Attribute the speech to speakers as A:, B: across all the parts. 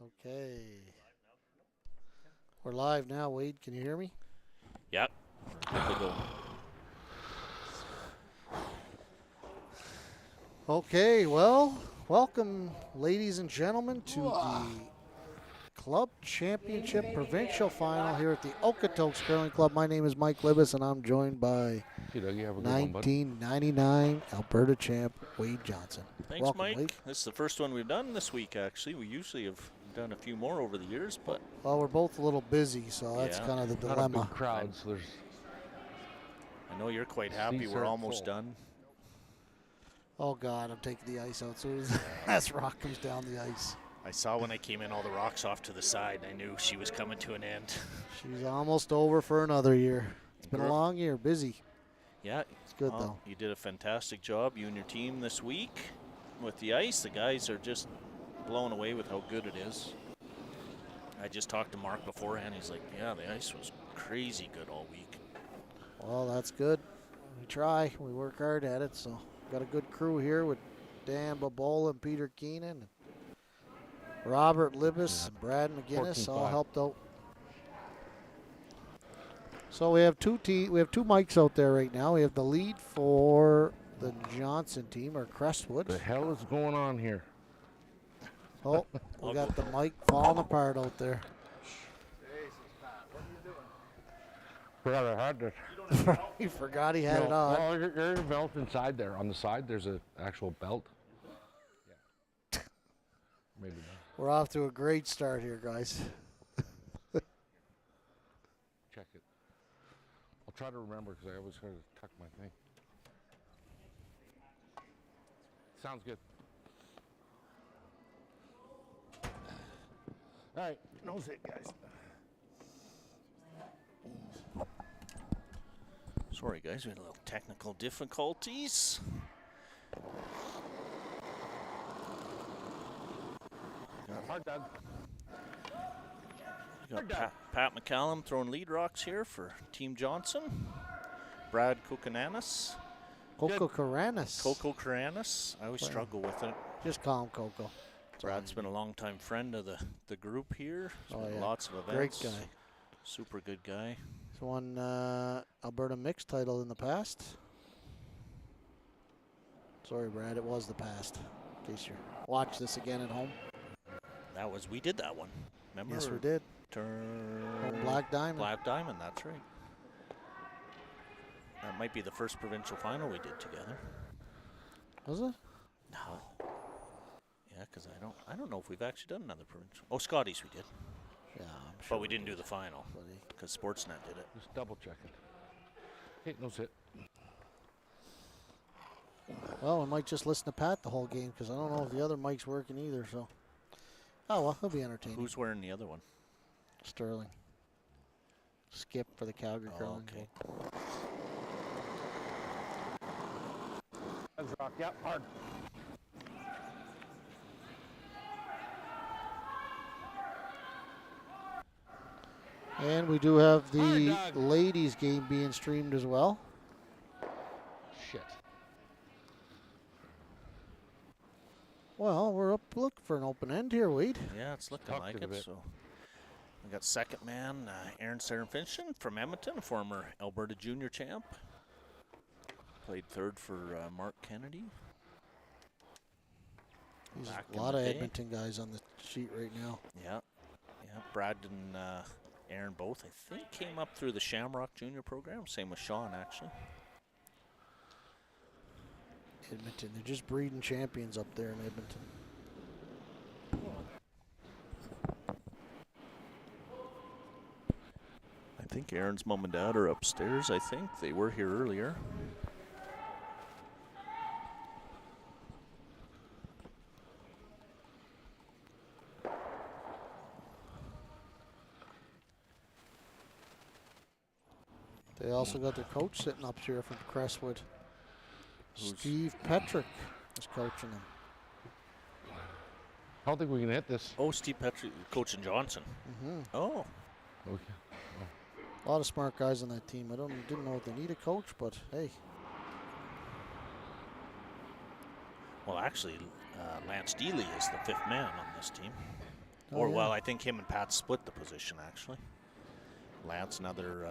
A: Okay. We're live now, Wade. Can you hear me?
B: Yep. Good to go.
A: Okay, well, welcome, ladies and gentlemen, to the Club Championship Provincial Final here at the Okotoks Curling Club. My name is Mike Libis, and I'm joined by
C: Hey, Dougie, have a good one, bud.
A: 1999 Alberta champ Wade Johnson.
B: Thanks,
A: Welcome,
B: Mike.
A: Wade.
B: This is the first one we've done this week, actually. We usually have done a few more over the years, but
A: Well, we're both a little busy, so that's
B: Yeah.
A: kind of the
C: Not a
A: dilemma.
C: big crowd, so there's
B: I know you're quite happy.
C: Seats
B: We're
C: are
B: almost
C: full.
B: done.
A: Oh, God, I'm taking the ice out as soon as that rock comes down the ice.
B: I saw when I came in all the rocks off to the side. I knew she was coming to an end.
A: She's almost over for another year. It's been a
B: Girl.
A: long year, busy.
B: Yeah.
A: It's good,
B: well,
A: though.
B: You did a fantastic job, you and your team, this week with the ice. The guys are just blown away with how good it is. I just talked to Mark beforehand. He's like, yeah, the ice was crazy good all week.
A: Well, that's good. We try. We work hard at it. So, got a good crew here with Dan Babola and Peter Keenan, Robert Libis, and Brad McGinnis all
C: 14-5.
A: helped out. So we have two mics out there right now. We have the lead for the Johnson team, or Crestwood.
C: the hell is going on here?
A: Oh, we got the mic falling apart out there.
C: Forgot I had it.
A: He forgot he had it on.
C: No, there's a belt inside there. On the side, there's an actual belt. Yeah. Maybe not.
A: We're off to a great start here, guys.
C: Check it. I'll try to remember because I always try to tuck my thing. Sounds good. All right, nose it, guys.
B: Sorry, guys, we had a little technical difficulties.
C: Hard dog.
B: We got Pat McCallum throwing lead rocks here for Team Johnson. Brad Kokananis.
A: Coco Karanis.
B: Coco Karanis. I always
A: Wow.
B: struggle with it.
A: Just call him Coco.
B: Brad's been a longtime friend of the group here. He's
A: Oh,
B: been
A: yeah.
B: lots of
A: Great
B: events.
A: guy.
B: Super good guy.
A: He's won Alberta mixed title in the past. Sorry, Brad, it was the past. In case you watch this again at home.
B: We did that one. Remember?
A: Yes, we did.
B: Turn
A: Black Diamond.
B: Black Diamond, that's right. That might be the first provincial final we did together.
A: Was it?
B: No. Yeah, because I don't know if we've actually done another provincial. Oh, Scotties we did,
A: Yeah, I'm sure.
B: but we didn't do the final
A: Buddy.
B: because Sportsnet did it.
C: Just double check it. Hey, nose it.
A: Well, we might just listen to Pat the whole game because I don't know if the other mic's working either. So, oh well, he'll be entertaining.
B: Who's wearing the other one?
A: Sterling? Skip for the Calgary
B: Oh,
A: Curling
B: okay.
A: Club.
C: Let's rock. Yep, hard.
A: And we do have the
C: Hard dog.
A: ladies' game being streamed as well.
C: Shit.
A: Well, we're up looking for an open end here, Wade.
B: Yeah, it's looking
C: Tucked
B: like
C: it a
B: it.
C: bit.
B: So we got second man Aaron Sarenfinchen from Edmonton, a former Alberta junior champ. Played third for Mark Kennedy.
A: There's
B: Back
A: a
B: in
A: lot
B: the
A: of
B: day.
A: Edmonton guys on the sheet right now.
B: Yeah, yeah. Brad and Aaron both, I think, came up through the Shamrock Junior program. Same with Sean, actually.
A: Edmonton, they're just breeding champions up there in Edmonton.
B: I think Aaron's mom and dad are upstairs. I think they were here earlier.
A: They also got their coach sitting up here from Crestwood.
B: Who's-
A: Steve Petrick is coaching them.
C: I don't think we can hit this.
B: Oh, Steve Petrie, coaching Johnson.
A: Mm-hmm.
B: Oh,
C: Okay.
A: A lot of smart guys on that team. Didn't know if they need a coach, but hey,
B: well, actually, Lance Dealey is the fifth man on this team.
A: Oh,
B: Or,
A: yeah.
B: well, I think him and Pat split the position, actually. Lance, another,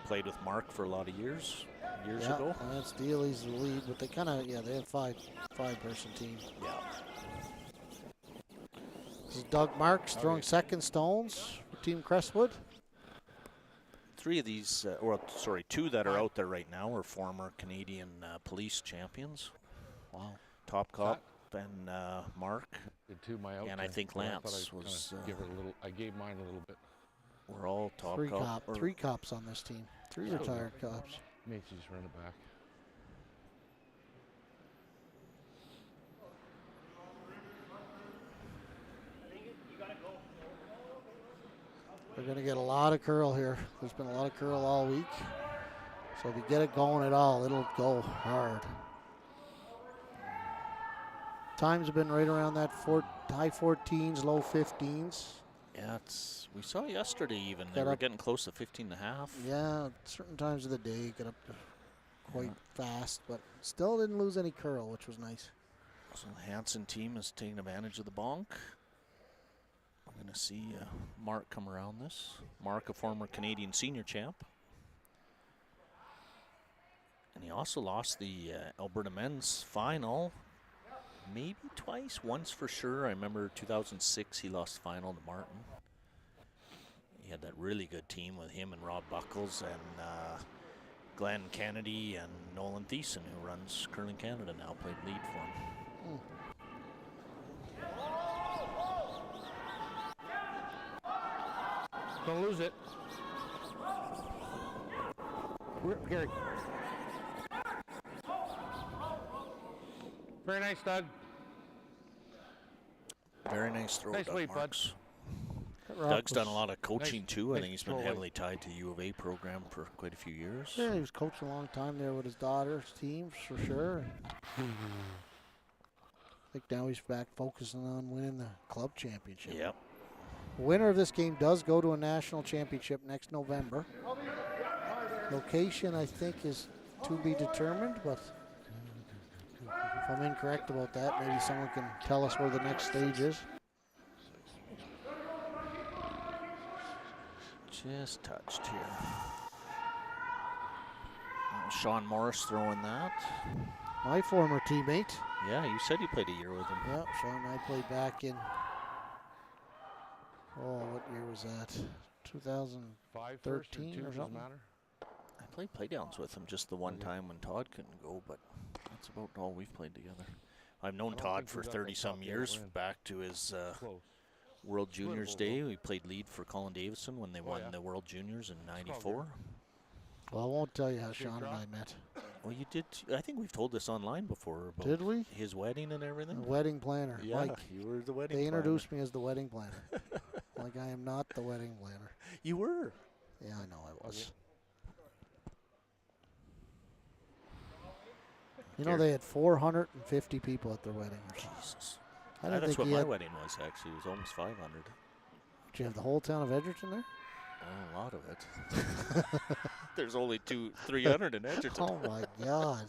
B: played with Mark for a lot of years
A: Yeah,
B: ago.
A: Lance Dealey's the lead, but they kind of, they have five-person team.
B: Yeah.
A: This is Doug Marks throwing second stones for Team Crestwood.
B: Three of these, two that are out there right now are former Canadian police champions.
A: Wow.
B: Top Cop and Mark.
C: Did two my out
B: And I
C: there,
B: think
C: but
B: Lance
C: thought I'd
B: was.
C: give her a little. I gave mine a little bit.
B: We're all top cop.
A: Three cops on this team. Three retired cops.
C: Makes you just run it back.
A: They're going to get a lot of curl here. There's been a lot of curl all week. So if you get it going at all, it'll go hard. Times have been right around that high 14s, low 15s.
B: Yeah, we saw yesterday even. They were getting close to 15 and a half.
A: Yeah, certain times of the day get up to quite fast, but still didn't lose any curl, which was nice.
B: So the Hanson team is taking advantage of the bonk. I'm going to see Mark come around this. Mark, a former Canadian senior champ. And he also lost the Alberta men's final maybe twice, once for sure. I remember 2006 he lost final to Martin. He had that really good team with him and Rob Buckles and Glenn Kennedy and Nolan Thiessen, who runs Curling Canada now, played lead for him.
C: Don't lose it. Gary. Very nice, Doug.
B: Very nice throw,
C: Nice
B: Doug
C: weight, bud.
B: Marks. Doug's done a lot of coaching too. I think he's been heavily tied to U of A program for quite a few years.
A: Yeah, he was coaching a long time there with his daughter's teams for sure. I think now he's back focusing on winning the club championship.
B: Yep.
A: The winner of this game does go to a national championship next November. Location, I think, is to be determined, but if I'm incorrect about that, maybe someone can tell us where the next stage is.
B: Just touched here. Sean Morris throwing that.
A: My former teammate.
B: Yeah, you said you played a year with him.
A: Yeah, Sean and I played back in, what year was that? 2013 or something?
B: I played playdowns with him just the one time when Todd couldn't go, but that's about all we've played together. I've known Todd for 30-some years, back to his World Juniors day. We played lead for Colin Davison when they won the World Juniors in '94.
A: Well, I won't tell you how Sean and I met.
B: Well, you did. I think we've told this online before. About
A: Did we?
B: His wedding and everything.
A: The wedding planner.
B: Yeah,
A: Mike,
B: you were the wedding
A: they
B: planner.
A: introduced me as the wedding planner. Like I am not the wedding planner.
B: You were.
A: Yeah, I know I was. You know, they had 450 people at their wedding.
B: Jesus.
A: I didn't
B: That's
A: think
B: what
A: he
B: my
A: had.
B: wedding was, actually. It was almost 500.
A: Did you have the whole town of Edgerton there?
B: Oh, a lot of it. There's only 300 in Edgerton.
A: Oh my God!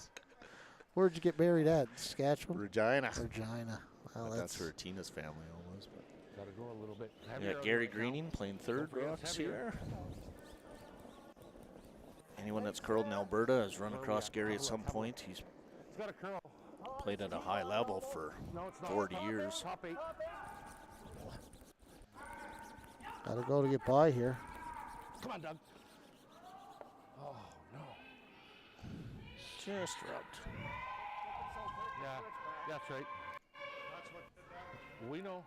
A: Where'd you get married at? Saskatchewan?
B: Regina.
A: Regina. Well,
B: That's where Tina's family all was. But
C: Gotta go a little bit.
B: yeah, Gary Greening playing third rocks here. Anyone that's curled in Alberta has run across Gary at some point. He's
C: got a curl.
B: played at a high level for 40 years.
C: Top 8.
A: Gotta go to get by here.
C: Come on, Doug. Oh, no.
B: Just rubbed.
C: Yeah, that's right. We know.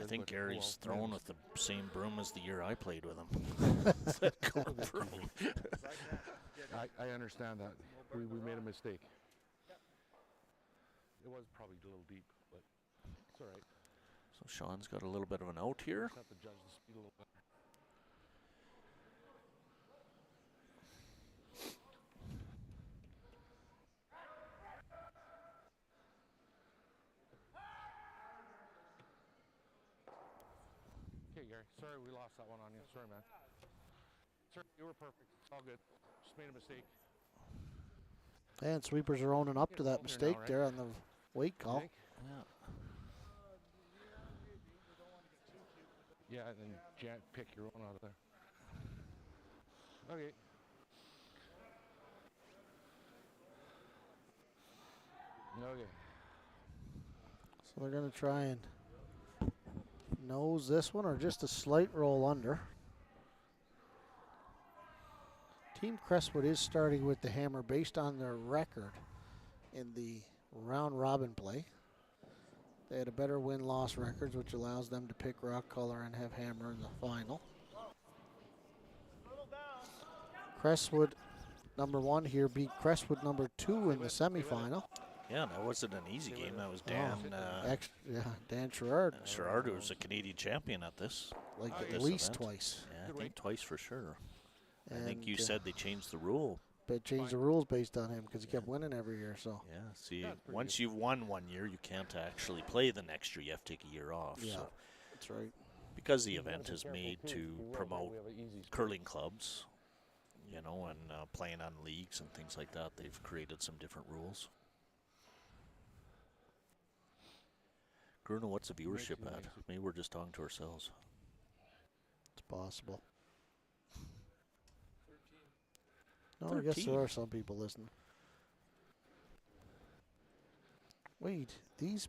B: I think Gary's thrown with the same broom as the year I played with him. Going broom.
C: I understand that. We made a mistake. It was probably a little deep, but it's all right.
B: So Sean's got a little bit of an out here.
C: Just have to judge the speed a little better. Okay, Gary. Sorry we lost that one on you. Sorry, man. Sorry, you were perfect. It's all good. Just made a mistake.
A: And sweepers are owning up to that mistake there on the Wait call.
C: think?
B: Yeah.
C: Yeah, and then pick your own out of there. Okay. Okay.
A: So they're going to try and nose this one or just a slight roll under. Team Crestwood is starting with the hammer based on their record in the round robin play. They had a better win-loss records, which allows them to pick rock color and have hammer in the final. Crestwood, number 1 here, beat Crestwood number 2 in the semifinal.
B: Yeah, that wasn't an easy game. That was Dan.
A: Dan Sherrard.
B: Sherrard was a Canadian champion at this.
A: Like
B: at
A: at
B: this
A: least
B: event.
A: twice.
B: Yeah, I think twice for sure. I think
A: And,
B: you said they changed the rule.
A: But changed the rules based on him because he kept winning every year. So
B: Yeah, see, once you've won 1 year, you can't actually play the next year. You have to take a year off.
A: yeah,
B: So
A: that's right.
B: because the event is made to promote curling clubs, you know, and playing on leagues and things like that, they've created some different rules. Bruno, what's the viewership at? Maybe we're just talking to ourselves.
A: It's possible. No, I guess
B: 13.
A: there are some people listening. Wait, these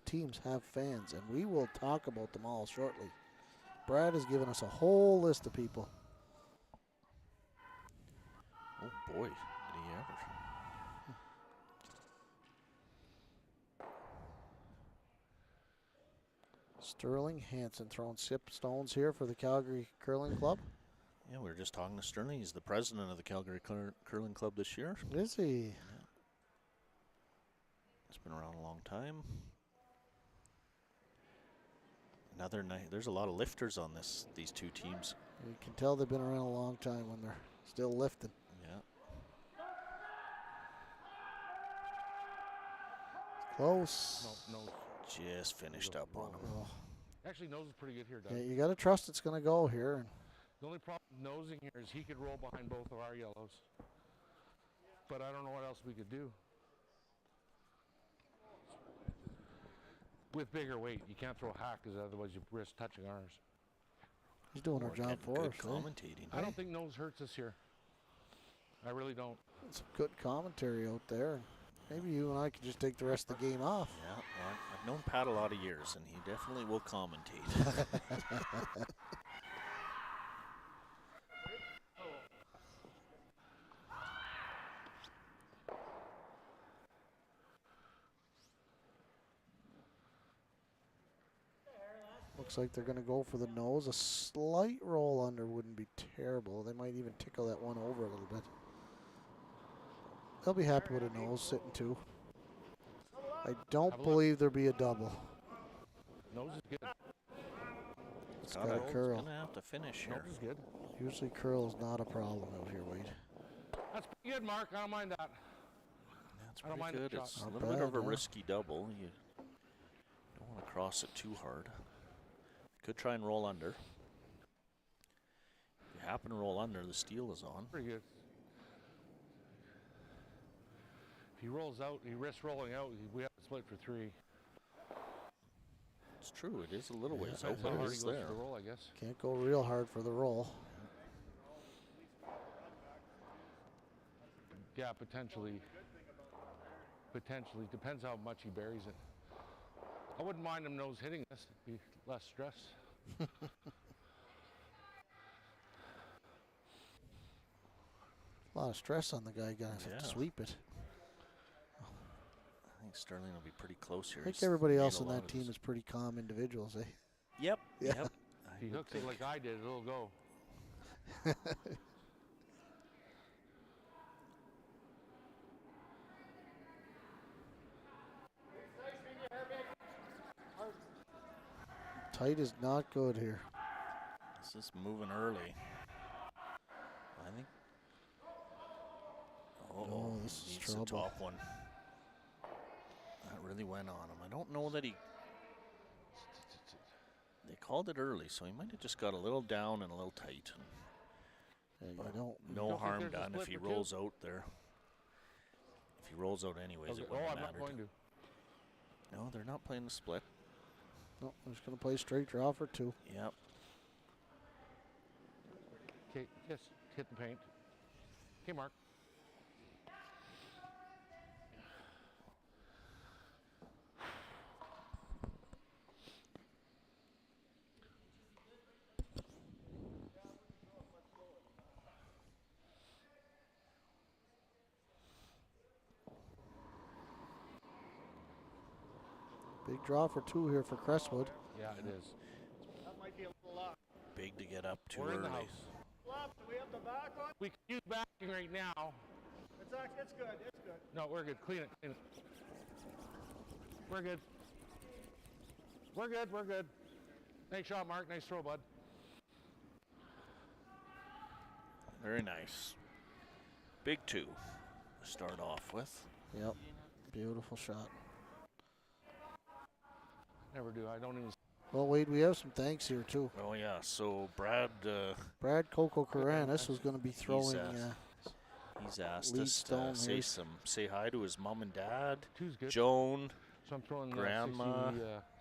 A: teams have fans, and we will talk about them all shortly. Brad has given us a whole list of people.
B: Oh boy, did he ever.
A: Sterling Hansen throwing sip stones here for the Calgary Curling Club.
B: Yeah, we were just talking to Sterling. He's the president of the Calgary Curling Club this year.
A: Is he?
B: Yeah. It's been around a long time. Another night. There's a lot of lifters on these two teams.
A: You can tell they've been around a long time when they're still lifting.
B: Yeah.
A: Close.
C: No.
B: Just finished up on him.
A: Oh.
C: Actually, nose is pretty good here, Doug.
A: Yeah, you got to trust it's going to go here.
C: The only problem with nosing here is he could roll behind both of our yellows. But I don't know what else we could do. With bigger weight, you can't throw a hack because otherwise you risk touching ours.
A: He's doing our job for us.
B: Good commentating.
C: I don't think nose hurts us here. I really don't.
A: Some good commentary out there. Maybe you and I could just take the rest of the game off.
B: Yeah, well, I've known Pat a lot of years, and he definitely will commentate.
A: Looks like they're going to go for the nose. A slight roll under wouldn't be terrible. They might even tickle that one over a little bit. They'll be happy with a nose sitting 2. I don't believe there'll be a double.
C: Nose is good.
A: It's got a curl.
B: It's gonna have to finish here.
C: Nose is good.
A: Usually curl's not a problem out here, Wade.
C: That's pretty good, Mark. I don't mind that.
B: That's
C: I don't
B: pretty
C: mind
B: good.
C: the
B: It's
C: shot.
B: a
A: Not
B: little bit of
A: bad,
B: a
A: yeah.
B: risky double. You don't want to cross it too hard. Could try and roll under. If you happen to roll under, the steal is on.
C: Pretty good. If he rolls out, he risks rolling out, we have to split for 3.
B: It's true. It is a little ways
C: Depends
B: out,
C: how
B: but
C: hard
B: it's
C: he goes
B: there.
C: for the roll, I guess.
A: Can't go real hard for the roll.
C: Yeah, potentially. Potentially. Depends how much he buries it. I wouldn't mind him nose hitting this. It'd be less stress.
A: A lot of stress on the guy. Gonna have
B: Yeah.
A: to sweep it.
B: I think Sterling will be pretty close here.
A: I think
B: He's
A: everybody
B: made
A: else
B: a
A: on
B: lot
A: that
B: of
A: team
B: his-
A: is pretty calm individuals, eh?
B: Yep.
A: Yeah.
B: Yep.
C: If he hooks it like I did, it'll go.
A: Tight is not good here.
B: This is moving early. I think.
A: Oh, this is
B: needs the
A: trouble.
B: top one. That really went on him. I don't know that he. They called it early, so he might have just got a little down and a little tight.
A: Yeah, you
B: But
A: don't.
B: no
C: think
B: harm
C: there's a
B: done if
C: split
B: he
C: for two?
B: rolls out there. If he rolls out anyways,
C: Okay.
B: it
C: Oh,
B: wouldn't
C: I'm
B: matter.
C: not going to.
B: No, they're not playing the split.
A: No, I'm just going to play straight draw for 2.
B: Yep.
C: Okay, just hit the paint. Okay, Mark.
A: Big draw for 2 here for Crestwood.
C: Yeah, it is.
B: Big to get up too
C: We're in the
B: early.
C: house.
D: Do we have the back on?
C: We can use backing right now.
D: It's good, it's good.
C: No, we're good. Clean it, clean it. We're good. We're good, we're good. Nice shot, Mark. Nice throw, bud.
B: Very nice. Big 2 to start off with.
A: Yep. Beautiful shot.
C: Never do. I don't even.
A: Well, Wade, we have some thanks here, too.
B: Oh, yeah. So Brad,
A: Brad Coco Karanis was going to be throwing
B: he's asked
A: lead
B: us
A: stone
B: to
A: here.
B: say hi to his mom and dad,
C: Two's good.
B: Joan,
C: So I'm throwing
B: Grandma.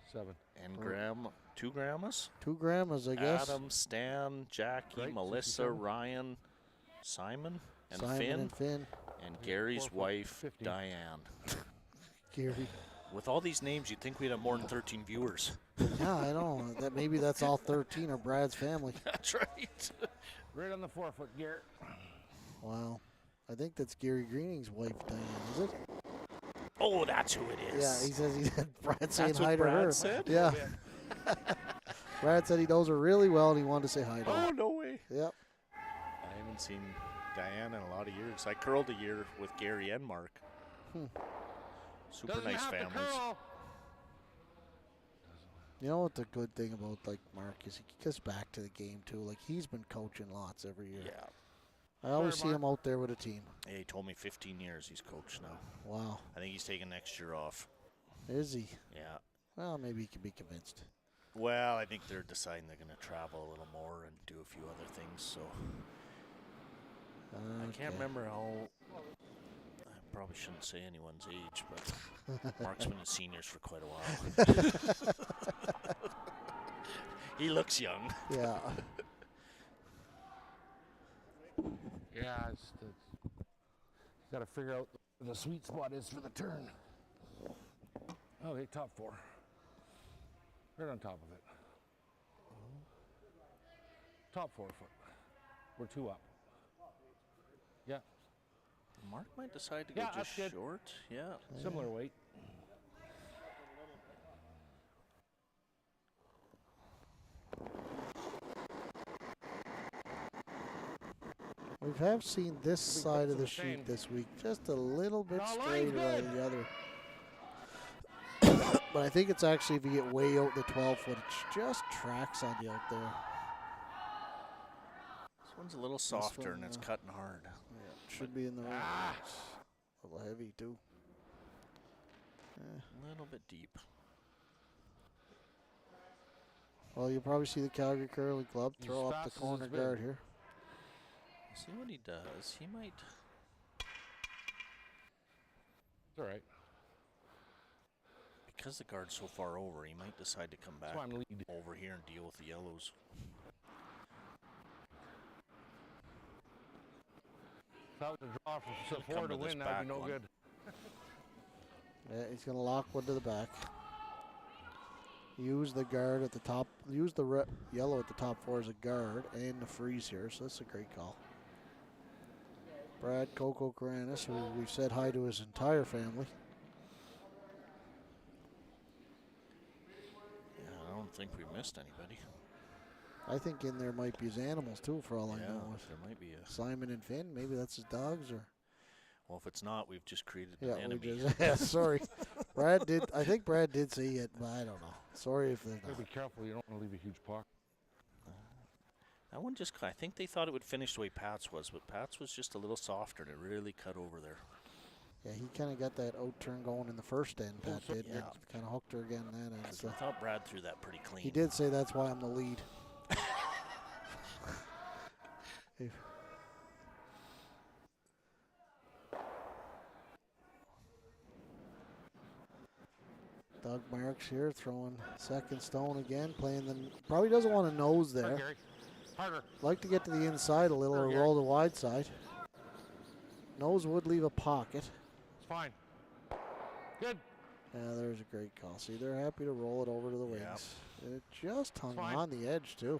C: 67.
B: and grandma. 2 grandmas?
A: 2 grandmas, I guess.
B: Adam, Stan, Jackie,
C: Right,
B: Melissa,
C: 67.
B: Ryan, Simon, and
A: Simon
B: Finn,
A: and Finn.
B: and Gary's
C: 4 foot
B: wife,
C: 50.
B: Diane.
A: Gary.
B: With all these names, you'd think we'd have more than 13 viewers.
A: Yeah, I know. Maybe that's all 13 are Brad's family.
B: That's right.
C: Right on the 4 foot, Garrett.
A: Wow. I think that's Gary Greening's wife, Diane, is it?
B: Oh, that's who it is.
A: Yeah, he says he said Brad saying
B: That's
A: hi
B: what
A: to her.
B: Brad said?
A: Yeah. Brad said he knows her really well and he wanted to say hi to her.
B: Oh, no way.
A: Yep.
B: I haven't seen Diane in a lot of years. I curled a year with Gary and Mark. Super
C: Doesn't
B: nice
C: have to
B: families.
C: curl.
A: You know what the good thing about like Mark is he gets back to the game too. Like he's been coaching lots every year.
B: Yeah.
A: I always
C: Sorry,
A: see him out there with a team.
B: Yeah, he told me 15 years he's coached now.
A: Wow.
B: I think he's taking next year off.
A: Is he?
B: Yeah.
A: Well, maybe he can be convinced.
B: Well, I think they're deciding they're going to travel a little more and do a few other things. So I can't remember how. I probably shouldn't say anyone's age, but Mark's been in seniors for quite a while. He looks young.
A: Yeah.
C: Yeah, it's got to figure out where the sweet spot is for the turn. Okay, top 4. Right on top of it. Top 4 foot. We're 2 up. Yeah,
B: Mark might decide to go
C: Yeah,
B: just
C: that's good.
B: short. Yeah.
C: similar weight.
A: We have seen this side of the
C: the same.
A: sheet this week just a little bit
C: No, line's
A: straighter
C: good.
A: than the other. But I think it's actually if you get way out the 12 foot, it just tracks on you out there.
B: This one's a little softer
A: one,
B: and it's cutting hard.
A: Yeah, should be in the right. It's a little heavy too.
B: A little bit deep.
A: Well, you'll probably see the Calgary Curling Club
C: He's
A: throw up
C: fast
A: the
C: as his
A: corner
C: bid.
A: guard here.
B: See what he does. He might.
C: It's all right.
B: Because the guard's so far over, he might decide to come back
C: That's why I'm lead.
B: over here and deal with the yellows.
C: If that was a draw
B: He'll
C: for
B: come
C: 4 to
B: to this
C: win, that'd be
B: back
C: no
B: one.
C: good.
A: Yeah, he's going to lock one to the back. Use the guard at the top. Use the yellow at the top 4 as a guard and the freeze here, so that's a great call. Brad Coco Karanis, who we've said hi to his entire family.
B: Yeah, I don't think we missed anybody.
A: I think in there might be his animals too, for all I
B: Yeah,
A: know.
B: there might be a.
A: Simon and Finn, maybe that's his dogs or.
B: Well, if it's not, we've just created
A: Yeah,
B: an enemy.
A: we just, yeah, sorry. Brad did. I think Brad did say it, but I don't know. Sorry if there's
C: Gotta
A: not.
C: be careful. You don't want to leave a huge puck.
B: That one just. I think they thought it would finish the way Pat's was, but Pat's was just a little softer and it really cut over there.
A: Yeah, he kind of got that out turn going in the first end, Pat did.
B: Yeah.
A: Kind of hooked her again then. And
B: 'Cause
A: so
B: I thought Brad threw that pretty clean.
A: he did say that's why I'm the lead. If- Doug Marks here throwing second stone again, playing the, probably doesn't want to nose there.
C: Gary. Harder.
A: Like to get to the inside a little or
C: Gary.
A: roll the wide side. Nose would leave a pocket.
C: It's fine. Good.
A: Yeah, there's a great call. See, they're happy to roll it over to the wings. It just hung
C: Fine.
A: on the edge, too.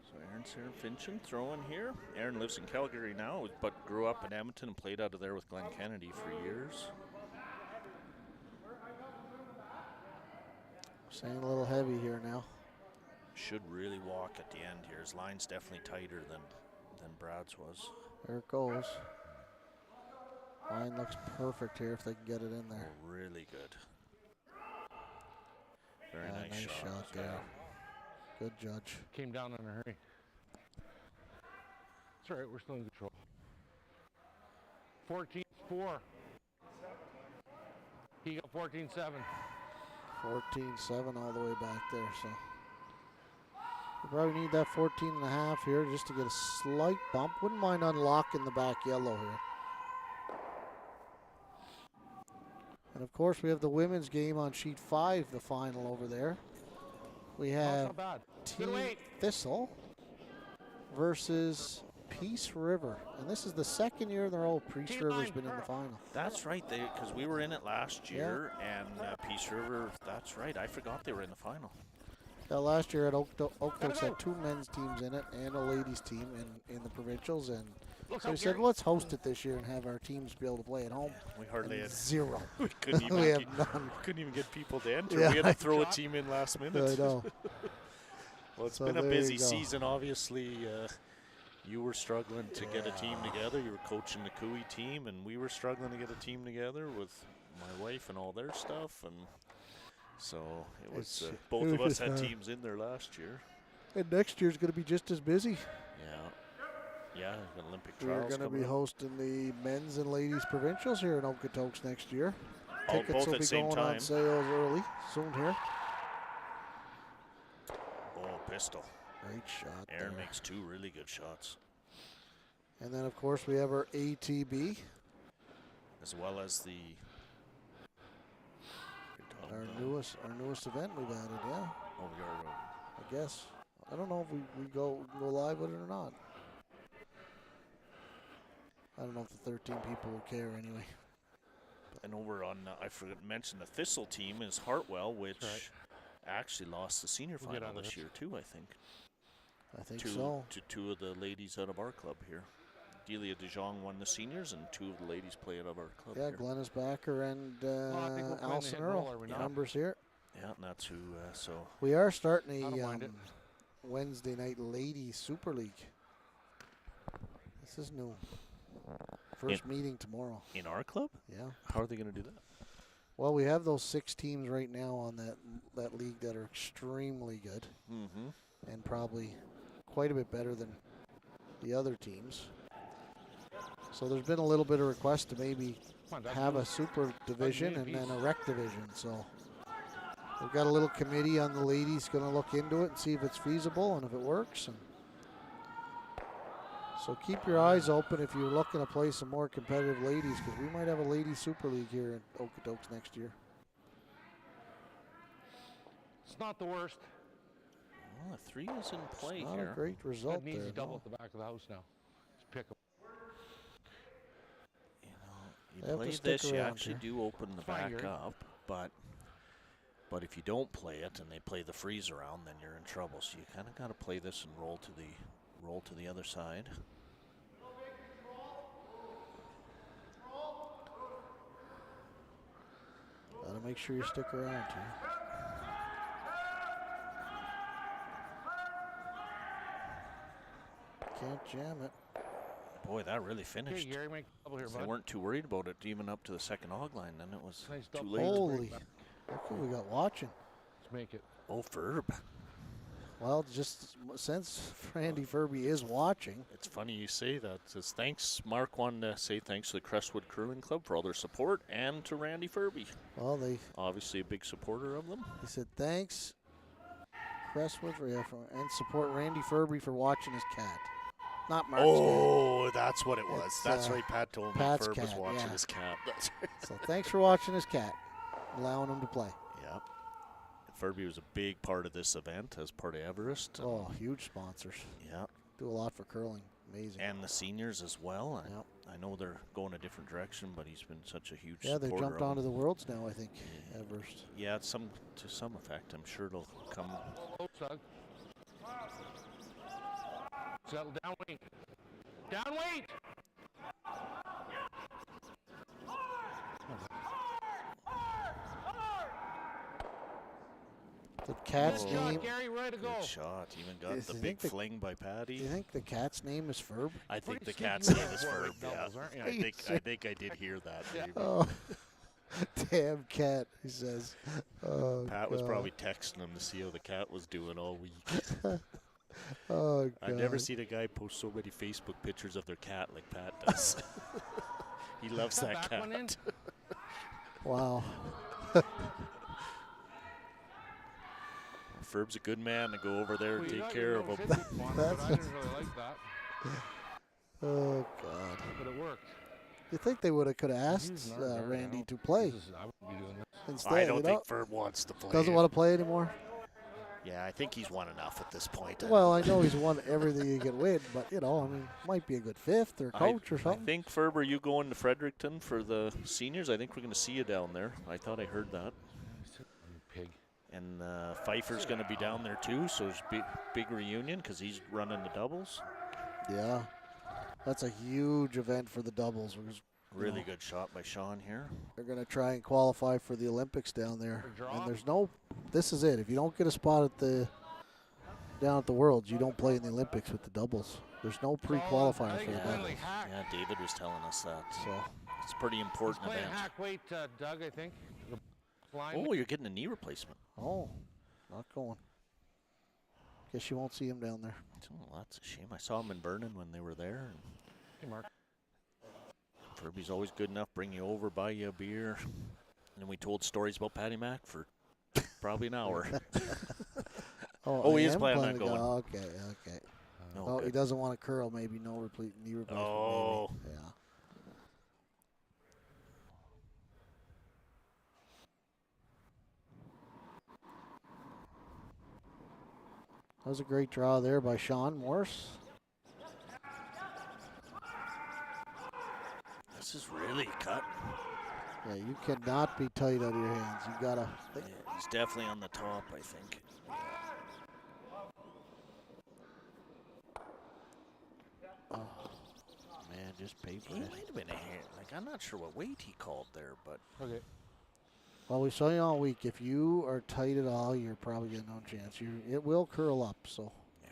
B: So Aaron's here, Finchon throwing here. Aaron lives in Calgary now, but grew up in Edmonton and played out of there with Glenn Kennedy for years.
A: Staying a little heavy here now.
B: Should really walk at the end here. His line's definitely tighter than Brad's was.
A: There it goes. Line looks perfect here if they can get it in there.
B: Oh, really good. Very
A: Yeah,
B: nice
A: shot there. Good judge.
C: Came down in a hurry. It's all right. We're still in control. 14-4. He got 14-7.
A: 14-7 all the way back there, so we probably need that 14 and a half here just to get a slight bump. Wouldn't mind unlocking the back yellow here. And of course we have the women's game on sheet 5, the final over there. We have
C: not bad.
A: Team Thistle versus Peace River, and this is the second year in a row Peace River's been in the final.
B: That's right, because we were in it last year, and Peace River, that's right, I forgot they were in the final.
A: Yeah, last year at Oakdale had 2 men's teams in it and a ladies team in the provincials, and so we said, well, let's host it this year and have our teams be able to play at home.
B: We hardly had
A: 0.
B: We couldn't even,
A: we have none.
B: Couldn't even get people to enter.
A: Yeah.
B: We had to throw a team in last minute.
A: I know.
B: Well, it's
A: So
B: been a
A: there
B: busy
A: you go.
B: season, obviously. You were struggling to get a team together. You were coaching the Cooey team, and we were struggling to get a team together with my wife and all their stuff. And so it was both of us had teams in there last year.
A: And next year's going to be just as busy.
B: Yeah, the Olympic
A: We're
B: trials
A: going to
B: coming
A: be
B: up.
A: hosting the men's and ladies provincials here in Okotoks next year.
B: All-
A: Tickets
B: both
A: will
B: at
A: be
B: same
A: going
B: time.
A: on sales early, soon here.
B: Oh, pistol.
A: Great shot
B: Aaron
A: there.
B: makes 2 really good shots,
A: And then, of course, we have our ATB,
B: as well as the
A: our newest event we've added, yeah,
B: Oh, we are.
A: I guess. I don't know if we go live with it or not. I don't know if the 13 people will care anyway.
B: And over on, I forgot to mention the Thistle team is Hartwell, which
C: right.
B: actually lost the senior
C: We'll get
B: final
C: on
B: this
C: this.
B: year too, I think.
A: I think
B: To
A: so.
B: 2 of the ladies out of our club here. Delia DeJong won the seniors, and 2 of the ladies play out of our club
A: Yeah,
B: here.
A: Glennis Backer and
C: I think we'll play in the
A: Alison
C: hit and roll,
A: Earl,
C: are we
A: the
C: not?
A: numbers here.
B: Yeah, and that's who, so
A: We are starting
C: I don't
A: a
C: mind it.
A: Wednesday night Ladies Super League. This is new. First meeting tomorrow.
B: in our club?
A: Yeah.
B: How are they going to do that?
A: Well, we have those 6 teams right now on that league that are extremely good
B: Mm-hmm.
A: and probably quite a bit better than the other teams. So there's been a little bit of request to maybe
C: Come on, Doug.
A: have a super division
C: me a
A: and then
C: piece.
A: a rec division. So we've got a little committee on the ladies going to look into it and see if it's feasible and if it works. And so keep your eyes open if you're looking to play some more competitive ladies, because we might have a ladies super league here in Okotoks next year.
C: It's not the worst.
B: Well, a 3 is in play
A: Not
B: here.
A: a great result
C: Got an easy
A: there.
C: double
A: No.
C: at the back of the house now. Just pick 'em.
B: You
A: They
B: know,
A: have to
B: you play
A: stick
B: this, you
A: around
B: actually
A: here.
B: do open the
C: Fine,
B: back
C: Gary.
B: up, but if you don't play it and they play the freeze around, then you're in trouble. So you kind of got to play this and roll to the other side.
A: Gotta make sure you stick around here. Can't jam it.
B: Boy, that really
C: Hey,
B: finished.
C: Gary, make a double here,
B: They
C: bud.
B: weren't too worried about it even up to the second hog line. Then it was
C: Nice
B: too
C: double.
B: late.
A: Holy, look who we got watching.
C: Let's make it.
B: Oh, Ferb.
A: Well, just since Randy Furby is watching.
B: It's funny you say that. It says thanks. Mark wanted to say thanks to the Crestwood Curling Club for all their support and to Randy Furby.
A: Well, they
B: Obviously a big supporter of them.
A: said thanks, Crestwood, and support Randy Furby for watching his cat. Not Mark's
B: Oh, that's what it was.
A: It's,
B: That's right. Pat told me
A: Pat's
B: Ferb was
A: cat,
B: watching
A: yeah.
B: his cat. That's right.
A: cat. So thanks for watching his cat, allowing him to play.
B: Yep. Furby was a big part of this event as part of Everest.
A: Oh, huge sponsors.
B: Yeah.
A: Do a lot for curling. Amazing.
B: And the seniors as well.
A: Yep.
B: I know they're going a different direction, but he's been such a huge
A: Yeah, they
B: supporter
A: jumped
B: of
A: onto
B: them.
A: the Worlds now, I think, Everest.
B: Yeah, to some effect. I'm sure it'll come.
C: Doug. Settle down, weight. Down, weight.
A: The cat's
B: Oh.
A: name.
C: Shot, Gary, ready to go.
B: Good shot. Even got
A: Is-
B: the
A: I
B: big
A: think the-
B: fling by
A: Do
B: Patty.
A: you think the cat's name is Ferb?
B: I think the
C: Pretty
B: cat's
C: sneaky
B: name is
C: little
B: Ferb.
C: boy, doubles, aren't you?
B: I think I did hear that. Maybe.
A: Oh, damn cat, he says. Oh,
B: Pat was
A: God.
B: probably texting him to see how the cat was doing all week.
A: Oh, God.
B: I've never seen a guy post so many Facebook pictures of their cat like Pat does. He loves that
C: Back
B: cat.
C: one in.
A: Wow.
B: Ferb's a good man to go over there and
C: Well, you
B: take
C: got
B: care
C: your
B: of
C: little
B: him.
C: fidget one, but I didn't really like that,
A: Oh, God.
C: but it worked.
A: You think they would have could have
C: He's
A: asked
C: an art guy, I
A: Randy
C: don't-
A: to play
C: I wouldn't be doing this.
A: instead?
B: I don't
A: you
B: think
A: know?
B: Ferb wants to play.
A: Doesn't want to play anymore?
B: Yeah, I think he's won enough at this point.
A: Well, I know he's won everything he can win, but, I mean, might be a good fifth or coach or
B: I
A: something.
B: think, Ferb, are you going to Fredericton for the seniors? I think we're going to see you down there. I thought I heard that.
C: Pig.
B: And Pfeiffer's going to be down there too, so it's big reunion because he's running the doubles.
A: Yeah. That's a huge event for the doubles because
B: Really good shot by Sean here.
A: they're going to try and qualify for the Olympics down there.
C: For draw?
A: And there's no, this is it. If you don't get a spot down at the Worlds, you don't play in the Olympics with the doubles. There's no pre-qualifier
C: I
A: for
C: think
A: the
C: it's
A: doubles.
C: only hack.
B: Yeah, David was telling us that.
A: So,
B: It's a pretty
C: He's
B: important
C: playing
B: event.
C: hack weight, Doug, I think.
B: Oh, you're getting a knee replacement.
A: oh, not going. Guess you won't see him down there.
B: Oh, that's a shame. I saw him in Vernon when they were there.
C: Hey, Mark.
B: Furby's always good enough, bring you over, buy you a beer. And then we told stories about Patty Mac for probably an hour. Oh, he
A: I
B: is
A: am
B: planning on
A: to
B: going.
A: go. Okay.
B: No,
A: Oh, he
B: good.
A: doesn't want to curl. Maybe no knee replacement.
B: Oh.
A: Maybe. Yeah. That was a great draw there by Sean Morse.
B: This is really cut.
A: Yeah, you cannot be tight out of your hands. You gotta.
B: Yeah, he's definitely on the top, I think.
A: Oh, man, just paper.
B: He might have been a hair. Like, I'm not sure what weight he called there, but
C: Okay.
A: Well, we saw you all week. If you are tight at all, you're probably getting no chance. It will curl up. So.
B: yeah.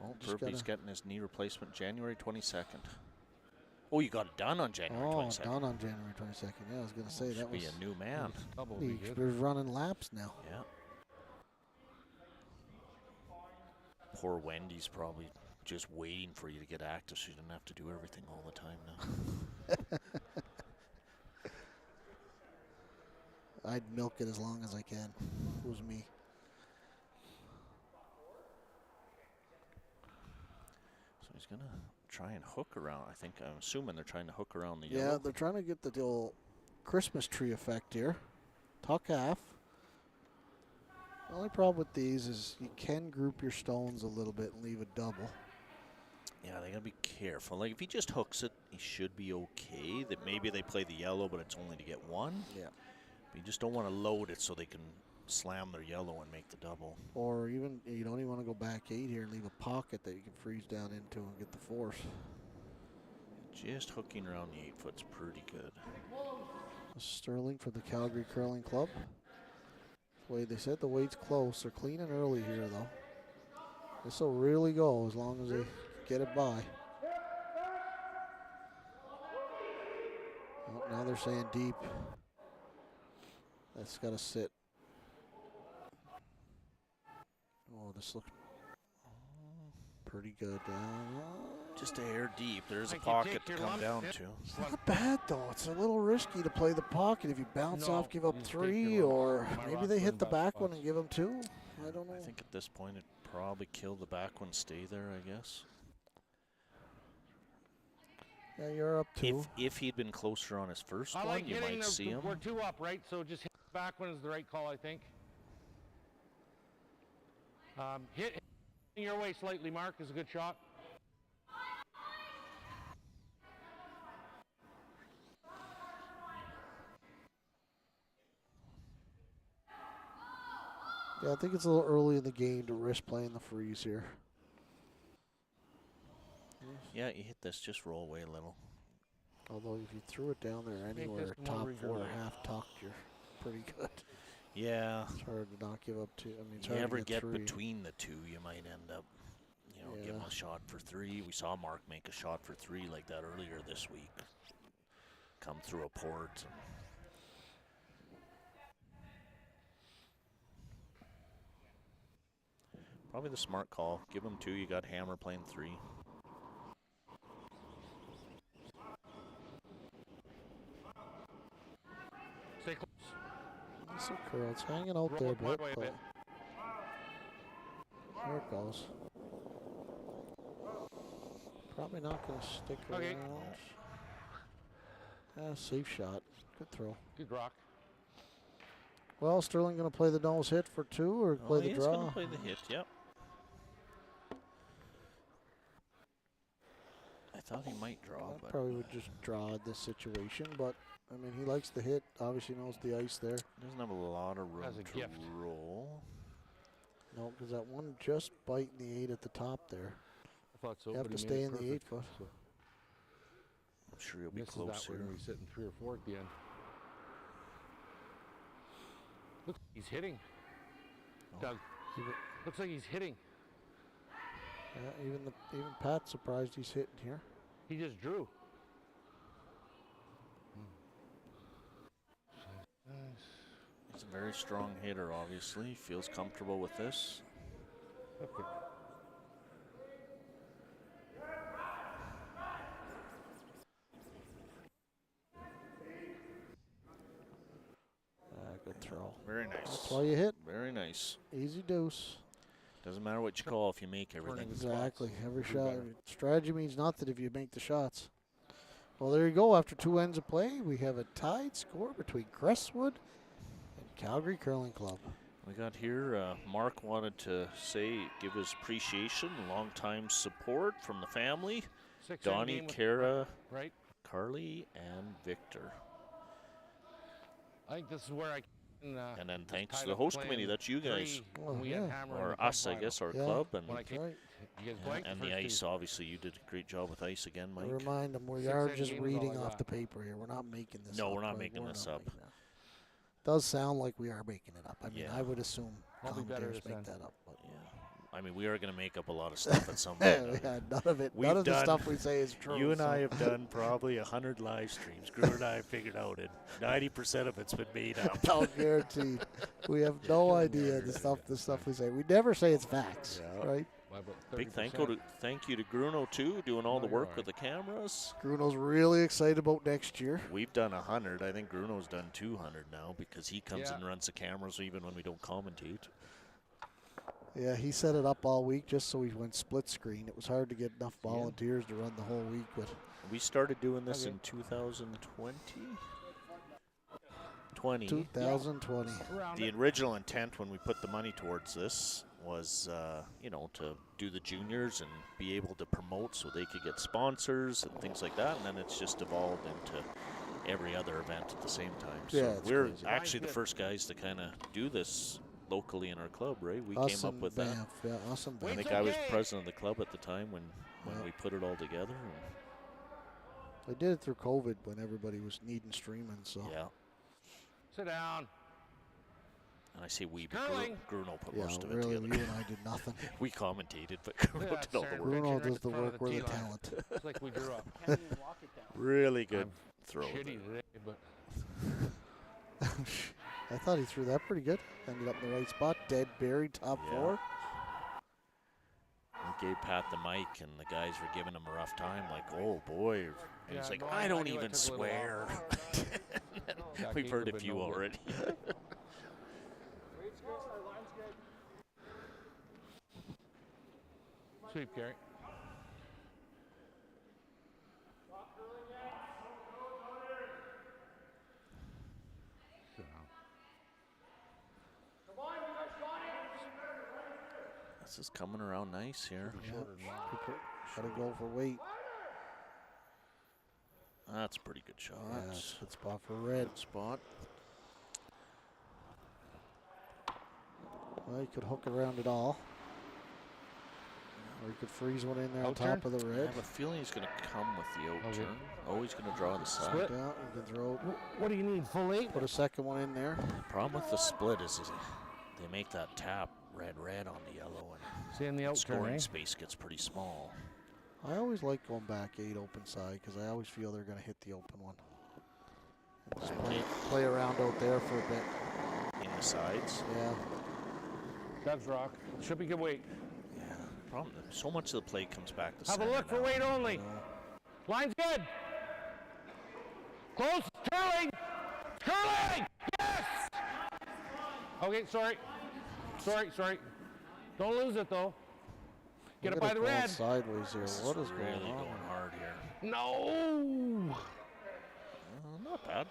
A: Oh,
B: Furby's getting his knee replacement January 22nd. Oh, you got it done on January 22nd.
A: done on January 22nd. Yeah, I was gonna say
B: Should
A: that
B: be
A: was.
B: a new man.
C: Double would be
A: He's
C: good.
A: running laps now.
B: Yeah. Poor Wendy's probably just waiting for you to get active so you don't have to do everything all the time now.
A: I'd milk it as long as I can. If it was me.
B: So he's going to try and hook around. I'm assuming they're trying to hook around the
A: Yeah,
B: yellow.
A: they're trying to get the old Christmas tree effect here. Tuck half. The only problem with these is you can group your stones a little bit and leave a double.
B: Yeah, they got to be careful. Like, if he just hooks it, he should be okay. That maybe they play the yellow, but it's only to get one.
A: Yeah.
B: But you just don't want to load it so they can slam their yellow and make the double.
A: Or even, you don't even want to go back 8 here and leave a pocket that you can freeze down into and get the force.
B: Just hooking around the 8-foot's pretty good.
A: Sterling for the Calgary Curling Club. Way they said the weight's close. They're cleaning early here, though. This will really go as long as they get it by. Oh, now they're saying deep. That's got to sit. Oh, this looks pretty good.
B: Just a hair deep. There's a
C: Thank you.
B: pocket
C: Take
B: to
C: your
B: come
C: lump.
B: down
C: Yep.
B: to.
A: It's not bad, though. It's a little risky to play the pocket. If you bounce
C: No,
A: off, give up
C: you just take
A: 3,
C: your lump.
A: or
C: My
A: maybe
C: rock's
A: they hit
C: in
A: the
C: bad
A: back one
C: spots.
A: and give them 2. I don't know.
B: I think at this point it'd probably kill the back one, stay there, I guess.
A: Yeah, you're up 2.
B: If he'd been closer on his first
C: I
B: one,
C: like
B: you
C: hitting
B: might see him.
C: We're 2 up, right? So just hit the back one is the right call, I think. Hit your way slightly, Mark, is a good shot.
A: Yeah, I think it's a little early in the game to risk playing the freeze here.
B: Yeah, you hit this, just roll away a little.
A: Although if you threw it down there
C: Make
A: anywhere,
C: this more
A: top 4 or
C: reasonable.
A: half tucked, you're pretty good.
B: Yeah.
A: It's hard to not give up 2. I mean, it's
B: You
A: hard
B: ever
A: to
B: get
A: 3.
B: between the 2, you might end up, give him
A: Yeah.
B: a shot for 3. We saw Mark make a shot for 3 like that earlier this week. Come through a port. Probably the smart call. Give him 2. You got Hammer playing 3.
C: Stay close.
A: It's a curl. It's hanging out
C: Roll
A: there a
C: it my
A: bit,
C: way a
A: but
C: bit.
A: there it goes. Probably not going to stick
C: Okay.
A: around. Yeah, safe shot. Good throw.
C: Good rock.
A: Well, Sterling going to play the nose hit for 2 or play the
B: He's
A: draw?
B: going to play the hit, yep. I thought he might draw,
A: I
B: but
A: probably would just draw in this situation, but I mean, he likes the hit. Obviously knows the ice there.
B: doesn't have a lot of room
C: As a
B: to
C: gift.
B: roll.
A: No, because that one just biting the 8 at the top there.
C: I thought so.
A: You have
C: but
A: to
C: he
A: stay
C: made
A: in
C: it
A: the
C: perfect,
A: 8-foot.
C: So
B: I'm sure he'll be
C: misses
B: close
C: that one
B: here.
C: when he's sitting 3 or 4 at the end. Looks like he's hitting.
B: Oh.
C: Doug,
A: Even,
C: looks like he's hitting.
A: yeah, even Pat's surprised he's hitting here.
C: He just drew.
B: He's a very strong hitter, obviously. Feels comfortable with this.
C: Okay.
A: Good throw.
B: Very nice.
A: That's why you hit.
B: Very nice.
A: Easy deuce.
B: Doesn't matter what you call if you make everything.
C: Turning.
A: Exactly.
C: spots.
A: Every
C: Do
A: shot.
C: better.
A: Strategy means nothing if you make the shots. Well, there you go. After 2 ends of play, we have a tied score between Crestwood and Calgary Curling Club.
B: We got here, Mark wanted to give his appreciation, long-time support from the family.
C: 6-end
B: Donnie,
C: game with-
B: Kara,
C: Right.
B: Carly, and Victor.
C: I think this is where I can.
B: And then thanks
C: tied
B: to the
C: up
B: host
C: playing
B: committee, that's you guys.
C: 3
A: Oh,
C: when we
A: yeah.
C: had Hammer in
B: Or
C: the club
B: us, I
C: final.
B: guess, our
A: Yeah.
B: club. And,
C: When I
A: That's
C: came,
A: right.
C: you guys
B: yeah,
C: blanked
B: and
C: the
B: the
C: first
B: ice,
C: two.
B: obviously, you did a great job with ice again, Mike.
A: Remind them we
C: 6
A: are
C: end
A: just
C: game is all
A: reading
C: I
A: off
C: got.
A: the paper here. We're not making this
B: No,
A: up.
B: we're not
A: right?
B: making
A: We're
B: this
A: not
B: up.
A: making that. Does sound like we are making it up. I mean,
B: Yeah.
A: I would assume
C: I'll be better
A: commentators
C: this
A: make
C: end.
A: that up. But
B: Yeah. I mean, we are going to make up a lot of stuff at some point.
A: yeah, none of it.
B: We've
A: None of the
B: done-
A: stuff we say is true.
B: You and
A: so-
B: I have done probably 100 live streams. Greer and I have figured out it. 90% of it's been made up.
A: I'll guarantee. We have no idea the stuff we say. We never say it's facts,
B: Yeah.
A: right?
C: By about
B: Big
C: 30%.
B: thank you to Bruno, too, doing all
C: No,
B: the
C: you're
B: work
C: all
B: with the cameras.
A: Bruno's really excited about next year.
B: We've done 100. I think Bruno's done 200 now because he comes
C: Yeah.
B: and runs the cameras even when we don't commentate.
A: Yeah, he set it up all week just so he went split screen. It was hard to get enough volunteers to run the whole week, but
B: We started doing this
C: Okay.
B: in 2020. 20.
A: 2020.
C: Around
B: The
C: it.
B: original intent when we put the money towards this was, to do the juniors and be able to promote so they could get sponsors and things like that. And then it's just evolved into every other event at the same time. So
A: Yeah, it's
B: we're
A: crazy.
B: actually the
C: Mine's good.
B: first guys to kind of do this locally in our club, right? We
A: Us
B: came up
A: and
B: with that.
A: Banff, yeah, us and
B: I
A: Banff.
B: think I was
C: okay.
B: president of the club at the time when
A: Yeah.
B: we put it all together.
A: They did it through COVID when everybody was needing streaming, so.
B: Yeah.
C: Sit down.
B: And I say we, but
C: Curling.
B: Bruno put
A: Yeah,
B: most of it
A: really, you
B: together.
A: and I did nothing.
B: We commentated, but Bruno
C: Yeah,
B: did all the
C: sorry.
B: work.
A: Bruno
C: right
A: does
C: at
A: the
C: the front of
A: work,
C: the
A: we're the
C: tee line.
A: talent.
C: It's like we drew up.
D: Can't even walk it down.
B: Really good
C: I'm
B: throw.
C: Shitty
B: there.
C: today, but
A: I thought he threw that pretty good. Ended up in the right spot. Dead buried top
B: Yeah.
A: 4.
B: gave Pat the mic, and the guys were giving him a rough time, like, oh boy. And
C: Yeah,
B: he's like,
C: no,
B: I
C: I
B: don't
C: knew it
B: even
C: took a little
B: swear.
C: Yeah,
B: We've
C: Kate
B: heard a
C: would've been
B: few
C: no good.
B: already.
D: Weight's good, our line's good.
C: Sweep, Gary. Sit down.
D: Come on, you guys got it.
B: This is coming around nice here.
C: Shorter than that.
A: Gotta go for weight.
B: That's a pretty good shot.
A: Yeah, that's a good spot for red.
B: Good spot.
A: Well, you could hook around it all. Or you could freeze one in there on
C: Out
A: top
C: turn?
A: of the
B: I
A: red.
B: have a feeling he's going to come with the out
C: Okay.
B: turn. Oh, he's going to draw the side.
C: Split.
A: Yeah, you can throw.
C: What do you need? Full 8?
A: Put a second one in there.
B: Problem with the split is they make that tap red on the yellow, and
C: See in the out turn,
B: scoring
C: eh?
B: space gets pretty small.
A: I always like going back 8 open side because I always feel they're going to hit the open one. Just play around out there for a bit.
B: In the sides.
A: Yeah.
C: Doug's rock. Should be good weight.
B: Yeah. Problem. So much of the play comes back to
C: Have a
B: center
C: look for
B: now.
C: weight only. Line's good. Close. Curling. Curling. Yes. Okay, sorry. Sorry. Don't lose it though. Get it
A: Look
C: by
A: at
C: the
A: going
C: red.
A: sideways here.
B: This
A: What
B: is
A: is
B: really
A: going on?
B: going hard here.
C: No.
B: Not bad.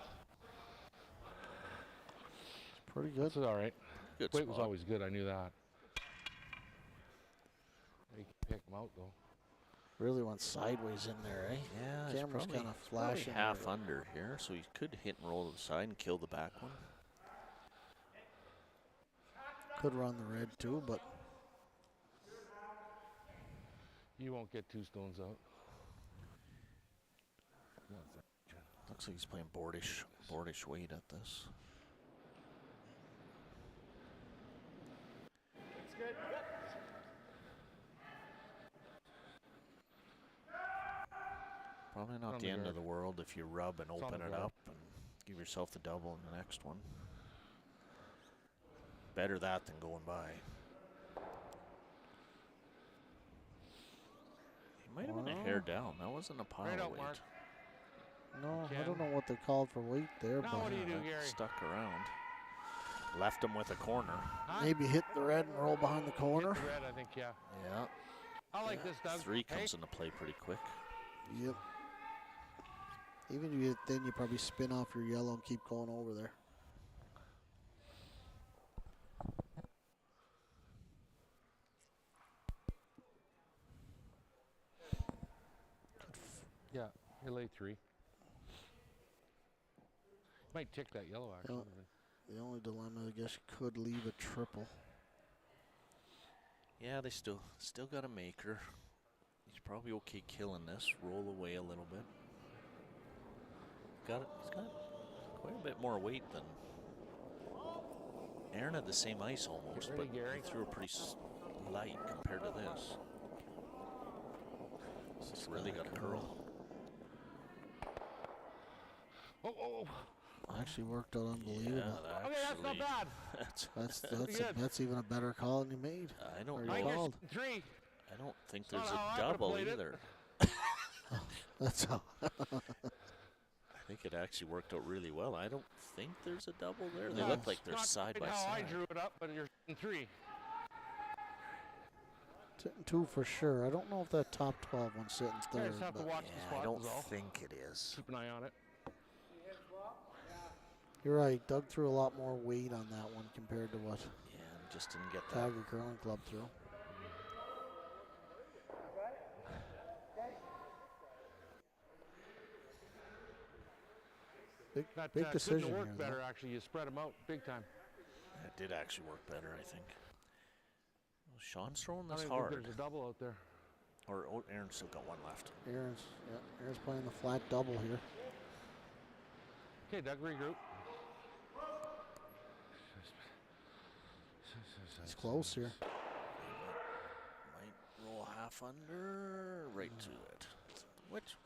A: Pretty good.
C: This is all right.
B: Good
C: Weight
B: spot.
C: was always good. I knew that. You can pick them out though.
A: Really went sideways in there, eh?
B: Yeah, it's
A: Camera's
B: probably-
A: kind of
B: probably
A: flashing.
B: half
A: there.
B: under here, so he could hit and roll to the side and kill the back one.
A: Could run the red too, but
C: You won't get 2 stones out.
B: Looks like he's playing boardish weight at this.
D: It's good. Yep.
B: Probably
C: On
B: not
C: the
B: the end
C: guard.
B: of the world if you rub and
C: on
B: open
C: the
B: it
C: guard.
B: up and give yourself the double in the next one. Better that than going by. He might have been a hair down. That wasn't a pile
C: Right
B: of
C: out,
B: weight.
C: Mark.
A: no, I
C: Ken.
A: don't know what they called for weight there,
C: Now
A: but
C: what do you do,
B: That
C: Gary?
B: Stuck around. Left him with a corner.
C: Huh?
A: maybe hit the red and roll behind the corner.
C: Hit the red, I think, yeah.
B: Yeah.
C: I like this, Doug.
B: 3
C: Hey,
B: comes into play pretty quick.
A: Yep. Even if you then you probably spin off your yellow and keep going over there.
C: yeah, you lay 3. Might tick that yellow, actually.
A: Yeah. The only dilemma, I guess, you could leave a triple.
B: Yeah, they still got a maker. He's probably okay killing this. Roll away a little bit. He's got quite a bit more weight than Aaron had the same ice almost,
C: ready,
B: but
C: Gary.
B: he threw a pretty light compared to this. This has really got a curl.
C: Oh.
A: Actually worked out
B: Yeah,
A: unbelievable.
B: that
C: Okay, that's not
B: actually-
C: bad.
B: that's
A: That's even a better call than you made.
B: I don't
A: Or
B: know.
A: you
C: Minus
A: called.
C: 3.
B: I don't think
C: It's not
B: there's
C: how I
B: a
C: would've
B: double
C: played it.
B: either.
A: That's all.
B: I think it actually worked out really well. I don't think there's a double there. They
A: No.
B: look like they're
C: Not
B: side
C: quite
B: by
C: how I
B: side.
C: drew it up, but you're in 3.
A: 2 for sure. I don't know if that top 12 one's sitting
C: You
A: third.
C: just have to
A: but
C: watch the
B: Yeah,
C: spot.
B: I don't
C: is all.
B: think it is.
C: Keep an eye on it.
A: You're right. Doug threw a lot more weight on that one compared to what
B: Yeah, just didn't get that.
A: Calgary Curling Club threw.
C: That
A: Big decision
C: couldn't work
A: here, though.
C: better, actually. You spread them out big time.
B: It did actually work better, I think. Well, Sean's throwing
C: I
B: this
C: don't think
B: hard.
C: there's a double out there.
B: Or Aaron's still got one left.
A: Aaron's playing the flat double here.
C: Okay, Doug, regroup.
A: It's close here.
B: Might roll half under, right to it. Which?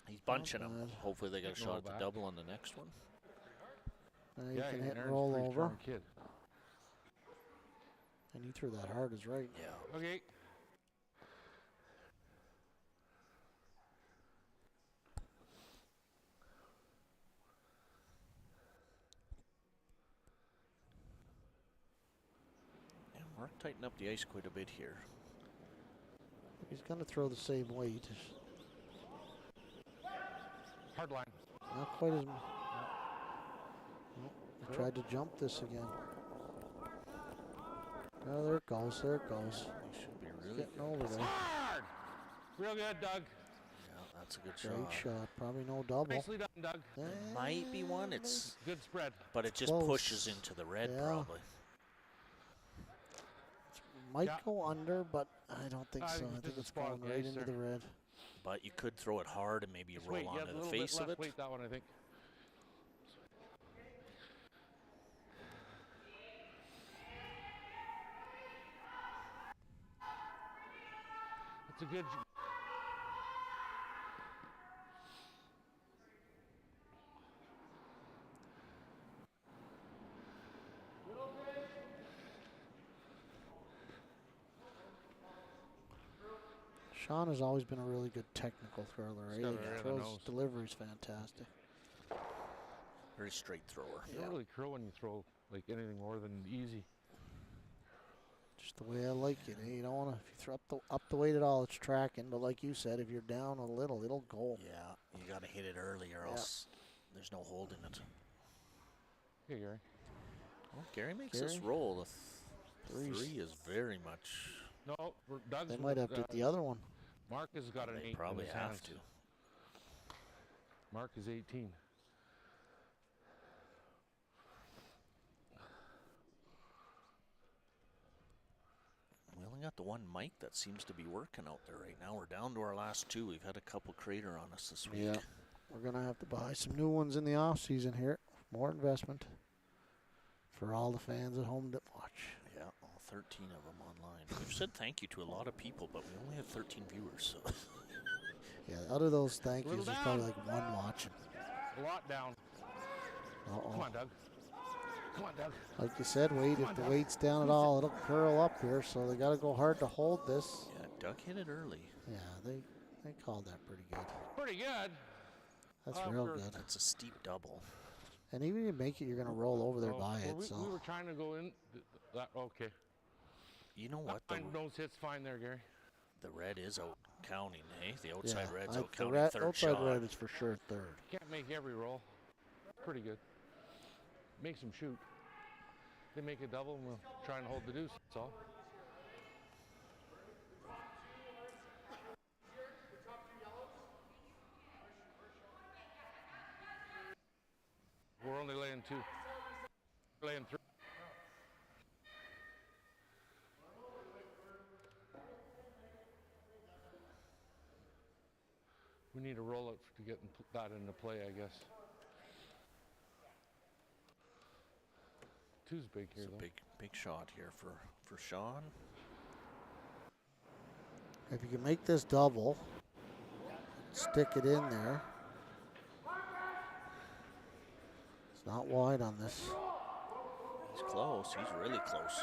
B: He's bunching them.
A: bad.
B: Hopefully they got a
C: Roll
B: shot at the
C: back.
B: double on the next one.
A: Now you can hit and
C: Aaron's a
A: roll
C: pretty
A: over.
C: strong kid.
A: And he threw that hard as right.
B: Yeah.
C: Okay.
B: Mark tightened up the ice quite a bit here.
A: He's going to throw the same weight.
C: Hard line.
A: Not quite as. He tried to jump this again. Oh, there it goes. There it goes.
B: He should be really
A: Getting over there.
C: Hard! Real good, Doug.
B: Yeah, that's a good
A: Great
B: shot.
A: shot. Probably no double.
C: Nicely done, Doug.
B: Might be one. It's
C: Good spread.
B: but it just
A: close.
B: pushes into the red
A: Yeah.
B: probably.
A: Might
C: Yeah.
A: go under, but I don't think
C: I
A: so.
C: think
A: I
C: it's
A: think
C: just
A: it's
C: a spot
A: going
C: on the
A: right
C: ice
A: into
C: there.
A: the red.
B: But you could throw it hard and maybe you
C: Just
B: roll
C: weight. You
B: onto
C: have a
B: the
C: little
B: face
C: bit
B: of
C: less
B: it.
C: weight, that one, I think. It's a good.
A: Sean has always been a really good technical thrower.
C: He's
A: Eh?
C: got
A: He
C: it right on the
A: throws
C: nose.
A: delivery's fantastic.
B: Very straight thrower.
C: You don't really curl when you throw like anything more than easy.
A: Just the way I like it. Eh? You don't want to, if you throw up the weight at all, it's tracking. But like you said, if you're down a little, it'll go.
B: Yeah, you got to hit it early or
A: Yeah.
B: else there's no holding it.
C: Here, Gary.
B: Well, Gary makes this
A: Gary?
B: roll. The
A: Threes.
B: 3 is very much.
C: No, Doug's.
A: They might have to hit the other one.
C: Mark has got an
B: They
C: 8
B: probably
C: in his
B: have
C: hands.
B: to.
C: Mark is 18.
B: We only got the one mic that seems to be working out there right now. We're down to our last 2. We've had a couple crater on us this week.
A: Yeah. We're going to have to buy some new ones in the off season here. More investment for all the fans at home that watch.
B: Yeah, all 13 of them online. We've said thank you to a lot of people, but we only have 13 viewers. So
A: Yeah, out of those thank
C: Little
A: yous, there's
C: down.
A: probably like one watching.
C: A lot down. Come
A: Uh-oh.
C: on, Doug. Come on, Doug.
A: Like you said, Wade, if the weight's down at all, it'll curl up here, so they got to go hard to hold this.
B: yeah, Doug hit it early.
A: Yeah, they called that pretty good.
C: Pretty good.
A: That's
C: Oh,
A: real
C: sure.
A: good.
B: That's a steep double.
A: And even if you make it, you're going to roll over there
C: Oh,
A: by
C: well,
A: it.
C: we
A: So
C: were trying to go in. That okay.
B: You know what?
C: That nose hit's fine there, Gary.
B: The red is out counting, hey? The outside red's
A: I-
B: out
A: the
B: counting
A: red-
B: third
A: outside
B: shot.
A: red is for sure third.
C: Can't make every roll. Pretty good. Makes them shoot. They make a double, and we'll try and hold the deuce. That's all. We're only laying 2. Laying 3. We need a roll up to get that into play, I guess. 2's big here,
B: It's a
C: though.
B: big shot here for Sean.
A: If you can make this double, stick it in there. It's not wide on this.
B: He's close. He's really close.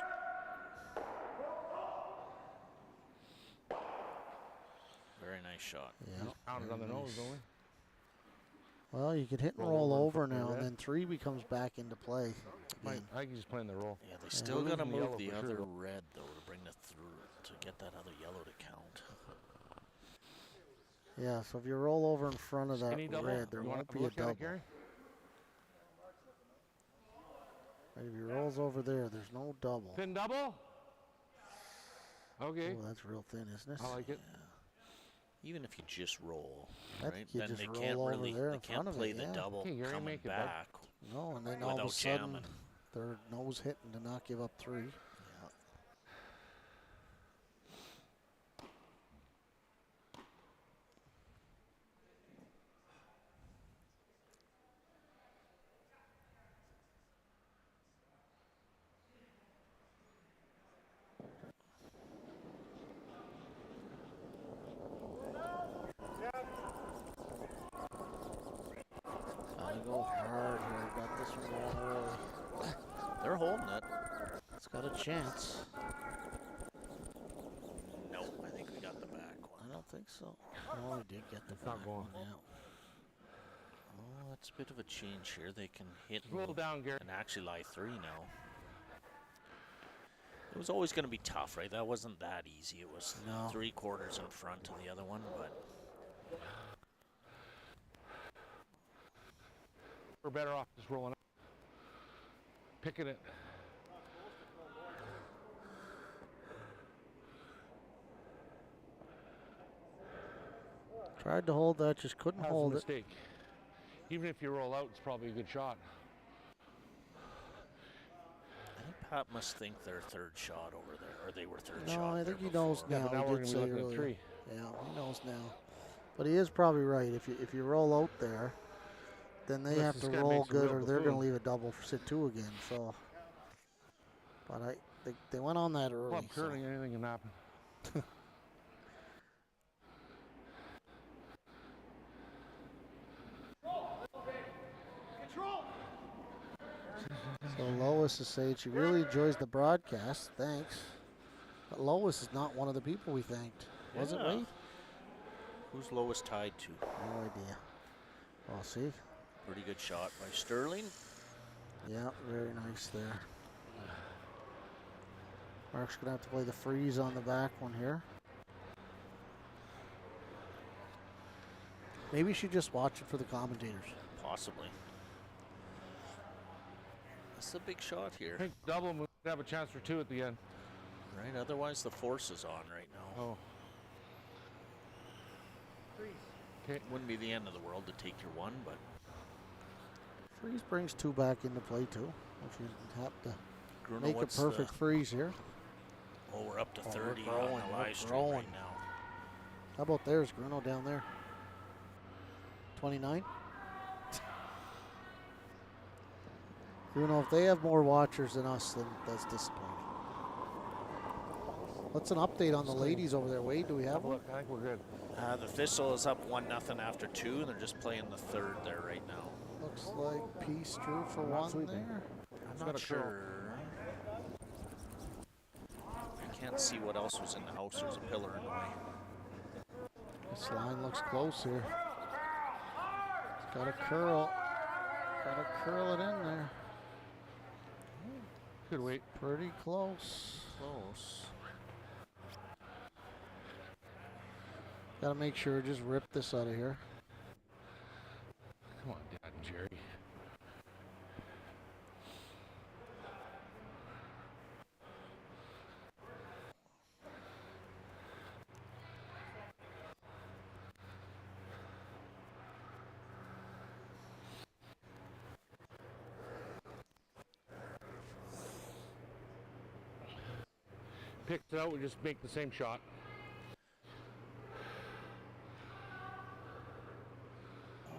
B: Very nice shot.
A: Yeah.
C: Pounded on the
A: very
C: nose,
A: nice.
C: don't we?
A: Well, you can hit and
C: Roll
A: roll
C: over
A: over
C: and flip
A: now,
C: the
A: and
C: red.
A: then 3 becomes back into play.
C: I
A: Again.
C: think he's playing the roll.
B: Yeah, they still
C: we're
B: got to
C: losing the
B: move
C: yellow
B: the
C: for
B: other
C: sure.
B: red, though, to bring the to get that other yellow to count.
A: Yeah, so if you roll over in front of that
C: Skinny double.
A: red, there
C: You wanna
A: won't
C: have
A: be a
C: look at
A: double.
C: it, Gary?
A: Right, if he rolls over there, there's no double.
C: Thin double? Okay.
A: Oh, that's real thin, isn't it?
C: I like it.
B: Even if you just roll,
A: I
B: right?
A: think you
B: Then
A: just
B: they
A: roll
B: can't
A: over
B: really
A: there
B: they
A: in
B: can't
A: front of
B: play
A: it,
B: the
A: yeah.
B: double
C: Okay, Gary,
B: coming
C: make it back.
B: back.
A: No, and then all of a
B: without
A: sudden,
B: jamming.
A: their nose hitting to not give up 3.
B: Yeah.
A: Gotta go hard here. Got this one going early.
B: They're holding it.
A: It's got a chance.
B: No, I think we got the back one.
A: I don't think so. Oh, we did get the
C: It's not
A: back
C: going.
A: one, yeah.
B: Oh, that's a bit of a change here. They can hit
C: Roll down, Gary.
B: and actually lie 3 now. It was always going to be tough, right? That wasn't that easy. It was
A: No.
B: 3/4 in front of the other one, but
C: We're better off just rolling up. Picking it.
A: Tried to hold that, just couldn't
C: That was a
A: hold it.
C: mistake. Even if you roll out, it's probably a good shot.
B: I think Pat must think their third shot over there, or they were third shot.
A: No, I
B: there
A: think he knows
B: before.
C: Yeah,
A: now.
C: but now
A: He
C: we're
A: did
C: gonna be
A: say
C: looking at
A: earlier.
C: 3.
A: Yeah, he knows now. But he is probably right. If you roll out there, then they
C: Unless
A: have
C: this
A: to
C: guy
A: roll
C: makes a
A: good,
C: real
A: or they're going to
C: buffoon.
A: leave a double for sit 2 again. So, but they went on that early.
C: Club
A: so.
C: curling, anything can happen.
D: Control.
A: So Lois is saying she really enjoys the broadcast. Thanks. But Lois is not one of the people we thanked. Was it,
B: Yeah.
A: Wade?
B: Who's Lois tied to?
A: No idea. I'll see.
B: Pretty good shot by Sterling.
A: Yeah, very nice there. Mark's going to have to play the freeze on the back one here. Maybe you should just watch it for the commentators.
B: Possibly. That's a big shot
C: I
B: here,
C: think double move have a chance for 2 at the end.
B: right? Otherwise, the force is on right now.
C: Oh.
D: Freeze.
C: Okay.
B: Wouldn't be the end of the world to take your 1, but
A: Freeze brings 2 back into play too. If you have to
B: Bruno,
A: make a
B: what's
A: perfect freeze here.
B: Oh, we're up to
A: Oh, we're
B: 30
A: growing,
B: on the
A: we're
B: live stream
A: growing.
B: right now.
A: How about there's Bruno down there? 29? Bruno, if they have more watchers than us, then that's disappointing. What's an update on the ladies over there, Wade? Do we have
C: Have a
A: one?
C: look. I think we're good.
B: The Thistle is up 1-0 after 2, and they're just playing the third there right now.
A: Looks like Peace drew for
C: Not
A: 1
C: sweeping.
A: there.
B: I'm
C: got
B: not
C: a curl.
B: sure. I can't see what else was in the house. There's a pillar in the way.
A: This line looks close here. It's got a curl. Got to curl it in there.
C: Good wait.
A: Pretty close.
B: Close.
A: Got to make sure, just rip this out of here.
C: Come on, Dad and Jerry. Picked it out, we just make the same shot.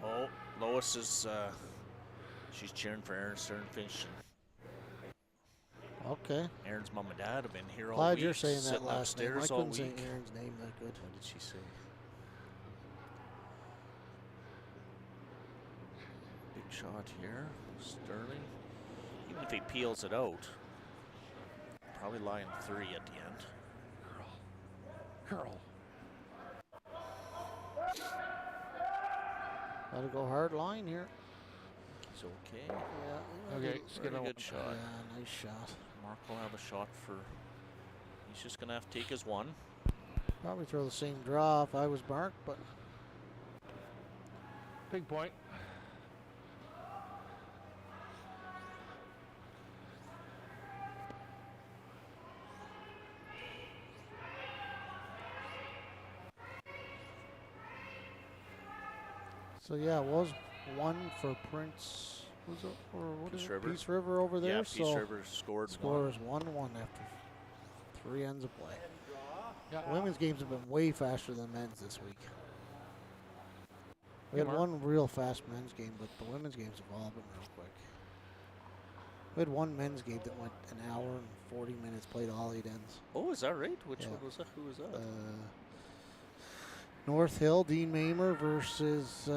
B: Oh, Lois is, she's cheering for Aaron Sternfish.
A: Okay.
B: Aaron's mom and dad have been here all
A: Glad
B: week.
A: you're saying that
B: sitting
A: last name. I
B: upstairs all
A: couldn't say
B: week.
A: Aaron's name that good.
B: What did she say? Big shot here. Sterling. Even if he peels it out, probably lying 3 at the end.
C: Curl.
A: Gotta go hard line here.
B: He's okay.
A: Yeah.
C: Okay,
B: Very
C: skid on.
B: good shot.
A: Yeah, nice shot.
B: Mark will have a shot for. He's just gonna have to take his 1.
A: Probably throw the same draw if I was Mark, but
C: Big point.
A: so yeah, it was 1 for Prince. Was it or what is
B: Peace
A: it?
B: River.
A: Peace River over there.
B: Yeah, Peace
A: so
B: River scored
A: score
B: 1.
A: is 1-1 after 3 ends of play.
C: Yeah.
A: Women's games have been way faster than men's this week. We
C: Yeah,
A: had
C: Mark.
A: one real fast men's game, but the women's games have all been real quick. We had one men's game that went an hour and 40 minutes, played all 8 ends.
B: Oh, is that right? Which
A: Yeah.
B: one was that? Who was that?
A: North Hill, Dean Mamer versus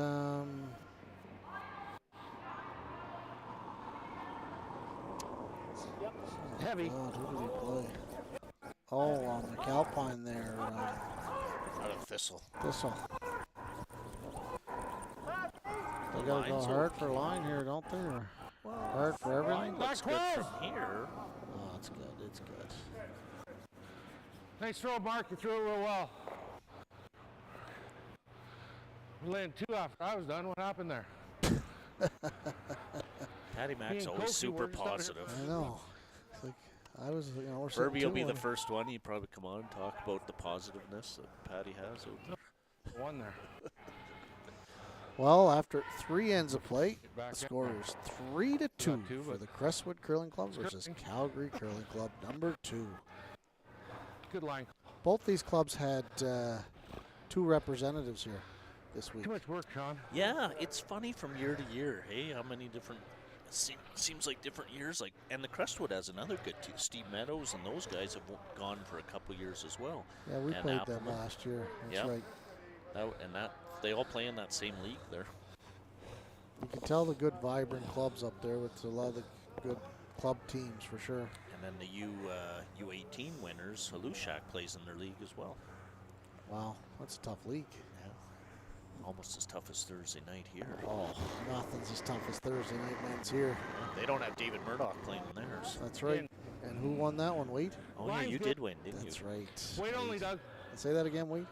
C: Heavy.
A: God, who did he play? Oh, McAlpine there.
B: Out of Thistle.
A: Thistle. They gotta go
B: Line's
A: hard for line here, don't they? Or hard for everything?
B: Line looks good
C: Back
B: from here.
A: Oh, it's good. It's good.
C: Nice throw, Mark. You threw it real well. We landed 2 after I was done. What happened there?
B: Patty Mac's
C: and
B: always
C: Kofi
B: super
C: were just out here
B: positive.
A: I know. It's like I was, we're
B: Herbie will be the
A: 2-1.
B: first one. He'd probably come on and talk about the positiveness that Patty has.
C: One there.
A: Well, after 3 ends of play,
C: Get back
A: the
C: in
A: score
C: there.
A: is 3-2
C: two,
A: for
C: but-
A: the Crestwood Curling Club versus Calgary Curling Club number 2.
C: Good line.
A: Both these clubs had 2 representatives here this week.
C: Too much work, Sean.
B: Yeah, it's funny from year to year. Hey, how many different? Seems like different years. Like, and the Crestwood has another good team. Steve Meadows and those guys have gone for a couple years as well.
A: Yeah, we
B: and
A: played them
B: Appleman.
A: last year. That's
B: Yep.
A: right.
B: That they all play in that same league there.
A: You can tell the good, vibrant clubs up there with a lot of the good club teams for sure.
B: And then the U18 winners, Alushak plays in their league as well.
A: Wow, that's a tough league.
B: Almost as tough as Thursday night here.
A: Oh, nothing's as tough as Thursday night men's here.
B: They don't have David Murdoch playing in theirs.
A: That's right. And who won that one, Wade?
B: Oh yeah,
C: Line's
B: you
C: good.
B: did win, didn't
A: That's
B: you?
A: right.
C: Wait only,
A: Wade.
C: Doug.
A: Say that again, Wade.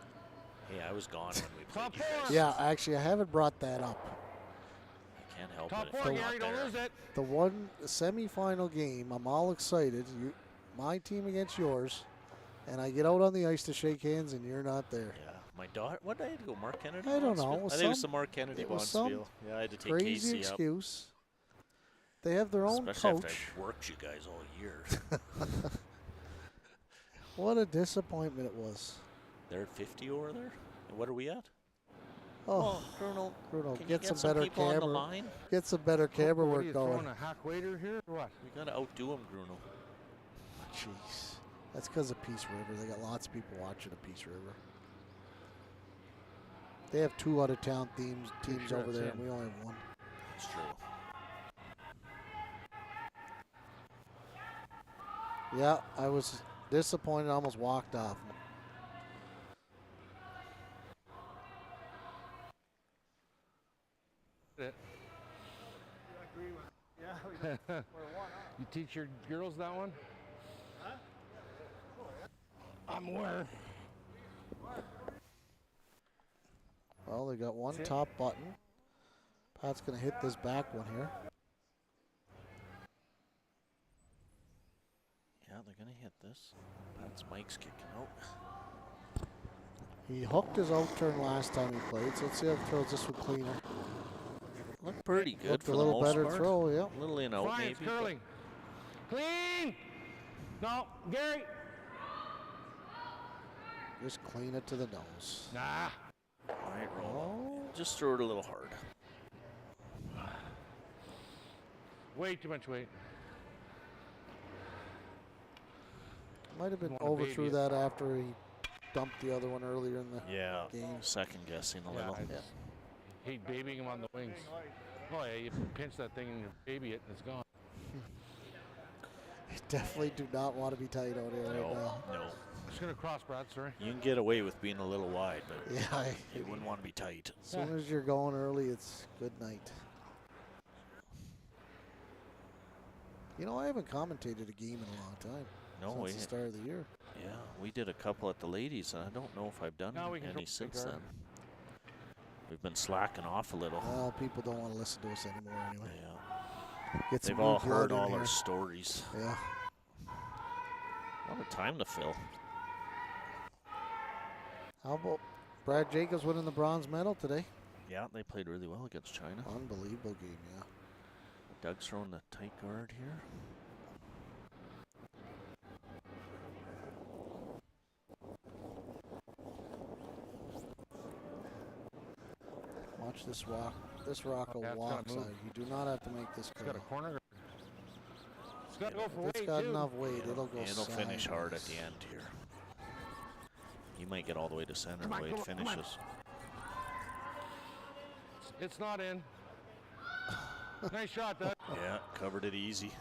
B: Hey, I was gone when we played
C: Top
B: you guys.
C: four.
A: Yeah, actually, I haven't brought that up.
B: I can't help
C: Top
B: it.
C: 4,
B: if I'm
C: Gary.
B: not
C: Don't
B: there.
C: lose it.
A: The one semifinal game, I'm all excited. My team against yours, and I get out on the ice to shake hands, and you're not there.
B: Yeah, my daughter. What did I go? Mark Kennedy.
A: I don't know.
B: Bonspiel?
A: It was
B: I think it was
A: some-
B: the Mark Kennedy
A: it was some
B: Bonspiel. Yeah, I had to take
A: Crazy
B: Casey up.
A: excuse. They have their own
B: Especially
A: coach.
B: after I worked you guys all year.
A: What a disappointment it was.
B: They're at 50 over there. And what are we at?
A: Oh,
B: Colonel,
A: Bruno,
B: can
A: get
B: you
A: some
B: get some
A: better
B: people on the
A: camera.
B: line?
A: Get some better camera
C: What are
A: work
C: you
A: going.
C: throwing a hack waiter here or what?
B: We gotta outdo him, Bruno.
A: Jeez. That's because of Peace River. They got lots of people watching the Peace River. They have 2 out-of-town teams
C: sure
A: over
C: that's
A: there,
C: him.
A: and we only have 1.
B: It's true.
A: Yeah, I was disappointed. I almost walked off.
D: Yeah, we're one up.
C: You teach your girls that one? I'm aware.
A: Well, they got 1 top button. Pat's going to hit this back one here.
B: Yeah, they're gonna hit this. That's Mike's kicking out.
A: He hooked his out turn last time he played, so let's see how he throws this one cleaner.
B: Looked pretty good
A: Looked
B: for
A: a
B: the
A: little
B: most
A: better
B: part.
A: throw, yeah.
B: A little in out
C: Fine,
B: maybe.
C: it's curling. Clean! No, Gary.
A: Just clean it to the nose.
C: Nah.
B: Right, roll.
A: Oh,
B: Just throw it a little hard.
C: Way too much weight.
A: might have been
C: You wanna
A: overthrew
C: baby it.
A: that after he dumped the other one earlier in the
B: Yeah.
A: game.
B: Second guessing a
C: Yeah,
B: little.
C: I just hate babying him on the wings. Oh yeah, you pinch that thing and you baby it and it's gone.
A: You definitely do not want to be tight out here right now.
B: No.
C: Just gonna cross, Brad, sorry.
B: You can get away with being a little wide, but
A: Yeah,
B: you wouldn't want to be tight.
A: as soon as you're going early, it's good night. You know, I haven't commentated a game in a long time.
B: No,
A: since the start of the year.
B: yeah, we did a couple at the ladies, and I don't know if I've done
C: Now we can
B: any
C: go
B: since
C: big
B: then. We've been slacking off a little.
A: Well, people don't want to listen to us anymore anyway.
B: Yeah,
A: Get some
B: they've all
A: new blood
B: heard
A: in
B: all
A: here.
B: our stories.
A: Yeah.
B: What a time to fill.
A: How about Brad Jacobs winning the bronze medal today?
B: Yeah, they played really well against China.
A: Unbelievable game, yeah.
B: Doug's throwing the tight guard here.
A: Watch this rock. This rock will
C: Yeah, it's
A: walk
C: gotta
A: side.
C: move.
A: You do not have to make this
C: It's got
A: go.
C: a corner. It's got to go for
A: If it's
C: weight
A: got
C: too.
A: enough weight, it'll go
B: It'll finish hard at
A: sideways.
B: the end here. You might get all the way to center
C: Come
B: the
C: on,
B: way
C: come
B: it
C: on, come on.
B: finishes.
C: It's not in. Nice shot, Doug.
B: Yeah, covered it easy.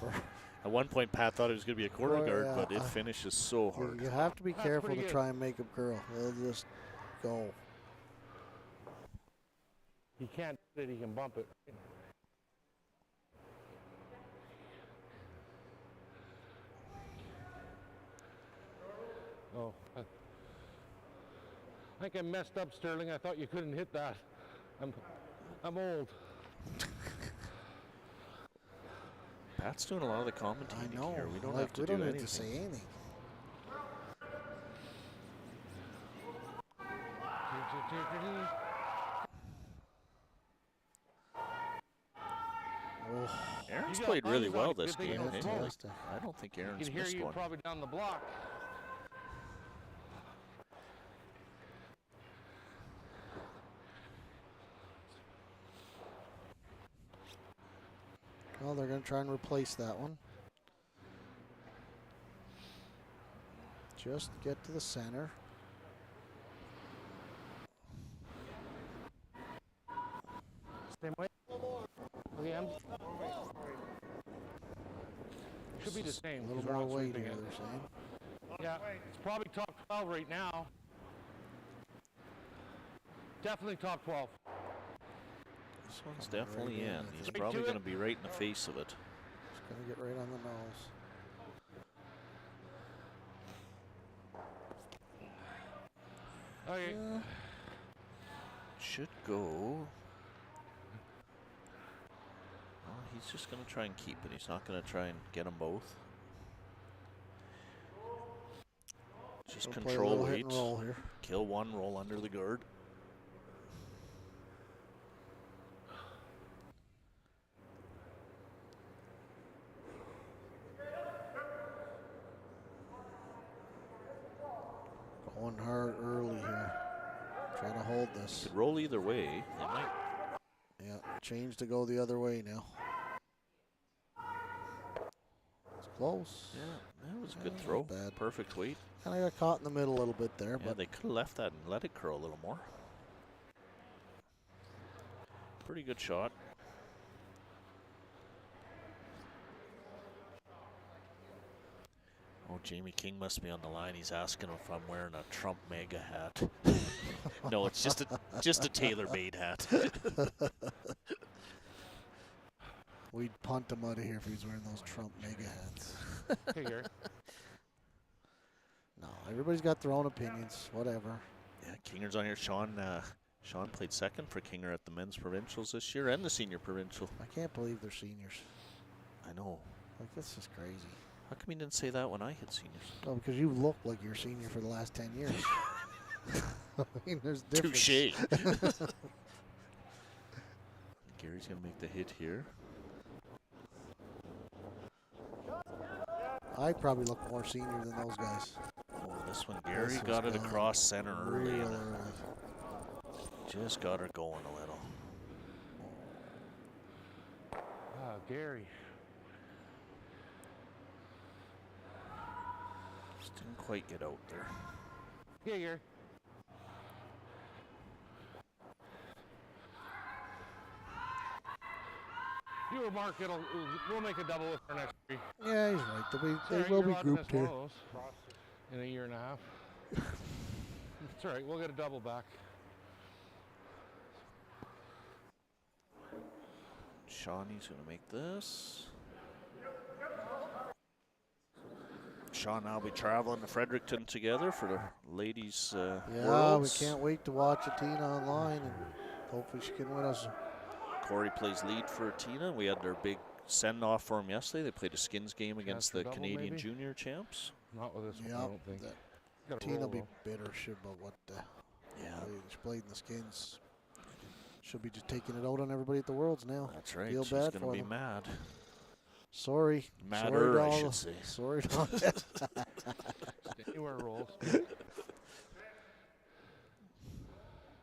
B: At one point, Pat thought it was going to be a corner
A: Well,
B: guard,
A: yeah,
B: but it finishes so hard.
A: You have to be
C: That's
A: careful
C: pretty
A: to
C: good.
A: try and make them curl. They'll just go.
C: He can't hit it, he can bump it. Oh. I think I messed up, Sterling. I thought you couldn't hit that. I'm old.
B: Pat's doing a lot of the
A: I
B: commentating
A: know.
B: here. We don't
A: like,
B: have to
A: we
B: do
A: don't
B: anything.
A: need to say anything. Oh,
B: Aaron's
C: You got
B: played really
C: lines on
B: well
C: it.
B: this
C: Good thing you
B: game.
C: don't
B: Hey,
C: smoke.
B: like, I don't think
C: I
B: Aaron's
C: can hear
B: missed
C: you
B: one.
C: probably down the block.
A: well, they're going to try and replace that one. Just get to the center.
C: Same way. Okay, should be the same.
A: A little
C: 'cause we're
A: more
C: not
A: weight
C: sweeping
A: here,
C: it.
A: they're saying.
C: Yeah, it's probably top 12 right now. Definitely top 12.
B: This one's
A: Coming right
B: definitely
A: in,
B: in.
A: I
B: He's
A: think.
B: probably
C: to
B: going to
C: it.
B: be right in the face of it.
A: It's going to get right on the nose.
C: Okay.
B: Should go. Well, he's just going to try and keep it. He's not going to try and get them both. Just
A: We'll play a
B: control
A: little hit
B: weight.
A: and roll here.
B: Kill one, roll under the guard.
A: Going hard early here. Trying to hold this.
B: Could roll either way. They might.
A: Yeah, change to go the other way now. It's close.
B: Yeah, that was a good
A: Yeah,
B: throw.
A: not bad.
B: Perfect weight.
A: Kind of got caught in the middle a little bit there,
B: Yeah,
A: but
B: they could have left that and let it curl a little more. Pretty good shot. Oh, Jamie King must be on the line. He's asking if I'm wearing a Trump mega hat. No, it's just a tailor-made hat.
A: we'd punt him out of here if he was wearing those Trump mega hats.
C: Hey, Gary.
A: No, everybody's got their own opinions. Whatever.
B: Yeah, Kinger's on here. Sean played second for Kinger at the men's provincials this year and the senior provincial.
A: I can't believe they're seniors.
B: I know.
A: Like, this is crazy.
B: How come you didn't say that when I hit seniors?
A: Oh, because you look like you're a senior for the last 10 years. I mean, there's difference.
B: Touche. Gary's going to make the hit here.
A: I probably look more senior than those guys.
B: Oh, this one, Gary
A: This
B: got
A: was
B: it
A: gone
B: across center early.
A: Real
B: And
A: early.
B: just got her going a little.
C: Gary.
B: Just didn't quite get out there.
C: Yeah, Gary. You or Mark, we'll make a double with our next three.
A: Yeah, he's right. They
C: Sorry,
A: will
C: you're
A: be
C: allowed to miss
A: grouped
C: one
A: here.
C: of those in a year and a half. It's all right. We'll get a double back.
B: Shawnee's going to make this. Sean and I will be traveling to Fredericton together for the ladies'
A: Yeah,
B: Worlds.
A: we can't wait to watch Atina online, and hopefully she can win us.
B: Corey plays lead for Tina. We had their big send-off for them yesterday. They played a skins game against
C: for
B: the
C: double,
B: Canadian
C: maybe?
B: junior champs.
C: Not with this one, I
A: Yeah,
C: don't think. Gotta
A: Tina will
C: roll,
A: be
C: though.
A: bitter shit about what
B: Yeah,
A: she played in the skins. She'll be just taking it out on everybody at the Worlds now.
B: that's right.
A: Feel
B: She's
A: bad
B: going
A: for
B: to be
A: them.
B: mad.
A: Sorry.
B: Madder,
A: Sorry to
B: I
A: all
B: should
A: the-
B: say.
A: Sorry to all
C: Anywhere rolls.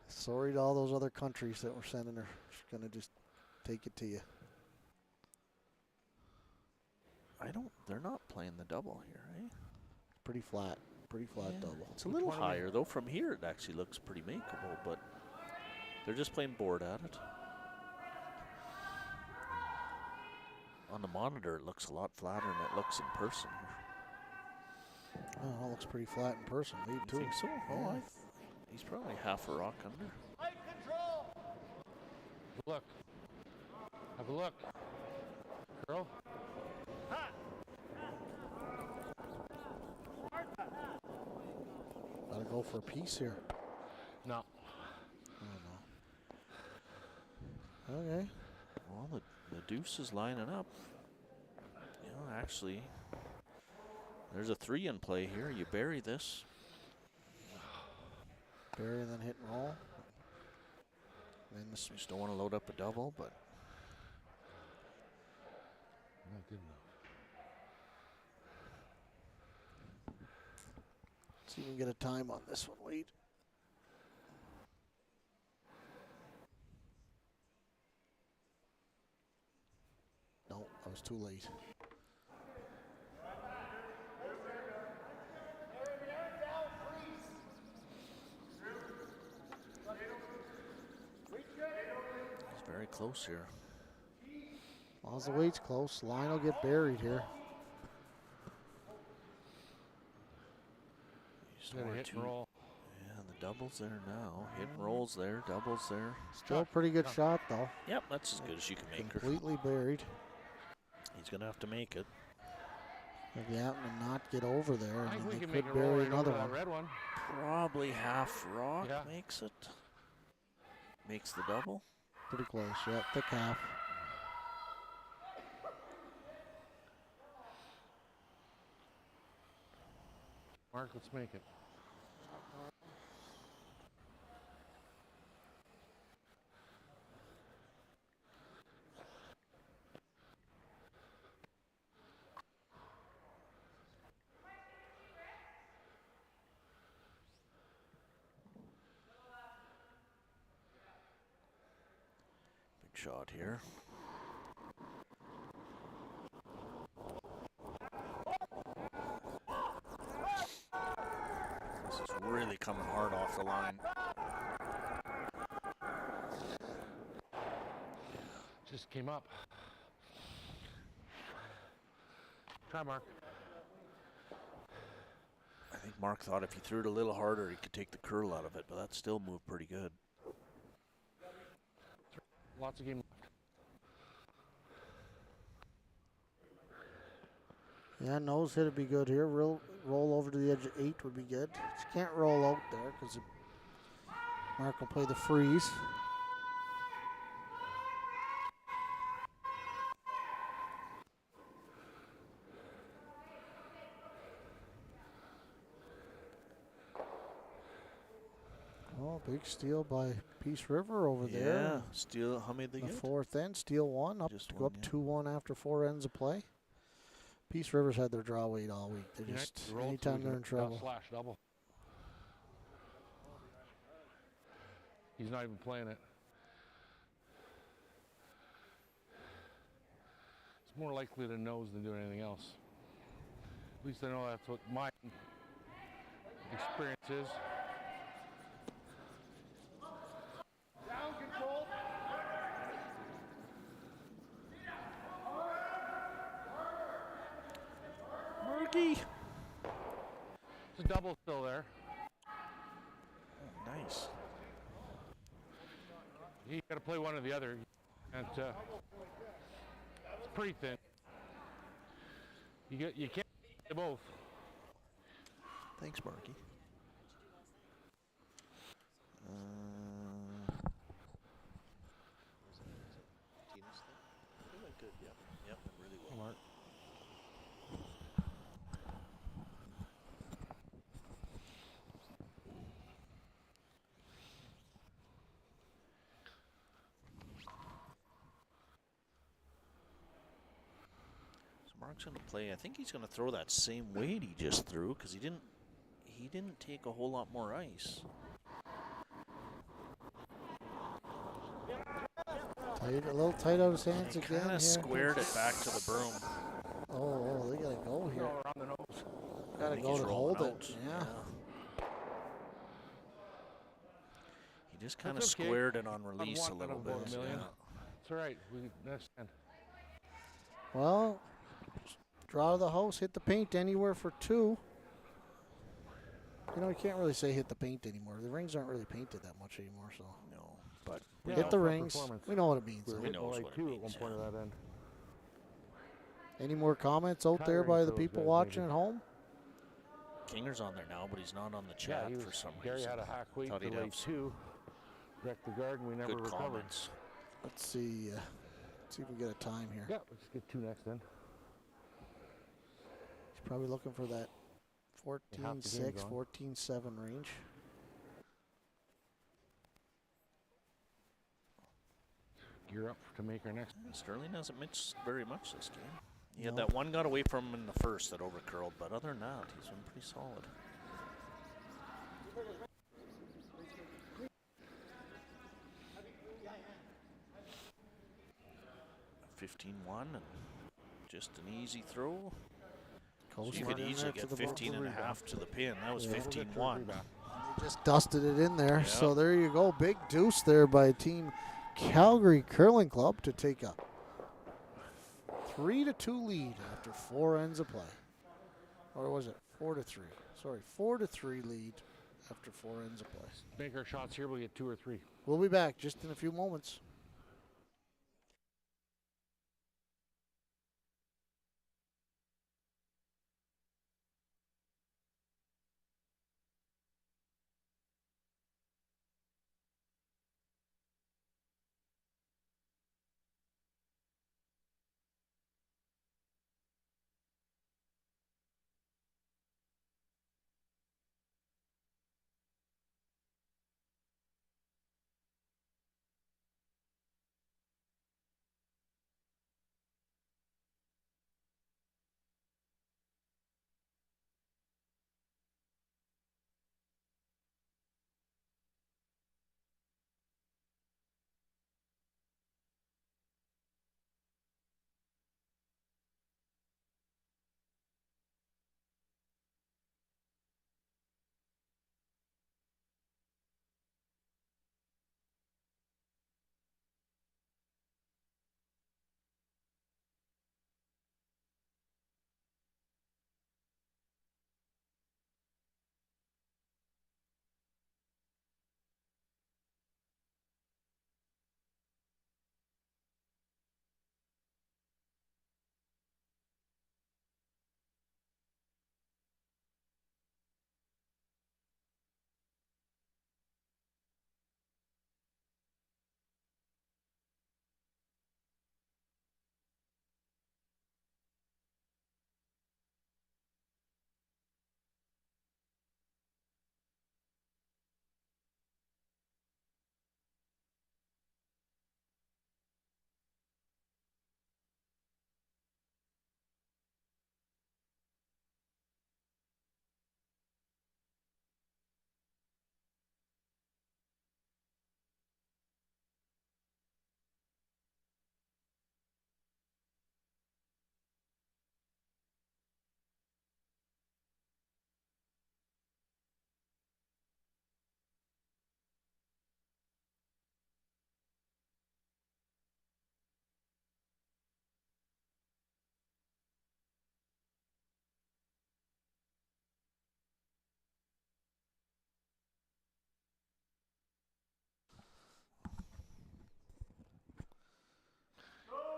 A: Sorry to all those other countries that were sending her. She's going to just take it to you.
B: They're not playing the double here, eh?
A: Pretty flat. Pretty flat
B: Yeah,
A: double.
B: It's a little
C: one are we-
B: higher, though. From here, it actually looks pretty makeable, but they're just playing board at it. On the monitor, it looks a lot flatter than it looks in person here.
A: Oh, it looks pretty flat in person. Me
B: You
A: too.
B: think so?
A: Yeah.
B: Oh, he's probably half a rock under.
C: Look. Have a look. Girl.
A: Go for a piece here.
C: No.
A: Oh, no. Okay.
B: Well, the deuce is lining up. You know, actually, there's a 3 in play here. You bury this.
A: Bury and then hit and roll. Then the
B: You just don't want to load up a double, but
C: Not good enough.
A: see if we can get a time on this one. Wait. No, I was too late.
B: it's very close here.
A: As long as the weight's close, line will get buried here.
B: You just
C: Gotta
B: want
C: hit
B: to-
C: and roll.
B: Yeah, the double's there now. Hit and rolls there, doubles there.
A: Still a pretty good shot, though.
B: Yep, that's as good as you can make her.
A: Completely buried.
B: He's going to have to make it.
A: If you happen to not get over there,
C: I
A: and
C: think
A: then
C: we
A: they
C: can make
A: could
C: a roll
A: bury
C: right over
A: another
C: that
A: one.
C: red one.
B: Probably half rock
C: Yeah.
B: makes it. Makes the double.
A: Pretty close, yeah. Thick half.
C: Mark, let's make it.
B: Big shot here. This is really coming hard off the line.
C: Just came up. Try, Mark.
B: I think Mark thought if he threw it a little harder, he could take the curl out of it, but that still moved pretty good.
C: Lots of game left.
A: Yeah, nose hit would be good here. Roll over to the edge of 8 would be good. Just can't roll out there because Mark will play the freeze. Oh, big steal by Peace River over
B: Yeah,
A: there.
B: still, how many they
A: The
B: get?
A: fourth end, steal one,
B: Just
A: go
B: one,
A: up
B: yeah.
A: 2-1 after 4 ends of play. Peace River's had their draw weight all week. They
C: Yeah,
A: just,
C: roll so
A: anytime
C: we
A: they're
C: can
A: in trouble.
C: Slash double. He's not even playing it. It's more likely to nose than do anything else. At least I know that's what my experience is.
B: Marky!
C: It's a double still there.
B: Nice.
C: You got to play one or the other. And it's pretty thin. You can't play both.
B: Thanks, Marky. Good, yep. Yep, really well.
C: Come on.
B: So Mark's going to play. I think he's going to throw that same weight he just threw because he didn't take a whole lot more ice.
A: Tight, a little tight out of his hands
B: He
A: again
B: kind
A: here.
B: of squared it back to the broom.
A: Oh, they gotta go here.
C: All around the nose.
B: I
A: Gotta
B: think
A: go
B: he's
A: to
B: rolling
A: hold it.
B: out.
A: Yeah.
B: He just kind of
C: That's okay.
B: squared it on
C: I've
B: release
C: won
B: a
C: out
B: little
C: of about
B: bit.
C: $1 million.
B: Yeah.
C: It's all right. We understand.
A: Well, draw to the house, hit the paint anywhere for 2. You know, you can't really say hit the paint anymore. The rings aren't really painted that much anymore, so.
B: No, but
C: Yeah,
A: Hit the
C: for
A: rings.
C: performance.
A: We know what it means.
C: We were
A: though.
C: hitting
B: knows
C: like
B: what it
C: 2 at one
B: means,
C: point
B: yeah.
C: of that end.
A: Any more comments out there
C: Tiring
A: by
C: for
A: the
C: those
A: people
C: guys,
A: watching
C: maybe.
A: at home?
B: Kinger's on there now, but he's not on the
C: Yeah,
B: chat
C: he
B: for
C: was.
B: some
C: Gary
B: reason.
C: had a hack weight
B: Thought
C: to
B: he'd
C: lay
B: have
C: 2. Wrecked the guard and we never
B: good
C: recovered.
B: comments.
A: Let's see. See if we get a time here.
C: Yeah, let's get 2 next then.
A: He's probably looking for that
C: Half the
A: 14-6,
C: game's on.
A: 14-7 range.
C: Gear up to make our next.
B: Sterling hasn't missed very much this game. He had
A: No.
B: that one got away from him in the first that overcurled, but other than that, he's been pretty solid. $15-1 and just an easy throw. So you could easily get 15 and a half to the pin. That was 15-1.
A: They just dusted it in there.
B: Yeah.
A: So there you go. Big deuce there by Team Calgary Curling Club to take a 3-2 lead after 4 ends of play. Or was it 4-3? Sorry, 4-3 lead after 4 ends of play.
C: Make our shots here, we'll get 2 or 3.
A: We'll be back just in a few moments.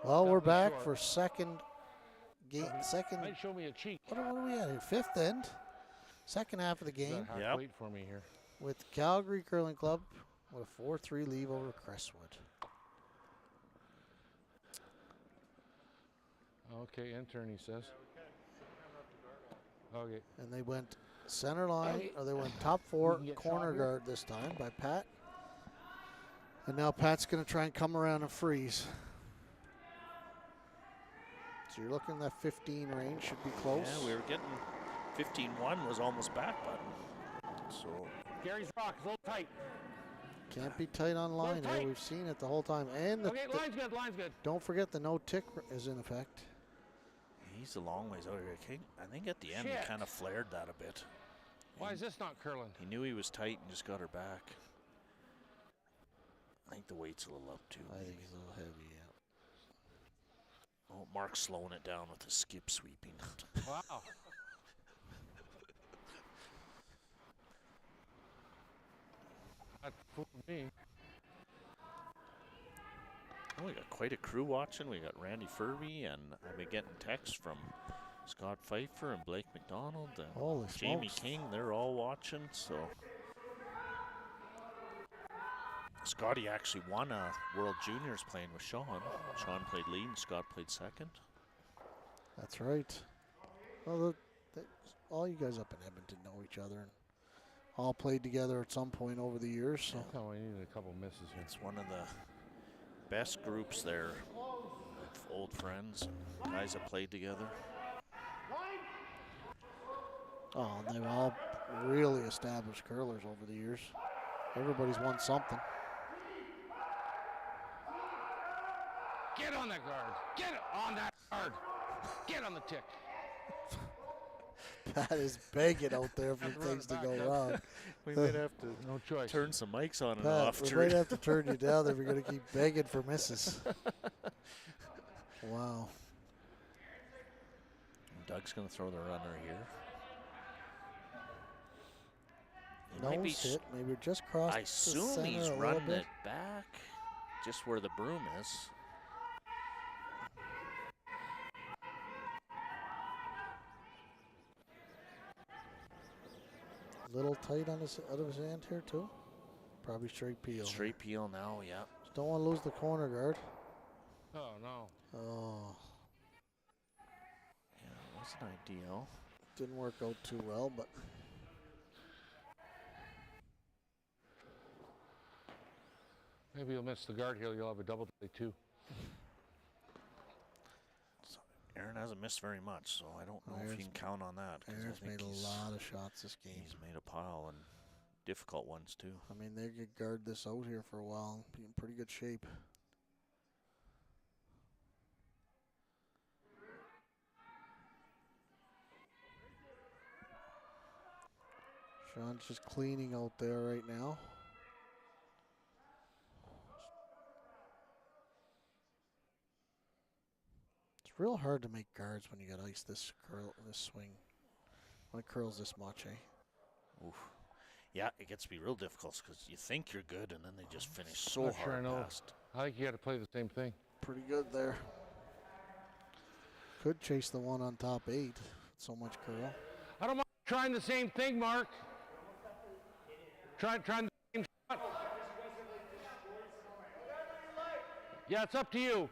A: Well, we're back for second game.
C: Might show me a cheek.
A: What are we at here? 5th end. Second half of the
C: You
A: game
C: got
B: Yep.
C: half weight for me here.
A: with Calgary Curling Club with a 4-3 lead over Crestwood.
C: Okay, intern, he says. Okay.
A: And they went center line,
C: Okay.
A: or they went top 4
C: We can get
A: corner
C: shot here.
A: guard this time by Pat. And now Pat's going to try and come around and freeze. So you're looking at that 15 range, should be close.
B: Yeah, we were getting 15-1 was almost back button. So
C: Gary's rock is a little tight.
A: Can't be tight on line here.
C: tight.
A: We've seen it the whole time. And
C: Okay, line's good, line's good.
A: don't forget the no tick is in effect.
B: he's a long ways out here. I think at the end
C: Shit.
B: he kind of flared that a bit.
C: Why is this not curling?
B: He knew he was tight and just got her back. I think the weight's a little up too.
A: I think
B: maybe.
A: it's a little heavy, yeah.
B: Oh, Mark's slowing it down with the skip sweeping.
C: Wow. That fooled me.
B: Oh, we got quite a crew watching. We got Randy Furby, and I've been getting texts from Scott Pfeiffer and Blake McDonald and
A: Holy
B: Jamie
A: smokes.
B: King, they're all watching. So Scotty actually won a World Juniors playing with Sean. Sean played lead and Scott played second.
A: That's right. Well, all you guys up in Edmonton know each other and all played together at some point over the years. So
C: Oh, we needed a couple misses here.
B: It's one of the best groups there of old friends, guys that played together.
A: oh, and they've all really established curlers over the years. Everybody's won something.
C: Get on that guard. Get on that guard. Get on the tick.
A: That is begging out there for
C: Run
A: things
C: it
A: to
C: back
A: go
C: up.
A: wrong.
B: We might have to
C: No choice.
B: turn some mics on and
A: Pat,
B: off.
A: we
B: to
A: might have to turn you down if you're going to keep begging for misses. Wow.
B: Doug's going to throw the runner here. It
A: Nose
B: might be
A: hit, maybe just crossed
B: I
A: the
B: assume
A: center
B: he's
A: a little
B: running
A: bit.
B: it back just where the broom is.
A: Little tight on his out of his hand here too. Probably straight peel.
B: Straight peel now, yeah.
A: Just don't want to lose the corner guard.
C: Oh, no.
A: Oh,
B: Yeah, it wasn't ideal.
A: didn't work out too well, but
C: Maybe you'll miss the guard here. You'll have a double play, too.
B: So Aaron hasn't missed very much, so I don't know if you can count on that. 'Cause
A: Aaron's
B: I think
A: made a lot of shots this game.
B: he's made a pile and difficult ones too.
A: I mean, they could guard this out here for a while, be in pretty good shape. Sean's just cleaning out there right now. It's real hard to make guards when you got ice this swing. When it curls this much, eh?
B: Oof. Yeah, it gets to be real difficult because you think you're good and then they just finish so
C: Not sure I
B: hard
C: know.
B: past.
C: I think you got to play the same thing.
A: Pretty good there. Could chase the one on top 8. So much curl.
C: I don't mind trying the same thing, Mark. Trying the same shot. Yeah, it's up to you.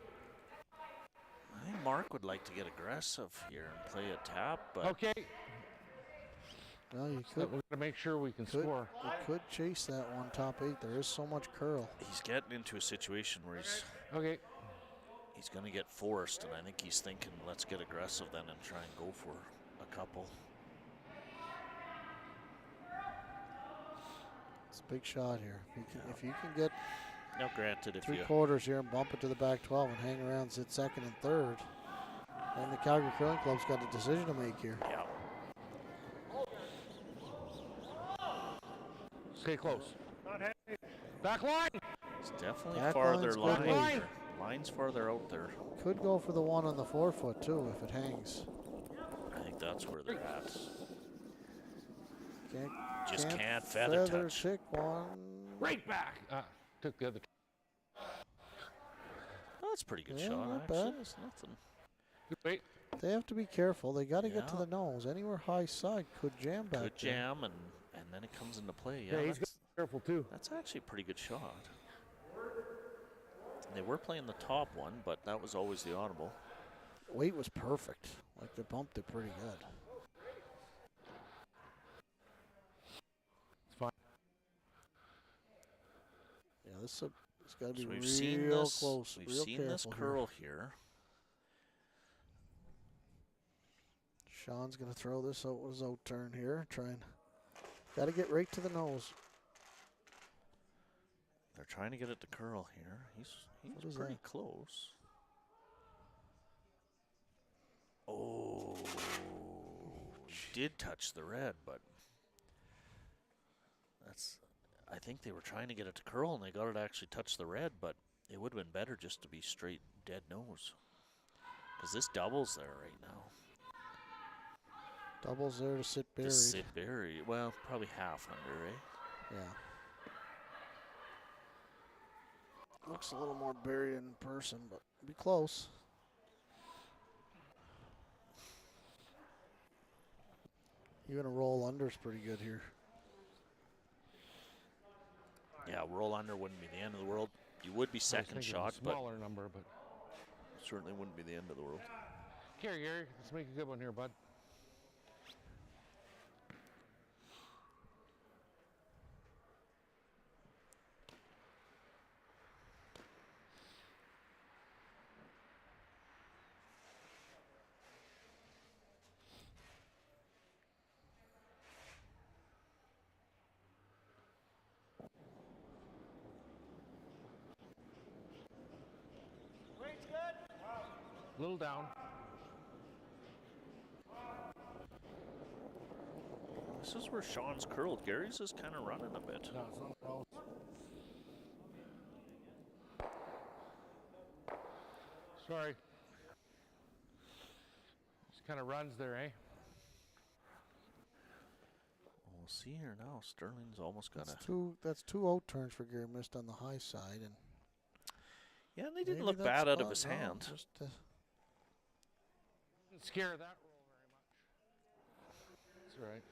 B: I think Mark would like to get aggressive here and play a tap, but
C: Okay.
A: Well, you
C: We're
A: could,
C: going to make sure we can
A: could,
C: score.
A: you could chase that one top 8. There is so much curl.
B: he's getting into a situation where
C: Okay.
B: he's going to get forced, and I think he's thinking, let's get aggressive then and try and go for a couple.
A: It's a big shot here. If you can get
B: Now, granted, if
A: 3/4 here and bump it to the back 12 and hang around, sit second and third, then the Calgary Curling Club's got a decision to make here.
B: yeah,
C: Stay close. Back line.
B: it's definitely
A: Back
B: farther
A: line's good
B: line.
C: weight.
B: Line's farther out there.
A: Could go for the one on the 4-foot too if it hangs.
B: I think that's where they're at.
A: Can't,
B: Can't feather touch.
A: tick one.
C: Right back. Took the other.
B: Oh, that's a pretty good
A: Yeah,
B: shot,
A: not
B: actually.
A: bad.
B: It's nothing.
C: Good wait.
A: They have to be careful. They got to get to
B: Yeah.
A: the nose. Anywhere high side could jam back
B: Good
A: there.
B: jam, and then it comes into play.
C: Yeah,
B: Yeah,
C: he's got to be careful, too.
B: that's actually a pretty good shot. They were playing the top one, but that was always the audible.
A: Weight was perfect. Like they bumped it pretty good.
C: It's fine.
A: Yeah, this it's got to be
B: So we've
A: real
B: seen this.
A: close.
B: We've
A: real
B: seen
A: careful
B: this
A: here.
B: curl here.
A: Sean's gonna throw this out with his out turn here. Got to get right to the nose.
B: They're trying to get it to curl here. He's
A: What is
B: pretty
A: that?
B: close. Oh, did touch the red, but that's. I think they were trying to get it to curl, and they got it to actually touch the red, but it would have been better just to be straight dead nose, because this doubles there right now.
A: Doubles there to sit buried.
B: Just sit buried. Well, probably half under, eh?
A: Yeah. Looks a little more buried in person, but be close. Even a roll under is pretty good here.
B: Yeah, roll under wouldn't be the end of the world. You would be second shot, but
C: smaller number, but
B: certainly wouldn't be the end of the world.
C: Gary, let's make a good one here, bud.
D: Weight's good.
C: A little down.
B: This is where Sean's curled. Gary's is kind of running a bit.
C: No, it's not close. Sorry. Just kind of runs there, eh?
B: We'll see here now. Sterling's almost got
A: That's two out turns for Gary missed on the high side, and
B: yeah, they didn't
A: maybe
B: look
A: that's
B: bad out of
A: not-
B: his
A: no,
B: hand.
A: Just,
C: Didn't scare that roll very much. That's all right.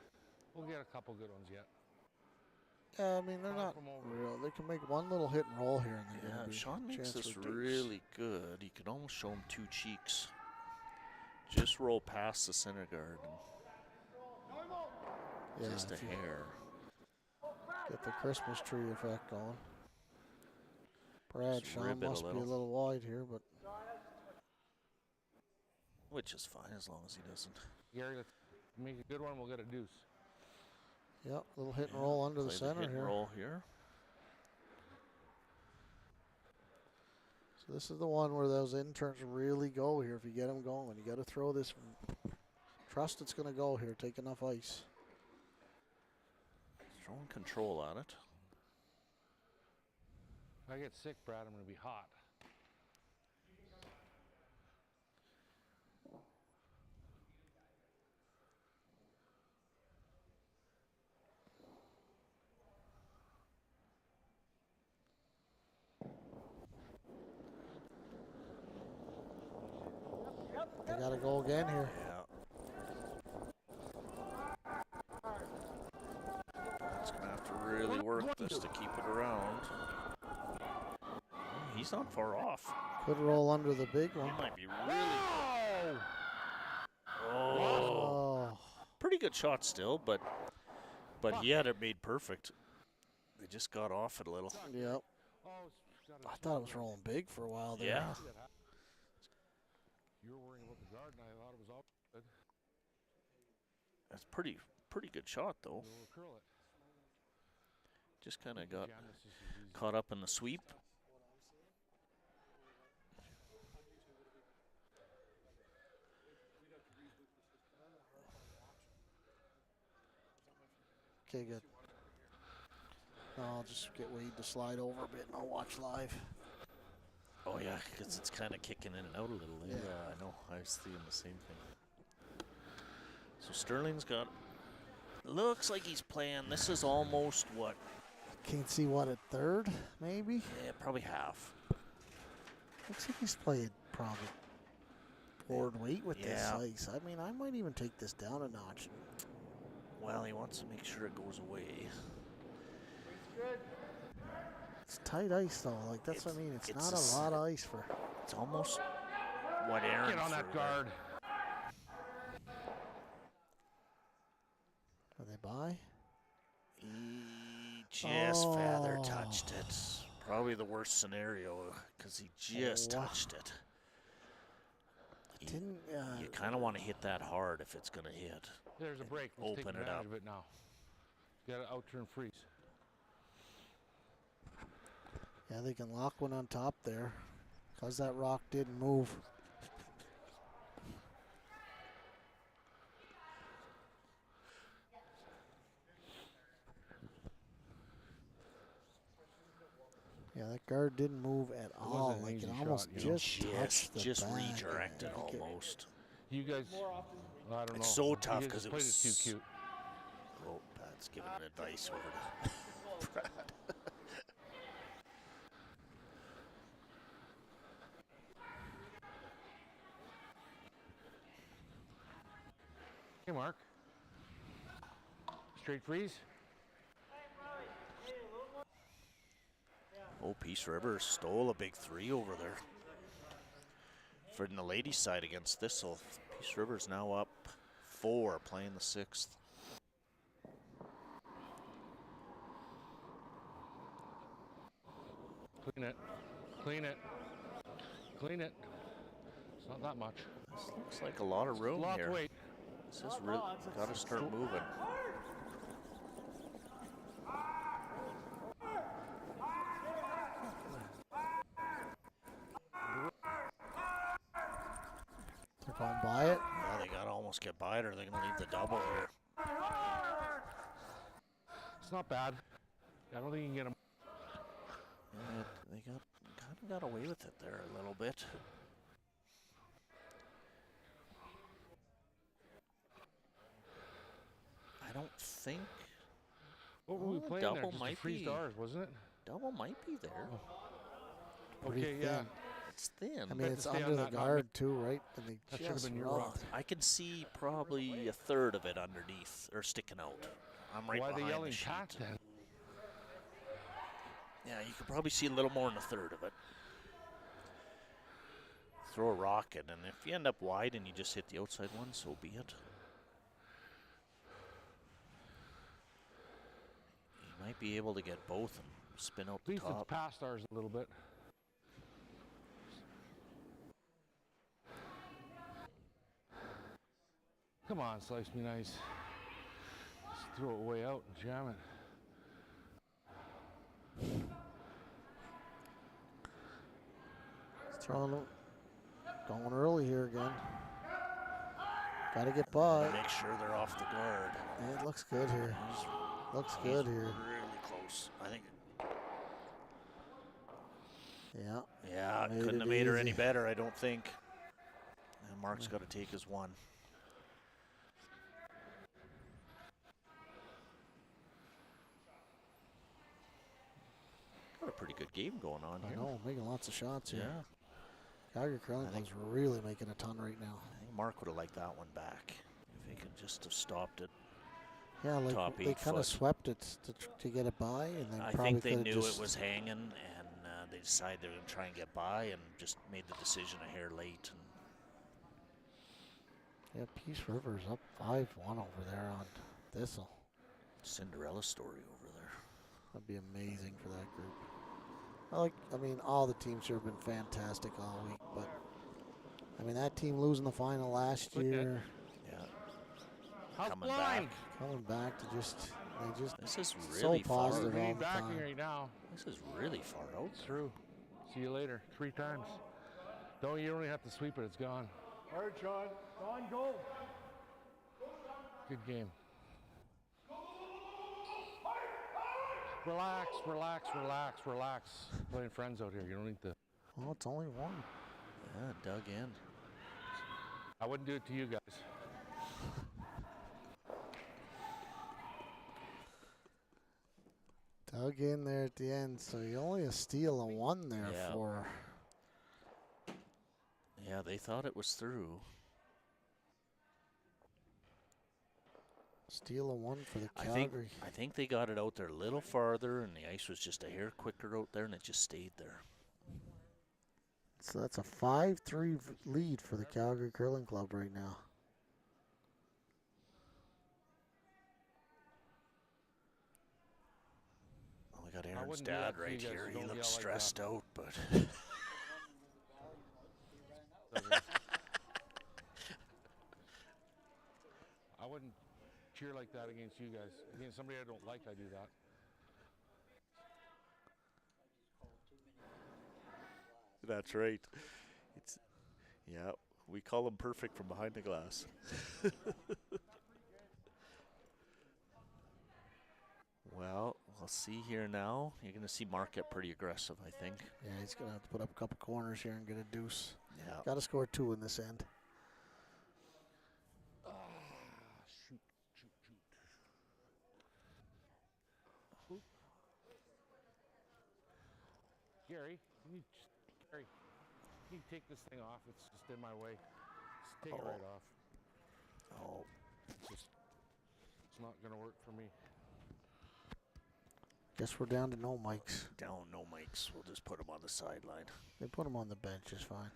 C: We'll get a couple good ones yet.
A: yeah, I mean they're
C: Pop
A: not
C: 'em over.
A: real. They can make one little hit and roll here, and they're
B: Yeah,
A: gonna be
B: Sean makes
A: chance
B: this
A: for deuce.
B: really good. You could almost show him two cheeks. Just roll past the center guard.
A: Yeah,
B: Just a
A: if you
B: hair.
A: get the Christmas tree effect going. Brad,
B: Just
A: Sean
B: rib it a
A: must be a
B: little.
A: little wide here, but
B: Which is fine as long as he doesn't.
C: Gary, let's make a good one. We'll get a deuce.
A: yep, little hit and roll under the
B: Play
A: center
B: hit and
A: here.
B: roll here.
A: So this is the one where those interns really go here. If you get them going, you got to throw this. Trust it's going to go here. Take enough ice.
B: Throwing control at it.
C: If I get sick, Brad, I'm going to be hot.
A: They got to go again here.
B: Yeah. Brad's going to have to really work this to keep it around. He's not far off.
A: Could roll under the big
B: He
A: one.
B: might be really good.
C: Oh!
B: Oh.
A: Oh,
B: Pretty good shot still, but he had it made perfect. They just got off it a little.
A: yep.
C: Oh, it's got a
A: I thought it was rolling big for a while there.
B: Yeah.
C: You were worrying about the guard, and I thought it was all good.
B: That's pretty good shot though.
C: We'll curl it.
B: Just kind of got
C: Jam this is easy.
B: caught up in the sweep.
A: Okay, good. No, I'll just get Wade to slide over a bit and I'll watch live.
B: Oh yeah, because it's kind of kicking in and out a little.
A: Yeah.
B: I know. I was thinking the same thing. So Sterling's got. Looks like he's playing. This is almost what?
A: Can't see what at third, maybe?
B: Yeah, probably half.
A: Looks like he's playing probably forward weight with this
B: Yeah.
A: ice. I mean, I might even take this down a notch.
B: Well, he wants to make sure it goes away.
D: Weight's good.
A: It's tight ice though. Like that's what I mean. It's
B: it's
A: not
B: a
A: a
B: s-
A: lot of ice for.
B: It's almost what Aaron.
C: Get on that
B: threw there.
C: guard.
A: Are they by?
B: He just feather
A: Oh.
B: touched it. Probably the worst scenario because he just
A: Oh.
B: touched it.
A: Didn't.
B: You kind of want to hit that hard if it's going to hit.
C: There's a break. Let's take
B: Open it
C: advantage
B: up.
C: of it now. Got to out turn freeze.
A: Yeah, they can lock one on top there, cause that rock didn't move. Yeah, that guard didn't move at all.
C: wasn't an
A: Like
C: easy
A: it
C: shot,
A: almost
C: you know.
A: just touched the
B: Just
A: back.
B: redirected
A: I think it-
B: almost.
C: You guys, well, I don't
B: It's
C: know.
B: so
C: You
B: tough
C: guys
B: 'cause it
C: played
B: was-
C: too cute.
B: Oh, Pat's giving advice over to Brad.
C: Hey, Mark. Straight freeze.
B: Oh, Peace River stole a big 3 over there. For the ladies' side against Thistle, Peace River's now up 4, playing the 6th.
C: Clean it. Clean it. Clean it. It's not that much.
B: This looks like a lot of room
C: Lot
B: here.
C: to wait.
B: This is really got to start moving.
A: They're going by it.
B: Yeah, they got to almost get by it or they're going to leave the double here.
C: It's not bad. I don't think you can get them.
B: Yeah, they kind of got away with it there a little bit. I don't think
C: What were we
B: the
C: playing there?
B: double
C: Just
B: might
C: free
B: be-
C: stars, wasn't it?
B: double might be there.
A: Pretty
C: Okay, yeah.
A: thin.
B: It's thin.
A: I mean,
C: Bet
A: it's
C: to stay on
A: under the
C: that, not
A: guard too, right? And they
C: That should've
A: just
C: been your
A: rubbed.
C: rock.
B: I can see probably a third of it underneath or sticking out. I'm right
C: Why are they
B: behind
C: yelling
B: the sheet.
C: pat then?
B: Yeah, you could probably see a little more than a third of it. Throw a rocket, and if you end up wide and you just hit the outside one, so be it. You might be able to get both and spin out
C: At
B: the
C: least it's
B: top.
C: past ours a little bit. Come on, slice me nice. Just throw it way out and jam it.
A: Throwing it, going early here again. Got to get by.
B: Make sure they're off the guard.
A: It looks good here. Looks
B: He's
A: good here.
B: really close. I think.
A: Yeah.
B: Yeah,
A: Made
B: couldn't
A: it
B: have made her any
A: easy.
B: better, I don't think. And Mark's got to take his one. Got a pretty good game going on
A: I
B: here.
A: know, making lots of shots here.
B: Yeah,
A: Calgary Curling
B: I think-
A: Club's really making a ton right now.
B: I think Mark would have liked that one back if he could just have stopped it.
A: Yeah, like
B: Top
A: they
B: 8
A: kind of
B: foot.
A: swept it to get it by, and then
B: I
A: probably
B: think they
A: could have
B: knew
A: just.
B: it was hanging, and they decided they were going to try and get by, and just made the decision a hair late. And
A: Yeah, Peace River's up 5-1 over there on Thistle.
B: Cinderella story over there.
A: That'd be amazing for that group. I mean, all the teams here have been fantastic all week, but I mean that team losing the final last
C: Look at-
A: year,
B: Yeah,
C: How's
B: coming
C: blind?
B: back.
A: coming back to they just
B: This is
A: So
B: really far.
A: positive.
C: We
A: all
C: need
A: the
C: backing
A: time.
C: right now.
B: This is really far out.
C: It's through. See you later. 3 times. You only have to sweep it. It's gone.
D: Hard, Sean. On, go.
C: Good game. Relax, relax, relax, relax. Playing friends out here. You don't need to.
A: well, it's only one.
B: Yeah, dug in.
C: I wouldn't do it to you guys.
A: Dug in there at the end, so you only a steal of one there
B: Yeah.
A: for.
B: Yeah, they thought it was through.
A: Steal of one for the
B: I think
A: Calgary.
B: they got it out there a little farther, and the ice was just a hair quicker out there, and it just stayed there.
A: So that's a 5-3 lead for the Calgary Curling Club right now.
B: Well, we got Aaron's
C: wouldn't do
B: dad
C: that to
B: right
C: you guys,
B: here.
C: so
B: He
C: don't yell
B: looks
C: like
B: stressed
C: that.
B: out, but
C: I wouldn't cheer like that against you guys. Against somebody I don't like, I do that.
B: that's right. It's yeah, we call him perfect from behind the glass. Well, we'll see here now. You're going to see Mark get pretty aggressive, I think.
A: Yeah, he's going to have to put up a couple corners here and get a deuce.
B: Yeah.
A: Got to score 2 in this end.
C: Shoot, shoot, shoot. Gary, Gary, you take this thing off. It's just in my way. Just take it right off.
B: Oh,
C: It's not going to work for me.
A: Guess we're down to no mics.
B: Down, no mics. We'll just put them on the sideline.
A: They put them on the bench is fine.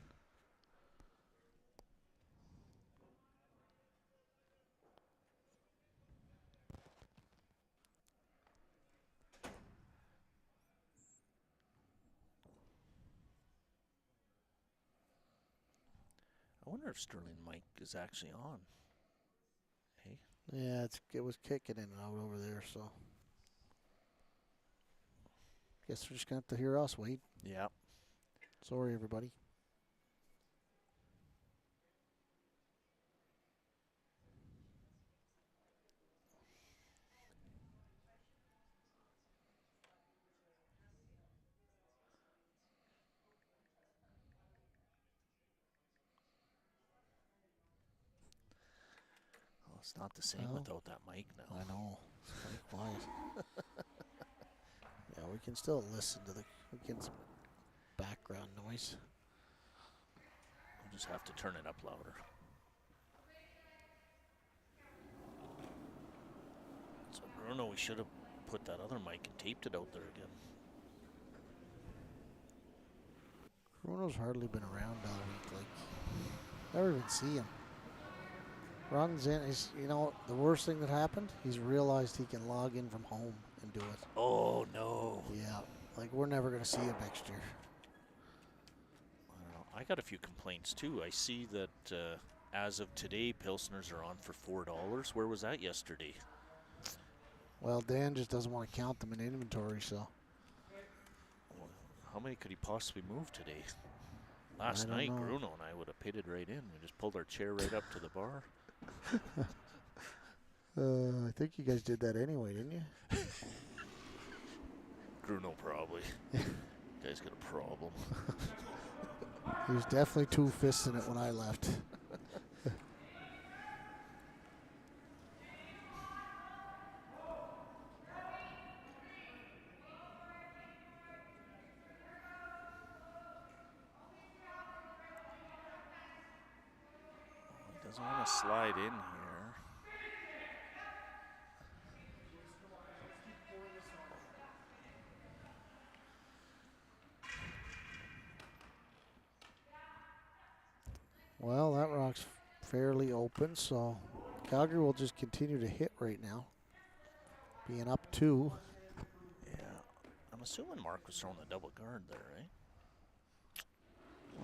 B: I wonder if Sterling mic is actually on. Hey,
A: Yeah, it was kicking in and out over there, so. Guess we're just going to have to hear us, Wade.
B: yeah.
A: Sorry, everybody.
B: Well, it's not the same
A: Well,
B: without that mic now.
A: I know. It's kind of quiet. Yeah, we can still listen to we get some background noise.
B: We'll just have to turn it up louder. So Bruno, we should have put that other mic and taped it out there again.
A: Bruno's hardly been around all week. Like, never even see him. Runs in. The worst thing that happened, he's realized he can log in from home and do it.
B: Oh, no.
A: Yeah, like we're never going to see him next year.
B: I don't know. I got a few complaints, too. I see that as of today, Pilsners are on for $4. Where was that yesterday?
A: Well, Dan just doesn't want to count them in inventory, so.
B: How many could he possibly move today? Last night,
A: know.
B: Bruno and I would have pitted right in. We just pulled our chair right up to the bar.
A: I think you guys did that anyway, didn't you?
B: Bruno probably. Guy's got a problem.
A: He was definitely two-fisting it when I left.
B: He doesn't want to slide in here.
A: Well, that rock's fairly open, so Calgary will just continue to hit right now. Being up 2.
B: Yeah. I'm assuming Mark was throwing the double guard there, right?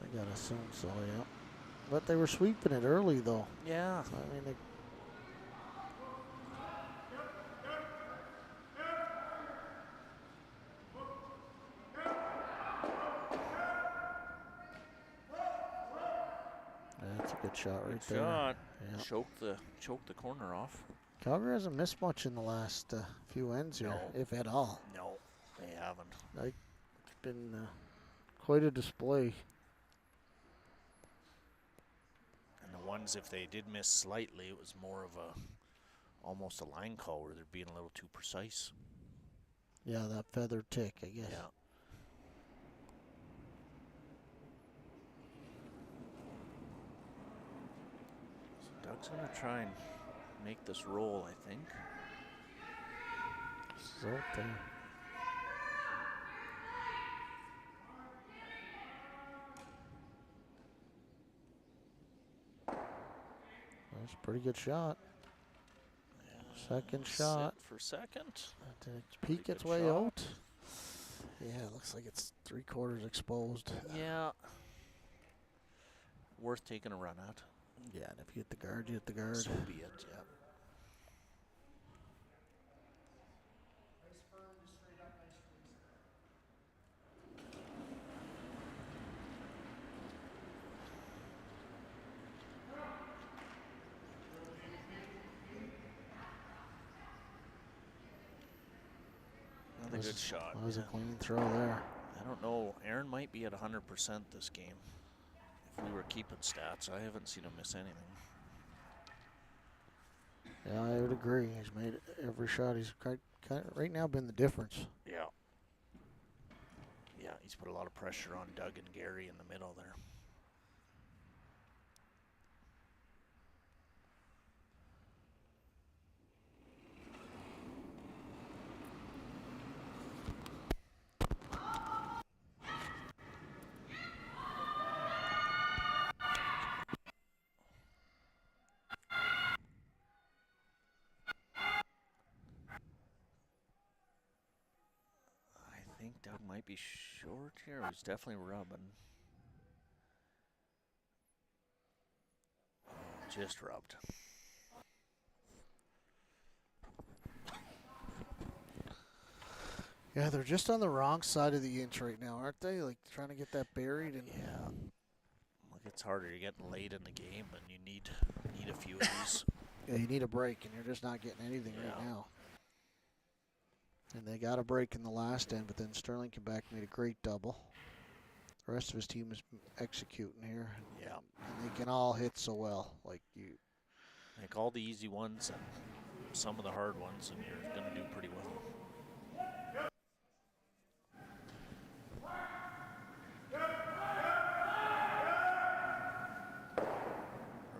A: I gotta assume so, yeah. But they were sweeping it early, though.
B: Yeah.
A: I mean, that's a good shot right there.
B: Shot.
A: Yeah.
B: Choke the corner off.
A: Calgary hasn't missed much in the last few ends here,
B: No.
A: if at all.
B: No, they haven't.
A: It's been quite a display.
B: And the ones, if they did miss slightly, it was more of almost a line call where they're being a little too precise.
A: Yeah, that feather tick, I guess.
B: Yeah. So Doug's going to try and make this roll, I think.
A: It's out there. That's a pretty good shot.
B: Yeah,
A: Second shot.
B: Set for second.
A: Did it peek
B: Pretty
A: its
B: good
A: way
B: shot.
A: out? Yeah, it looks like it's 3/4 exposed.
B: Yeah. Worth taking a run at.
A: Yeah, and if you hit the guard, you hit the guard.
B: So be it, yeah. Another good shot.
A: That was a
B: yeah.
A: clean throw there.
B: I don't know. Aaron might be at 100% this game. If we were keeping stats, I haven't seen him miss anything.
A: Yeah, I would agree. He's made every shot. He's right now been the difference.
B: Yeah. Yeah, he's put a lot of pressure on Doug and Gary in the middle there. think Doug might be short here. He's definitely rubbing. Just rubbed.
A: Yeah, they're just on the wrong side of the inch right now, aren't they? Like trying to get that buried. And
B: Yeah. Look, it's harder. You're getting late in the game, and you need a few of these.
A: yeah, you need a break, and you're just not getting anything right now. And they got a break in the last end, but then Sterling came back and made a great double. The rest of his team is executing here.
B: Yeah.
A: And they can all hit so well. Like you.
B: Like all the easy ones and some of the hard ones, and you're going to do pretty well.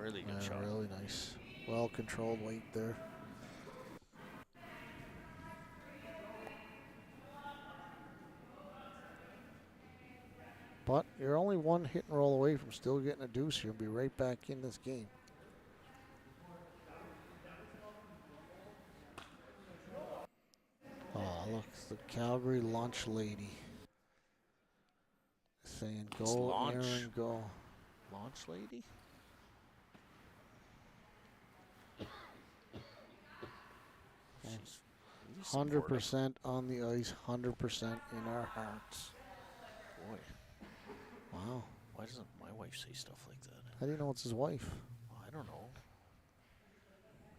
B: Really good shot.
A: Really nice. Well-controlled weight there. But you're only one hit and roll away from still getting a deuce. You'll be right back in this game. Oh, look, it's the Calgary lunch lady. Saying go, Aaron, go.
B: Launch lady? She's really
A: 100% on the ice, 100% in our hearts.
B: Boy.
A: Wow.
B: Why doesn't my wife say stuff like that?
A: How do you know it's his wife?
B: Well, I don't know.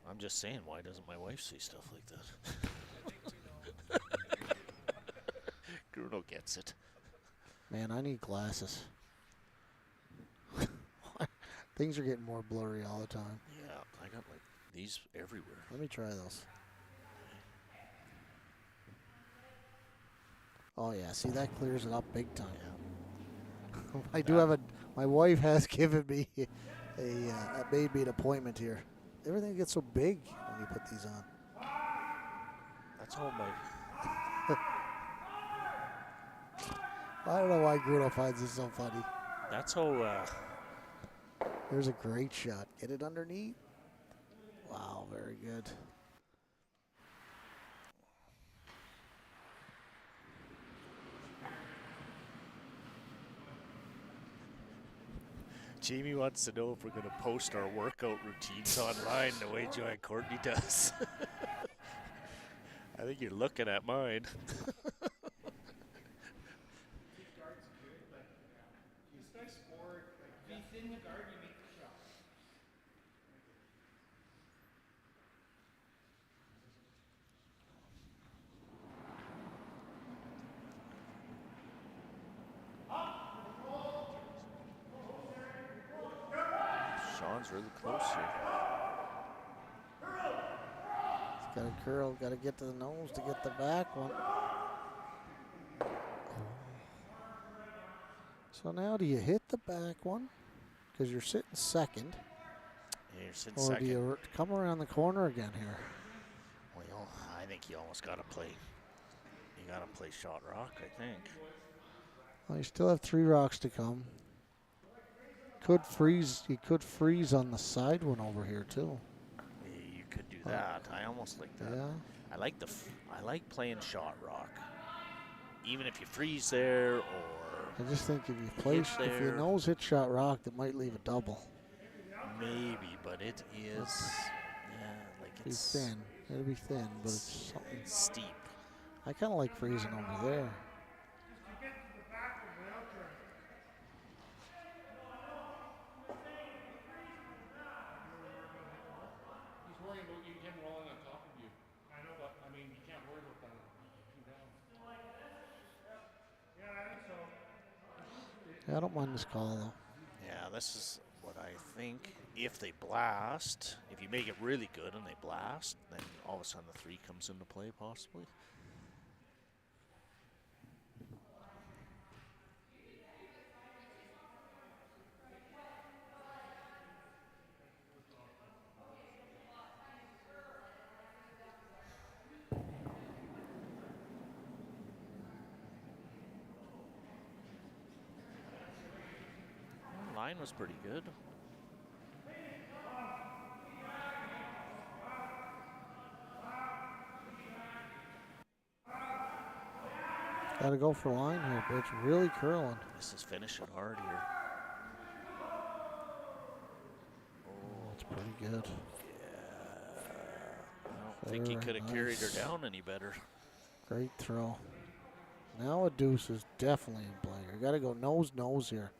B: I'm just saying, why doesn't my wife say stuff like that? Bruno gets it.
A: Man, I need glasses. Things are getting more blurry all the time.
B: Yeah, I got like these everywhere.
A: Let me try those. Oh yeah, see that clears it up big time.
B: Yeah.
A: I do have my wife has given me made me an appointment here. Everything gets so big when you put these on.
B: That's all my...
A: I don't know why Bruno finds this so funny.
B: That's how...
A: Here's a great shot. Get it underneath. Wow, very good.
B: Jamie wants to know if we're going to post our workout routines online the way Joy and Courtney does. I think you're looking at mine. Sean's really close here.
A: He's got a curl, got to get to the nose to get the back one. Oh. So now do you hit the back one? Because you're sitting second.
B: Yeah, you're sitting
A: Or
B: second.
A: do you come around the corner again here?
B: Well, I think you almost got to play. You got to play shot rock, I think.
A: Well, you still have 3 rocks to come. Could freeze. You could freeze on the side one over here too.
B: Yeah, you could do that. I almost like that.
A: Yeah.
B: I like I like playing shot rock. Even if you freeze there or
A: I just think if you play, if your
B: there.
A: nose hit shot rock, that might leave a double.
B: Maybe, but it is like
A: It's thin. It'll be thin, but it's something.
B: steep.
A: I kind of like freezing over there.
C: He's worrying about him rolling on top of you. I know, but I mean, you can't worry about that. Too down.
D: Yeah, I think so.
A: Yeah, I don't mind this call though.
B: Yeah, this is what I think. If they blast, if you make it really good and they blast, then all of a sudden the 3 comes into play possibly. Line was pretty good.
A: Got to go for line here, but it's really curling.
B: This is finishing hard here.
A: That's pretty good.
B: I don't think he could have carried her down any better.
A: Great throw. Now a deuce is definitely in play. You got to go nose here.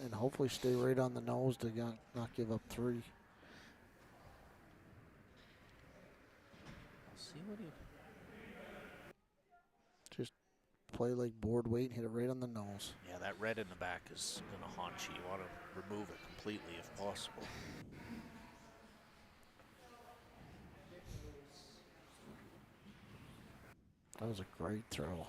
A: And hopefully stay right on the nose to not give up 3.
B: See what he...
A: Just play like board weight and hit it right on the nose.
B: Yeah, that red in the back is going to haunt you. You want to remove it completely if possible.
A: That was a great throw.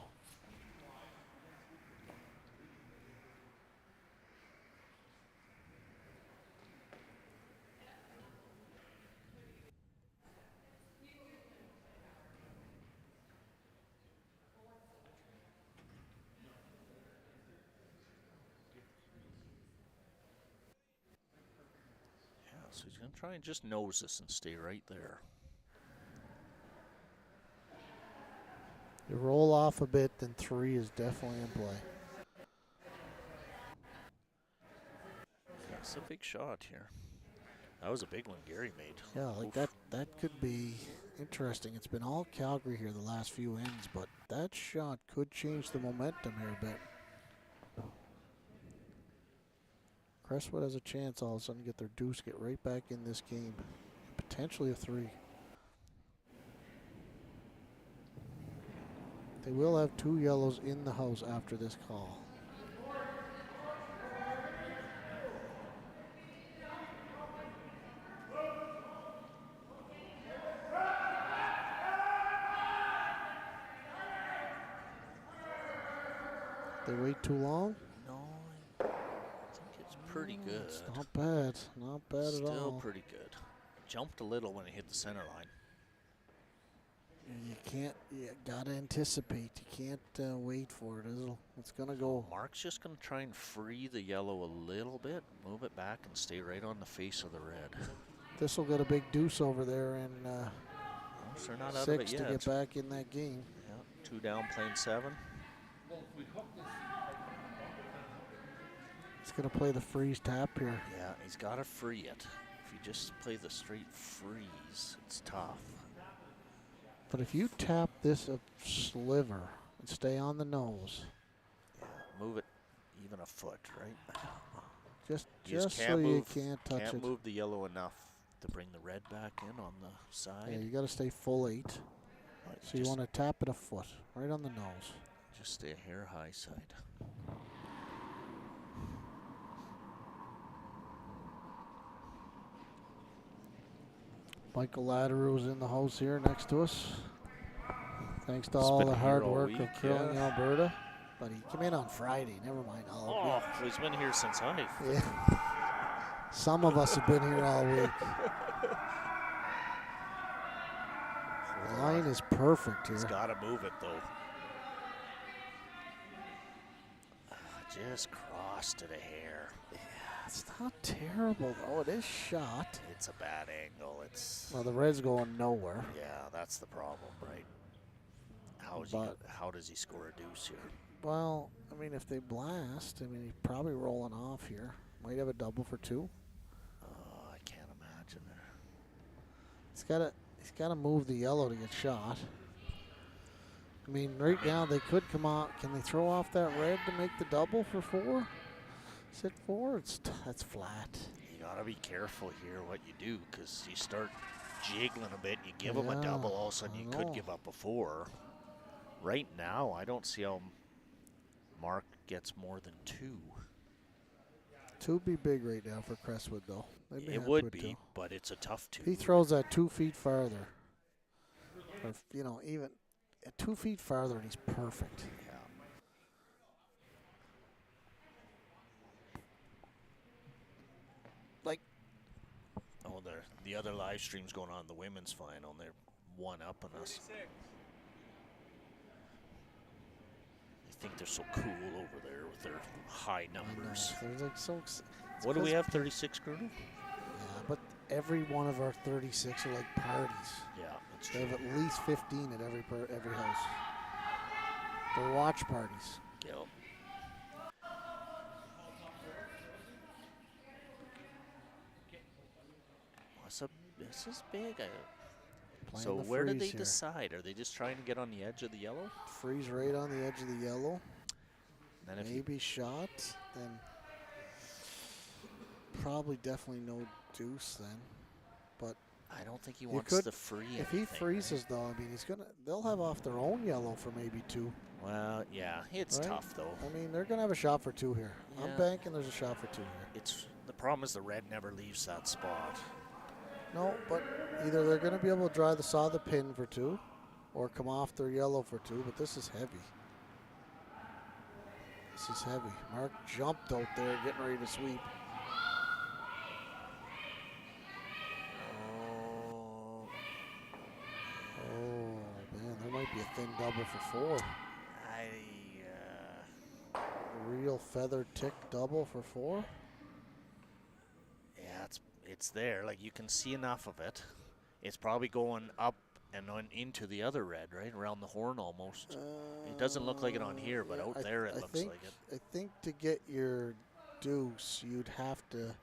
B: So he's going to try and just nose this and stay right there.
A: You roll off a bit, then 3 is definitely in play.
B: That's a big shot here. That was a big one Gary made.
A: Yeah, like that could be interesting. It's been all Calgary here the last few ends, but that shot could change the momentum here a bit. Crestwood has a chance all of a sudden to get their deuce, get right back in this game. Potentially a 3. They will have 2 yellows in the house after this call. They wait too long?
B: No, I think it's pretty good.
A: It's not bad. Not bad at all.
B: Still pretty good. Jumped a little when it hit the center line.
A: You can't, you gotta anticipate. You can't wait for it. It's gonna go.
B: Mark's just gonna try and free the yellow a little bit, move it back and stay right on the face of the red.
A: This will get a big deuce over there and
B: So they're not out of
A: 6
B: it
A: to
B: yet.
A: get back in that game.
B: Yeah, 2 down, playing 7.
A: He's gonna play the freeze tap here.
B: Yeah, he's gotta free it. If you just play the straight freeze, it's tough.
A: But if you tap this a sliver and stay on the nose,
B: Yeah, move it even a foot, right?
A: just
B: You
A: so you can't touch
B: Can't
A: it.
B: move the yellow enough to bring the red back in on the side.
A: Yeah, you gotta stay full 8.
B: Right,
A: So you want to tap it a foot, right on the nose.
B: just stay a hair high side.
A: Michael Latteru's in the house here next to us. Thanks to all
B: been
A: the
B: here
A: hard
B: all
A: work
B: week,
A: of curling Alberta. But he came in on Friday, never mind all
B: Oh,
A: week.
B: he's been here since I.
A: Yeah. Some of us have been here all week. The line is perfect
B: He's
A: here.
B: got to move it though. Just crossed to the hair.
A: It's not terrible though. It is shot.
B: It's a bad angle. It's
A: Well, the red's going nowhere.
B: yeah, that's the problem, right? How does he score a deuce here?
A: Well, I mean, if they blast, I mean, he's probably rolling off here. Might have a double for 2.
B: Oh, I can't imagine.
A: He's gotta move the yellow to get shot. I mean, right now they could come out. Can they throw off that red to make the double for 4? Sit 4? That's flat.
B: You gotta be careful here what you do, because you start jiggling a bit. You give him a
A: Yeah,
B: double, all of a sudden
A: I
B: you
A: know.
B: could give up a 4. Right now, I don't see how Mark gets more than 2.
A: 2 would be big right now for Crestwood, though. They'd be
B: It
A: happy
B: would
A: with
B: be,
A: 2.
B: but it's a tough 2.
A: He throws that 2 feet farther. Or, even 2 feet farther, and he's perfect.
B: Yeah.
A: Like,
B: Oh, the other live stream's going on, the women's final, and they're 1 up on us. They think they're so cool over there with their high
A: I know,
B: numbers.
A: they're like so.
B: What do we have, 36, Grudel?
A: Yeah, but every one of our 36 are like parties.
B: Yeah, that's
A: They
B: true.
A: have at least 15 at every house. They're watch parties.
B: Yep. This is big.
A: Playing
B: So
A: the
B: where did they
A: freeze here.
B: decide? Are they just trying to get on the edge of the yellow?
A: Freeze right on the edge of the yellow.
B: Then if
A: Maybe shot, then probably definitely no deuce then. But
B: I don't think he
A: you
B: wants
A: could,
B: to free
A: if he
B: anything,
A: freezes
B: right?
A: though, I mean they'll have off their own yellow for maybe 2.
B: Well, yeah, it's
A: Right?
B: tough though.
A: I mean they're gonna have a shot for 2 here. I'm
B: Yeah.
A: banking there's a shot for 2 here.
B: The problem is the red never leaves that spot.
A: No, but either they're gonna be able to saw the pin for 2, or come off their yellow for 2. But this is heavy. This is heavy. Mark jumped out there, getting ready to sweep. Oh man, there might be a thin double for 4. A real feather tick double for 4.
B: Yeah, it's there. Like you can see enough of it. It's probably going up and on into the other red, right around the horn almost. It doesn't look like it on here, but out there it looks like it.
A: I think to get your deuce, you'd have to.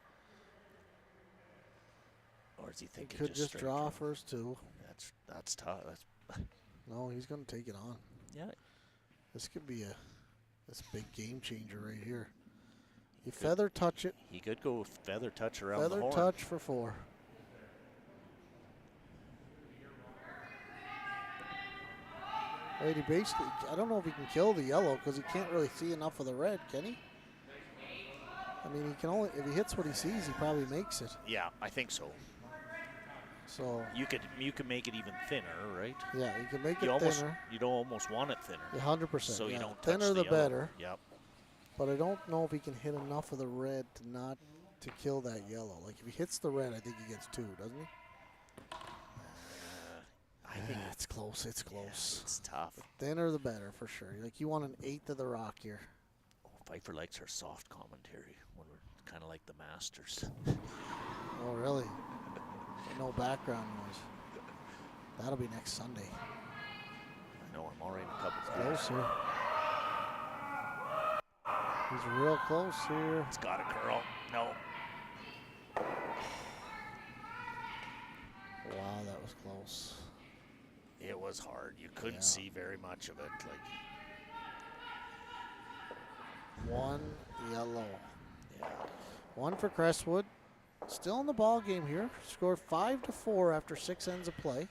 B: Or does he think
A: He
B: it
A: could just
B: straight
A: draw
B: through?
A: first 2.
B: That's tough.
A: No, he's gonna take it on.
B: Yeah.
A: This could be this big game changer right here. You feather touch it.
B: He could go feather touch around the
A: Feather
B: horn.
A: touch for 4. Right, he basically, I don't know if he can kill the yellow because he can't really see enough of the red, can he? I mean, he can only, if he hits what he sees, he probably makes it.
B: Yeah, I think so.
A: So
B: You could make it even thinner, right?
A: yeah, you can make
B: You
A: it
B: almost
A: thinner.
B: you don't almost want it thinner.
A: 100%.
B: So
A: yeah.
B: you don't touch
A: Thinner the
B: yellow.
A: better.
B: Yep.
A: But I don't know if he can hit enough of the red to kill that yellow. Like if he hits the red, I think he gets 2, doesn't he?
B: I think
A: It's close. It's close.
B: it's tough.
A: Thinner the better for sure. Like you want an 1/8 of the rock here.
B: Pfeiffer likes her soft commentary when we're kind of like the Masters.
A: Oh really? No background noise. That'll be next Sunday.
B: I know I'm already in a couple.
A: Close here. He's real close here.
B: It's got a curl. No.
A: Wow, that was close.
B: It was hard. You couldn't
A: Yeah.
B: see very much of it. Like
A: 1 yellow.
B: yeah.
A: 1 for Crestwood. Still in the ball game here. Scored 5-4 after 6 ends of play.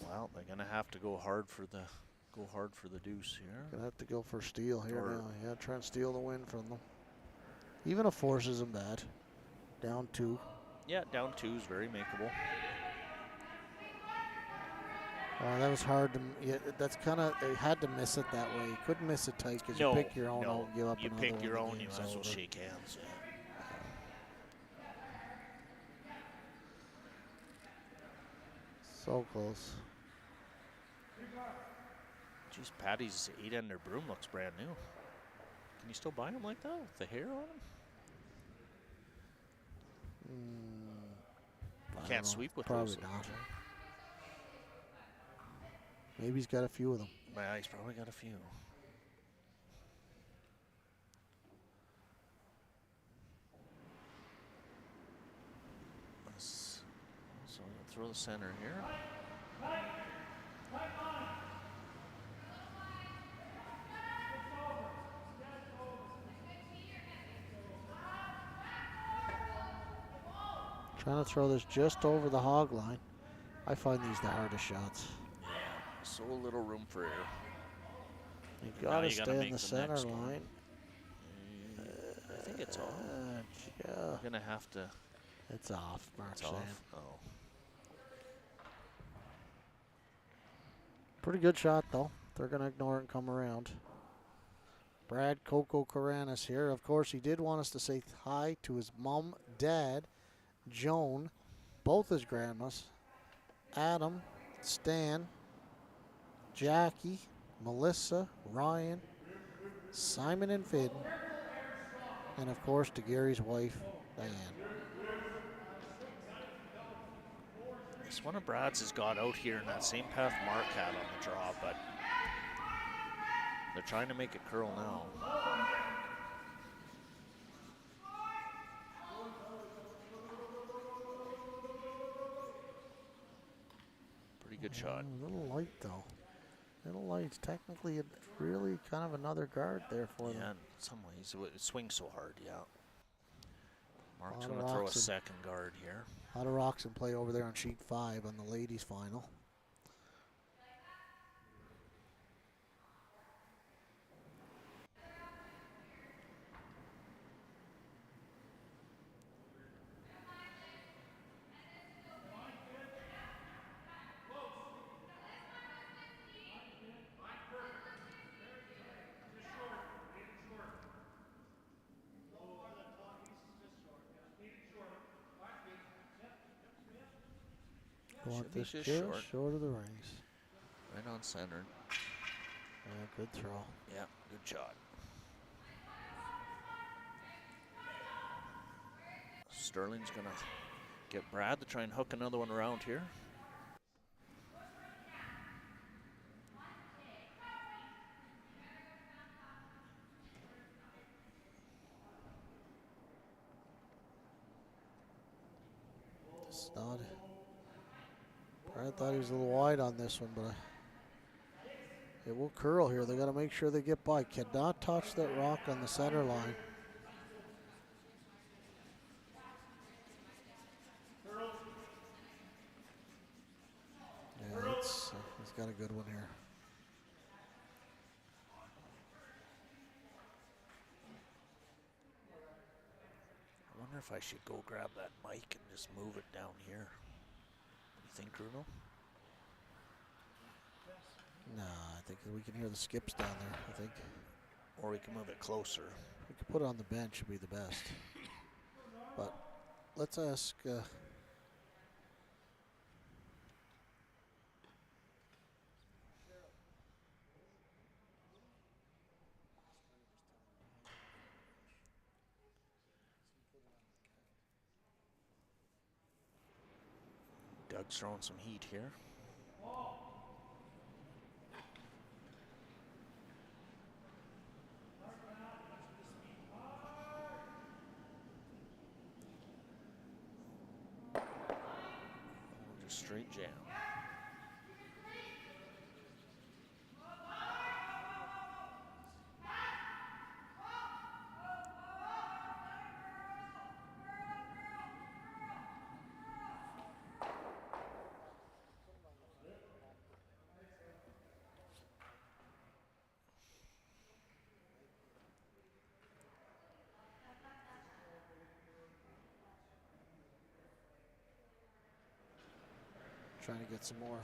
B: Well, they're gonna have to go hard for the deuce here.
A: Gonna have to go for steal here
B: Or-
A: now. Yeah, try and steal the win from them. Even a force isn't bad. Down 2.
B: Yeah, down 2 is very makeable.
A: That was hard to. Yeah, that's kind of. They had to miss it that way. You couldn't miss it tight because you pick your own out and give up
B: you
A: another
B: pick
A: one,
B: your
A: the
B: own. You
A: game's
B: might as well
A: over.
B: shake hands. Yeah.
A: So close.
B: Geez, Patty's 8-ender broom looks brand new. Can you still buy them like that with the hair on them?
A: I don't
B: Can't
A: know.
B: sweep with
A: Probably
B: those.
A: not. Maybe he's got a few of them.
B: Yeah, he's probably got a few. So we'll throw the center here.
A: Trying to throw this just over the hog line. I find these the hardest shots.
B: Yeah, so little room for error.
A: You
B: Now
A: gotta
B: you gotta
A: stay in
B: make
A: the
B: the
A: center
B: next one.
A: line.
B: I think it's off.
A: Yeah,
B: We're gonna have to.
A: it's off. Mark's
B: It's off.
A: saying.
B: Oh,
A: Pretty good shot though. They're gonna ignore it and come around. Brad Coco Caranis here. Of course, he did want us to say hi to his mom, dad, Joan, both his grandmas, Adam, Stan, Jackie, Melissa, Ryan, Simon and Finn, And of course to Gary's wife, Diane.
B: This one of Brad's has got out here in that same path Mark had on the draw, but they're trying to make it curl now. Pretty good shot.
A: A little light though. A little light. Technically, it's really kind of another guard there for
B: Yeah,
A: them.
B: in some ways. It swings so hard, yeah. Mark's
A: Lot of
B: going to throw a
A: rocks and-
B: second guard here.
A: A lot of rocks in play over there on sheet 5 on the ladies' final. Want
B: Should be
A: this
B: just
A: just
B: short.
A: short of the rings.
B: Right on center.
A: Yeah, good throw.
B: Yeah, good shot. Sterling's going to get Brad to try and hook another one around here.
A: It's not. I thought he was a little wide on this one, but it will curl here. They got to make sure they get by. Cannot touch that rock on the center line. Yeah, he's got a good one here.
B: I wonder if I should go grab that mic and just move it down here. What do you think, Bruno?
A: Nah, I think we can hear the skips down there. I think
B: Or we can move it closer.
A: we could put it on the bench. Would be the best. But let's ask.
B: Doug's throwing some heat here. Just straight jam.
A: Trying to get some more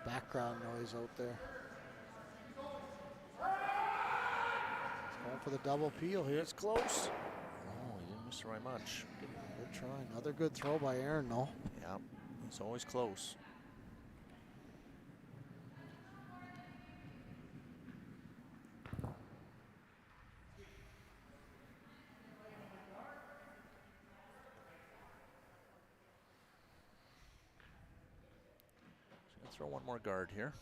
A: background noise out there. He's going for the double peel here.
B: It's close. Oh, he didn't miss very much.
A: Good try. Another good throw by Aaron, though.
B: Yeah, it's always close. So throw one more guard here.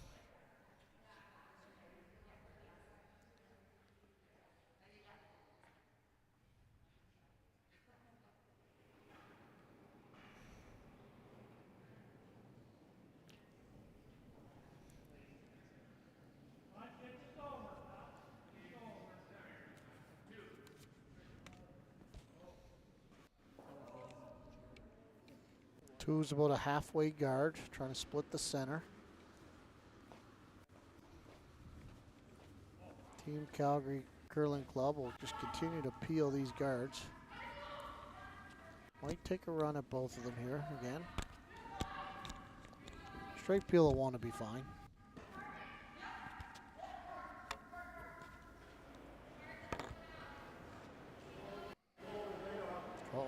A: Two's about a halfway guard, trying to split the center. Team Calgary Curling Club will just continue to peel these guards. Might take a run at both of them here again. Straight peel will want to be fine. Uh-oh.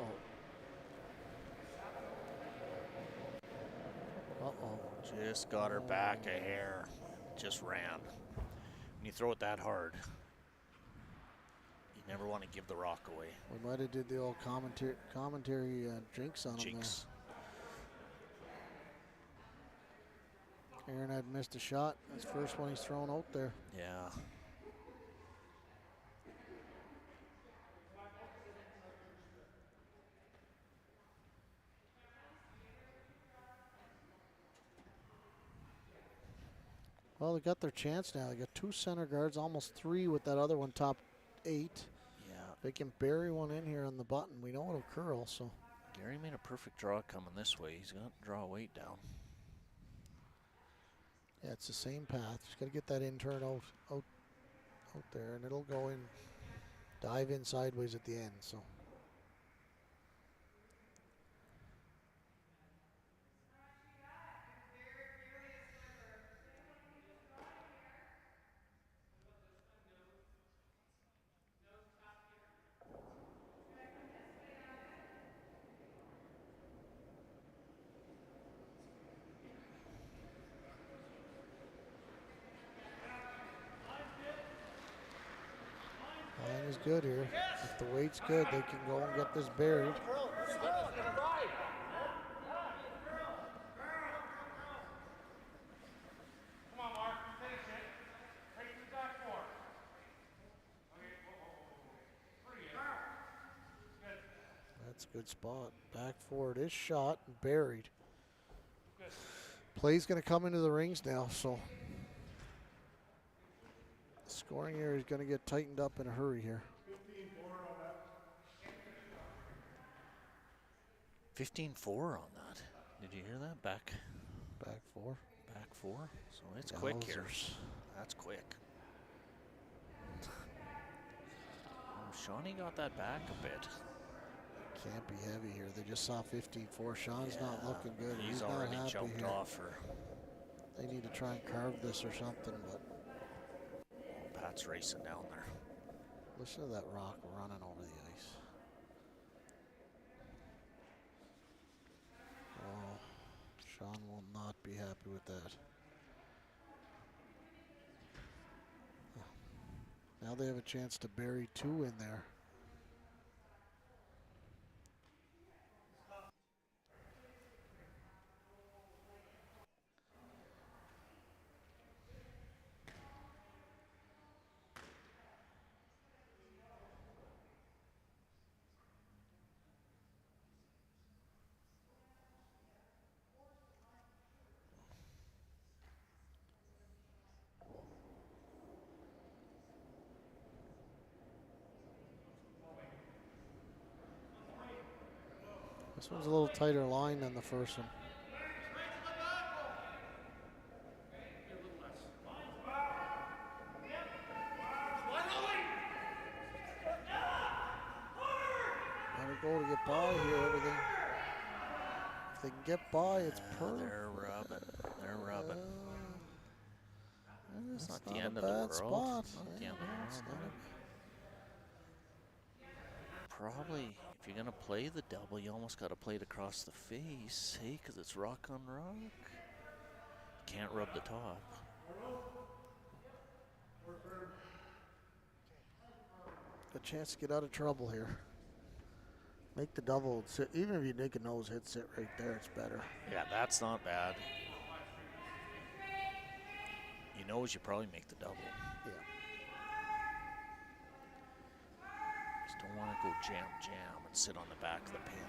A: Uh-oh.
B: Just got her back a hair. Just ran. When you throw it that hard, you Never want to give the rock away.
A: We might have did the old commentary jinx on him
B: Jinx.
A: there. Aaron had missed a shot. His first one he's thrown out there.
B: Yeah.
A: Well, they got their chance now. They got 2 center guards, almost 3 with that other one top 8.
B: Yeah.
A: They can bury one in here on the button. We know it'll curl, so.
B: Gary made a perfect draw coming this way. He's got to draw weight down.
A: Yeah, it's the same path. Just got to get that in turn out there, and it'll go in, dive in sideways at the end, so. Line is good here. If the weight's good, they can go and get this buried. That's a good spot. Back forward is shot and buried. Play's going to come into the rings now, so the scoring area is going to get tightened up in a hurry here.
B: 15-4 on that. Did you hear that? Back
A: 4.
B: Back 4. So it's quick here. That's quick. Oh, Shawnee got that back a bit.
A: Can't be heavy here. They just saw 15-4. Sean's not looking good.
B: He's
A: not
B: already
A: happy
B: jumped
A: here.
B: off her.
A: They need to try and carve this or something, but
B: Pat's racing down there.
A: listen to that rock running over the ice. Oh, Sean will not be happy with that. Now they have a chance to bury 2 in there. This one's a little tighter line than the first one. Gotta go to get by here, everything. If they can get by, it's perfect.
B: They're rubbing. They're rubbing. It's not the end of
A: a
B: the
A: bad
B: world.
A: spot.
B: It's not the end of
A: It's
B: the
A: not
B: world. Probably, if you're gonna play the double, you almost got to play it across the face, hey, because it's rock on rock. Can't rub the top.
A: A chance to get out of trouble here. Make the double sit. Even if you make a nose hit sit right there, it's better.
B: Yeah, that's not bad. You know, you probably make the double.
A: Yeah.
B: Just don't want to go jam and sit on the back of the pin.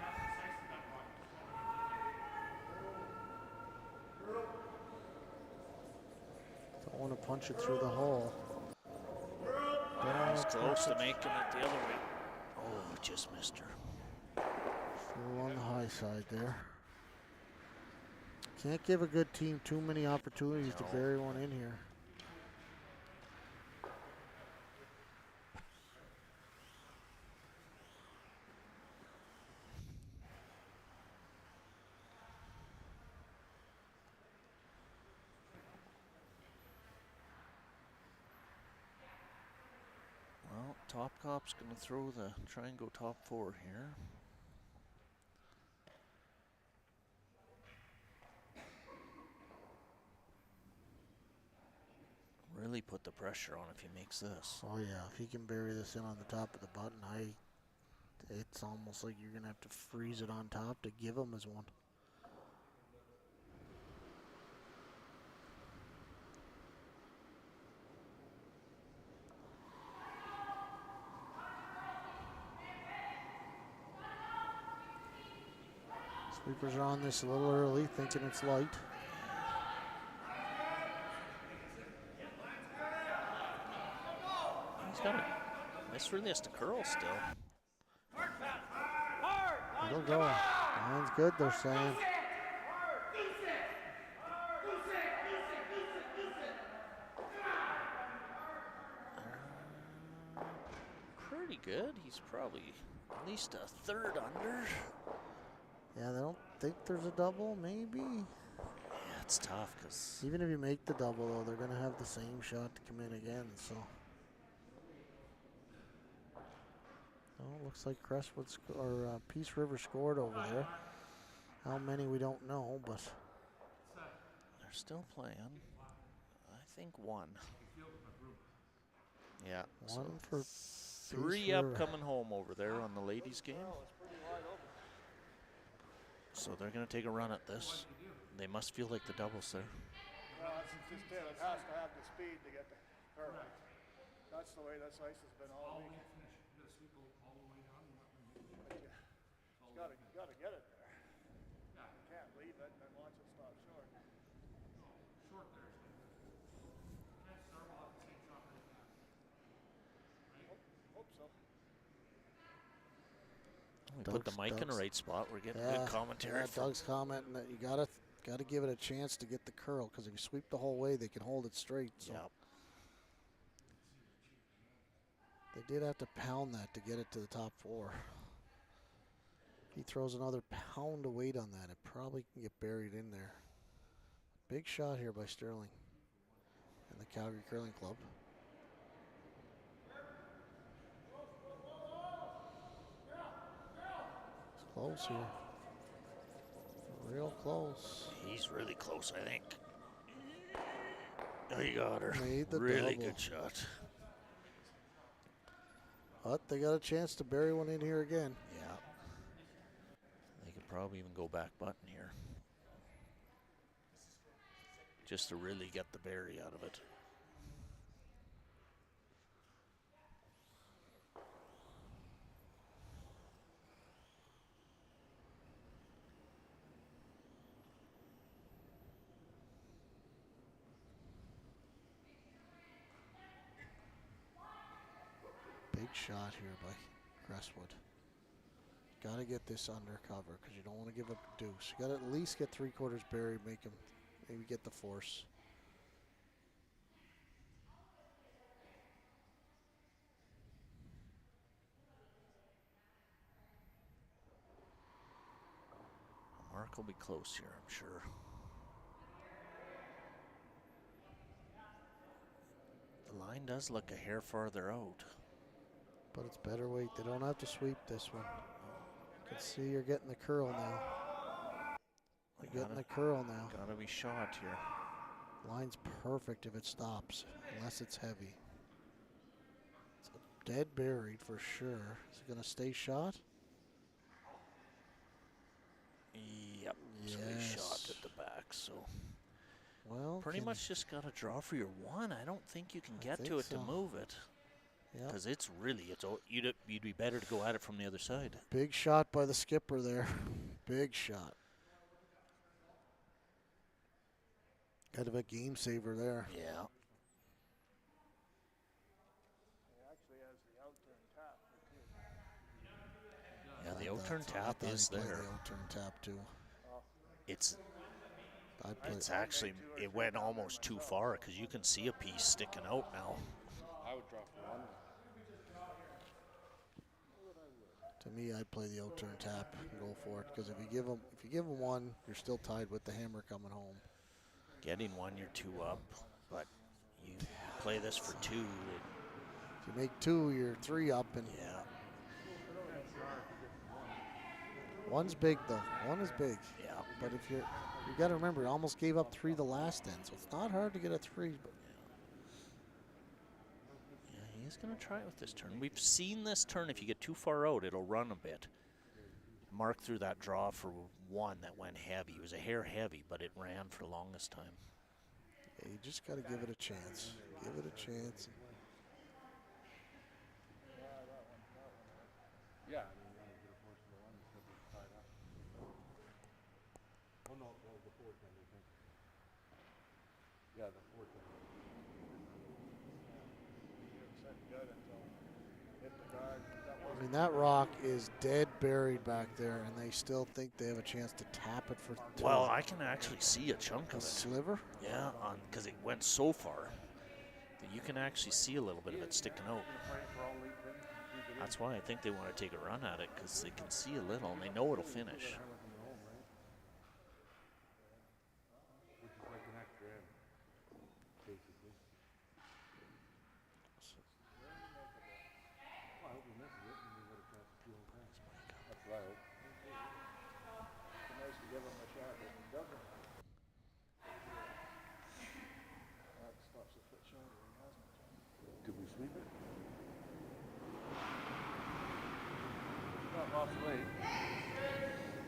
A: Don't want to punch it through the hole.
B: He's close to making it the other way. Oh, just missed her.
A: Still on the high side there. Can't give a good team too many opportunities to bury one in here.
B: Well, Top Cop's going to try and go top 4 here. Really put the pressure on if he makes this.
A: Oh yeah, if he can bury this in on the top of the button, it's almost like you're gonna have to freeze it on top to give him his one. Sweepers are on this a little early, thinking it's light.
B: He's got it. This really has to curl still.
A: It'll go. Line's good, they're saying.
B: Pretty good. He's probably at least a third under.
A: Yeah, they don't think there's a double, maybe.
B: Yeah, it's tough because
A: Even if you make the double, though, they're going to have the same shot to come in again, so. Oh, looks like Crestwood or Peace River scored over there. How many, we don't know, but.
B: they're still playing. I think one. Yeah.
A: One for
B: three
A: Peace
B: up
A: River.
B: coming home over there on the ladies' game. So they're going to take a run at this. They must feel like the doubles there.
D: Well, that's just it. It has to have the speed to get the curve. That's the way this ice has been all week. But you gotta get it there. You can't leave it and then watch it stop short. Hope so.
B: We put the mic in the
A: Doug's-
B: right spot. We're getting
A: Yeah,
B: good commentary.
A: yeah, Doug's commenting that you gotta give it a chance to get the curl, because if you sweep the whole way, they can hold it straight. So.
B: Yeah.
A: They did have to pound that to get it to the top four. If he throws another pound of weight on that, it probably can get buried in there. Big shot here by Sterling and the Calgary Curling Club. It's close here. Real close.
B: He's really close, I think. Oh, you got her.
A: Made the
B: really
A: double.
B: good shot.
A: But they got a chance to bury one in here again.
B: Yeah. They could probably even go back button here. Just to really get the bury out of it.
A: Big shot here by Crestwood. Got to get this under cover because you don't want to give up a deuce. You got to at least get 3/4 buried, make him maybe get the force.
B: Mark will be close here, I'm sure. The line does look a hair farther out.
A: But it's better weight. They don't have to sweep this one. You can see you're getting the curl now. You're getting the curl now.
B: Gotta be shot here.
A: Line's perfect if it stops, unless it's heavy. It's dead buried for sure. Is it going to stay shot?
B: Yep. So he shot
A: Yes.
B: at the back, so
A: Well,
B: pretty much just got to draw for your one. I don't think you can
A: I
B: get
A: think
B: to it to
A: so.
B: move it.
A: Yeah.
B: Because it's you'd be better to go at it from the other side.
A: Big shot by the skipper there. Big shot. Kind of a game saver there.
B: Yeah.
D: He actually has the out-turn tap too.
B: Yeah, the
A: I
B: out-turn
A: thought- I
B: tap
A: thought he
B: is
A: played
B: there.
A: The out-turn tap too.
B: It's
A: I'd play.
B: actually, it went almost too far because you can see a piece sticking out now.
C: I would drop for one.
A: To me, I'd play the out-turn tap and go for it, because if you give them one, you're still tied with the hammer coming home.
B: Getting one, you're two up, but you play this for two.
A: If you make two, you're 3 up, and
B: Yeah.
A: one's big though. One is big.
B: Yeah.
A: But if you got to remember, you almost gave up 3 the last end, so it's not hard to get a 3. But
B: he's going to try it with this turn. We've seen this turn. If you get too far out, it'll run a bit. Mark threw that draw for one that went heavy. It was a hair heavy, but it ran for the longest time.
A: Yeah, you just got to give it a chance. Give it a chance.
C: Yeah, I mean, you want to get a portion of the one instead of tied up. Oh, no, that was the fourth one, I think. Yeah, the fourth one.
D: Good until hit the guard.
A: I mean, that rock is dead buried back there, and they still think they have a chance to tap it for two.
B: Well, I can actually see a chunk
A: A
B: of it.
A: sliver?
B: Yeah, because it went so far that you can actually see a little bit of it sticking out. That's why I think they want to take a run at it, because they can see a little and they know it'll finish.
C: Which is like an extra end, basically. Well, I hope he misses it and we get a chance to steal it. That's what I hope.
D: It's nice to give him a shot, but he doesn't. That stops the foot shoulder. He hasn't.
C: Did we sweep it?
D: Not lost weight.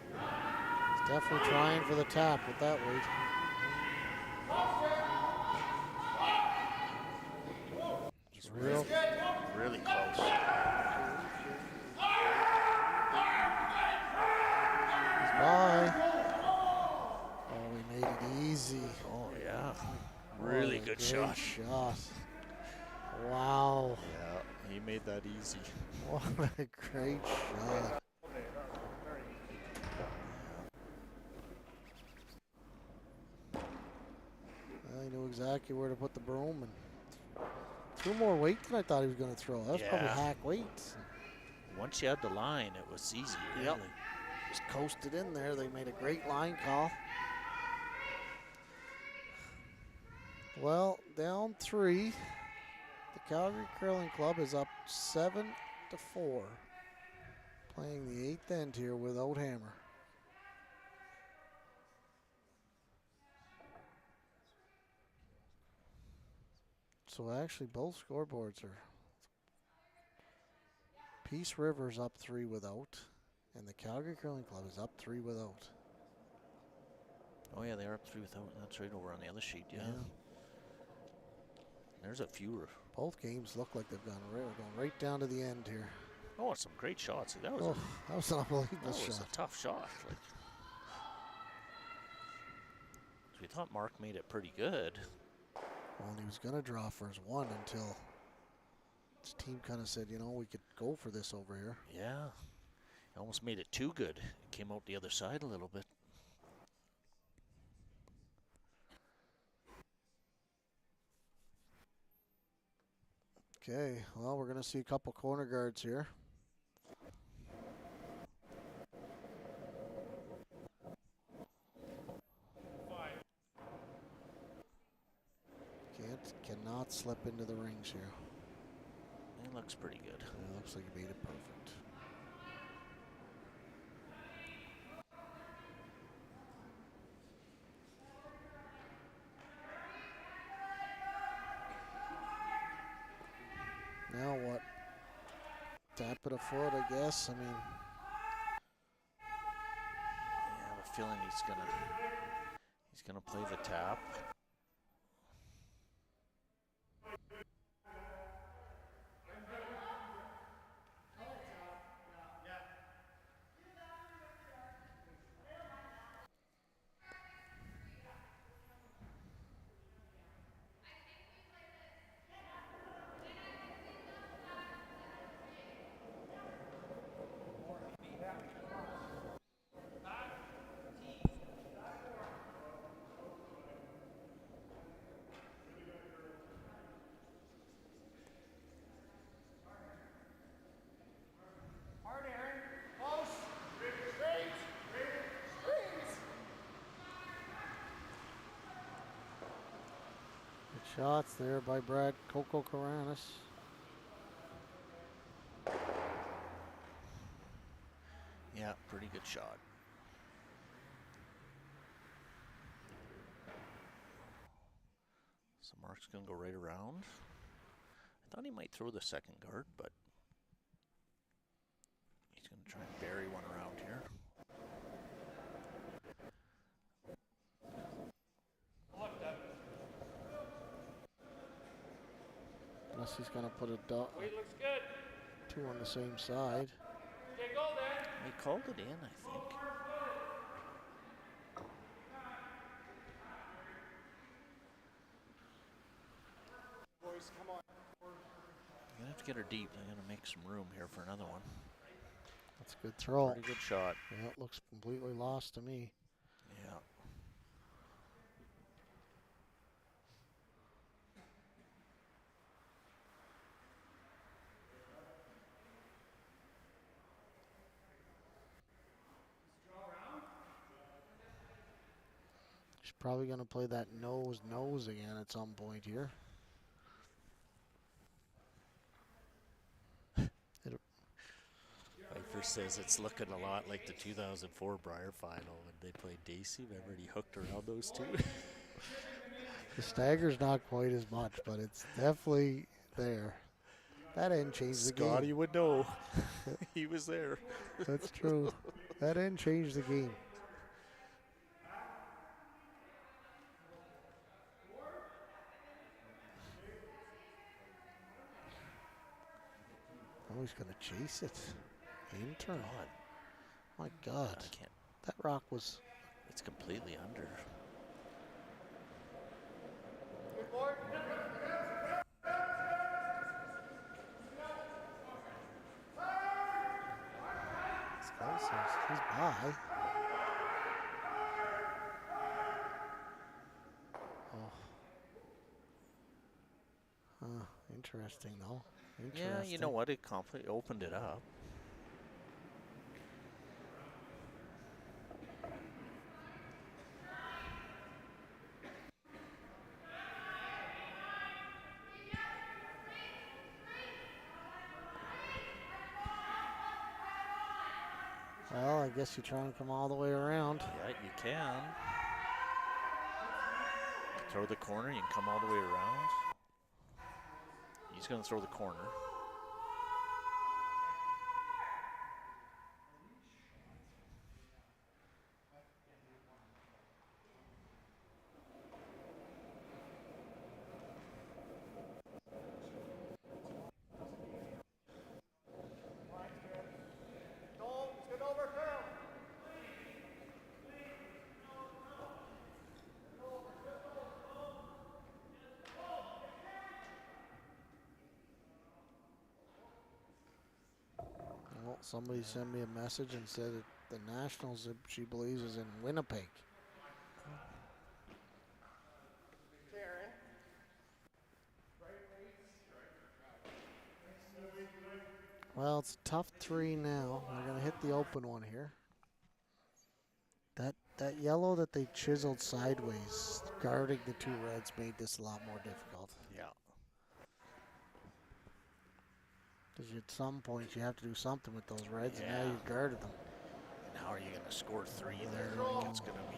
A: He's definitely trying for the tap with that weight.
B: He's really close.
A: He's by. Oh, he made it easy.
B: Oh, yeah. Really
A: What a
B: good
A: great
B: shot.
A: Wow.
B: Yeah, he made that easy.
A: What a great shot. I knew exactly where to put the broom and threw more weight than I thought he was going to throw. That was probably
B: Yeah.
A: hack weight.
B: Once you had the line, it was easy, really.
A: Yep. Just coasted in there. They made a great line call. Well, down 3. The Calgary Curling Club is up 7-4. Playing the 8th end here without Hammer. So actually both scoreboards are Peace River's up 3 without, and the Calgary Curling Club is up 3 without.
B: Oh, yeah, they're up 3 without. That's right over on the other sheet, yeah. There's a few.
A: Both games look like they've going right down to the end here.
B: Oh, some great shots. That was,
A: That was an unbelievable
B: that was
A: shot.
B: a tough shot. Like, we thought Mark made it pretty good.
A: Well, and he was going to draw for his one until his team kind of said, you know, we could go for this over here.
B: Yeah. He almost made it too good. It came out the other side a little bit.
A: Okay, well, we're going to see a couple corner guards here. Cannot slip into the rings here.
B: It looks pretty good.
A: It looks like he made it perfect. Now what? Tap it a foot, I guess. I mean,
B: Yeah, I have a feeling he's gonna play the tap.
A: good shots there by Brad Coco Karanis.
B: Yeah, pretty good shot. So Mark's gonna go right around. I Thought he might throw the second guard, but he's going to try and bury one around here.
A: Unless he's going to put a
D: looks good.
A: 2 on the same side.
D: Okay, go then.
B: He called it in, I think.
D: Boys, come on.
B: I'm going to have to get her deep. I'm going to make some room here for another one.
A: That's a good throw.
B: Pretty good shot.
A: Yeah, it looks completely lost to me.
B: Yeah.
A: He's probably going to play that nose again at some point here.
B: Pfeiffer says it's looking a lot like the 2004 Brier final when they played Dacey. Remember he hooked around those two?
A: The stagger's not quite as much, but it's definitely there. That end changed the game.
B: Scotty would know. He was there.
A: That's true. That end changed the game. Oh, he's going to chase it. In turn. My God.
B: I can't.
A: That rock was...
B: It's completely under.
A: It's close. He's by. Oh. Huh. Interesting, though.
B: Yeah, you know what? It completely opened it up.
A: Well, I guess you try and come all the way around.
B: Yeah, you can. Throw the corner, you can come all the way around. He's going to throw the corner.
A: Well, somebody sent me a message and said that the Nationals, she believes, is in Winnipeg. Well, it's a tough 3 now. We're going to hit the open one here. That yellow that they chiseled sideways, guarding the 2 reds, made this a lot more difficult.
B: Yeah.
A: Because at some point you have to do something with those reds, and now
B: Yeah.
A: you've guarded them.
B: And how are you going to score 3 there? It's going to be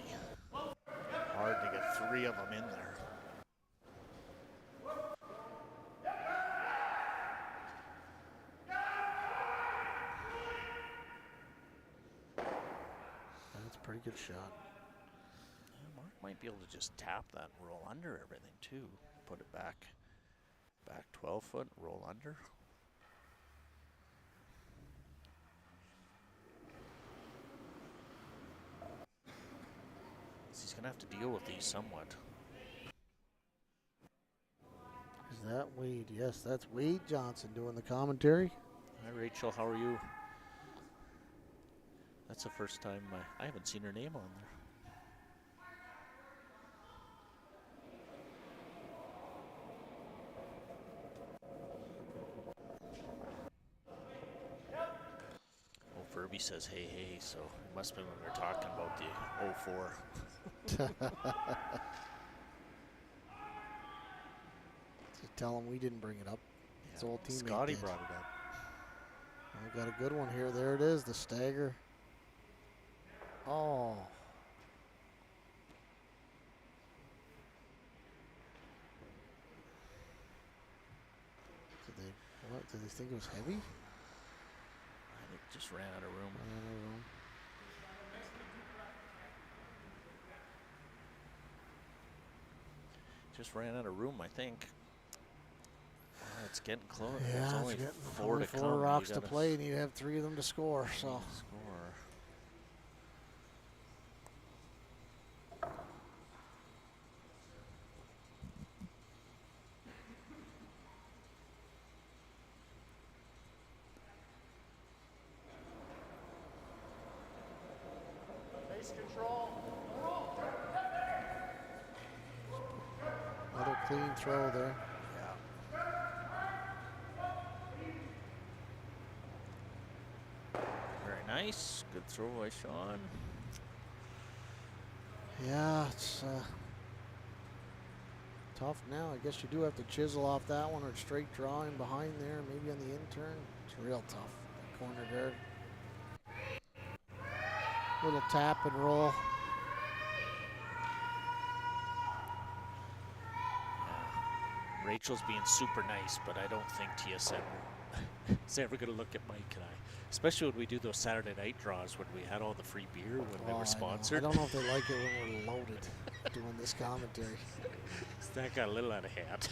B: hard to get 3 of them in there.
A: That's a pretty good shot.
B: Yeah, Mark might be able to just tap that and roll under everything too. Put it back 12 foot, roll under. He's going to have to deal with these somewhat.
A: Is that Wade? Yes, that's Wade Johnson doing the commentary.
B: Hi, Rachel. How are you? That's the first time I haven't seen her name on there. Oh, Furby says, hey, hey, so it must have been when we were talking about the 04.
A: Just tell him we didn't bring it up. His old teammate
B: Scotty
A: did.
B: brought it up.
A: I got a good one here. There it is, the stagger. Oh. Did they think it was heavy?
B: I think just ran out of room. Just ran out of room, I think. It's getting close.
A: Yeah,
B: There's
A: it's
B: only
A: getting
B: four to
A: four
B: come.
A: rocks
B: You
A: to
B: gotta
A: play, and you'd have 3 of them to score. So
B: score.
D: Base control.
A: another clean throw there.
B: Very nice. Good throw by Sean.
A: Yeah, it's tough now. I guess you do have to chisel off that one or straight draw in behind there, maybe on the intern. It's real tough. Corner guard. Little tap and roll.
B: Rachel's being super nice, but I don't think TSN is ever going to look at Mike and I. Especially when we do those Saturday night draws when we had all the free beer when they were sponsored.
A: I don't know if they like it when we're loaded doing this commentary.
B: That got a little out of hand.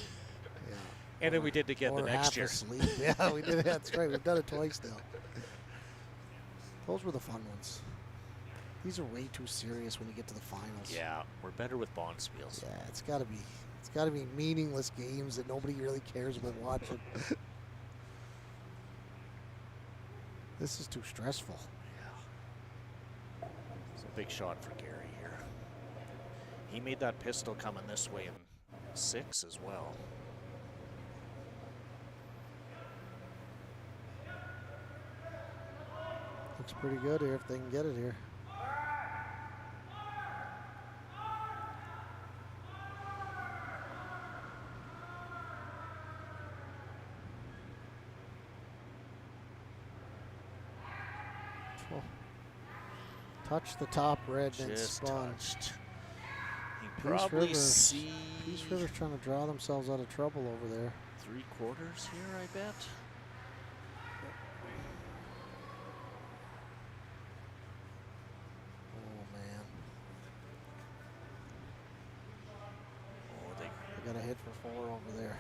A: Yeah.
B: And then we did it again the next year.
A: Asleep. Yeah, we did it. That's right. We've done it twice now. Those were the fun ones. These are way too serious when you get to the finals.
B: Yeah, we're better with Bonspiels.
A: Yeah, it's got to be meaningless games that nobody really cares about watching. This is too stressful.
B: Yeah. It's a big shot for Gary here. He made that pistol coming this way in 6 as well.
A: Looks pretty good here if they can get it here. Touch the top red and spun.
B: Touched. He probably
A: Peace River's trying to draw themselves out of trouble over there.
B: 3/4 here, I bet.
A: Oh man.
B: Oh,
A: They got a hit for 4 over there.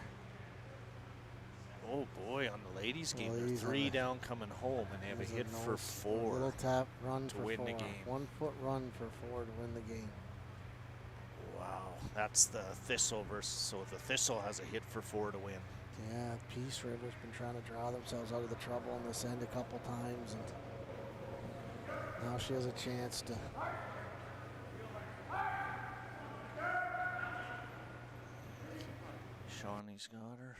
B: Oh boy, on the ladies' game, they're 3 down coming home, and they have a hit for 4.
A: Little tap run
B: to
A: for
B: win
A: 4.
B: the game.
A: 1 foot run for 4 to win the game.
B: Wow, that's the Thistle versus. So the Thistle has a hit for 4 to win.
A: Yeah, Peace River's been trying to draw themselves out of the trouble on this end a couple times, and now she has a chance to.
B: Shawnee's got her.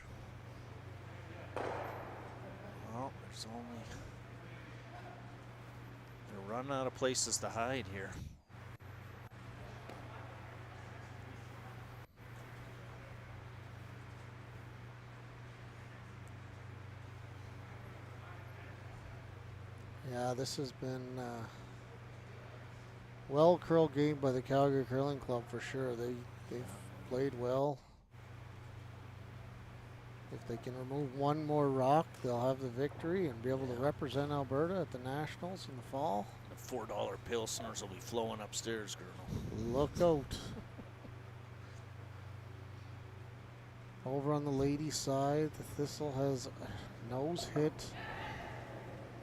B: Well, there's only. They're running out of places to hide here.
A: Yeah, this has been well curled game by the Calgary Curling Club for sure. They've played well. If they can remove 1 more rock, they'll have the victory and be able to represent Alberta at the Nationals in the fall.
B: The $4 Pilsners will be flowing upstairs, Colonel.
A: Look out. Over on the ladies' side, the Thistle has a nose hit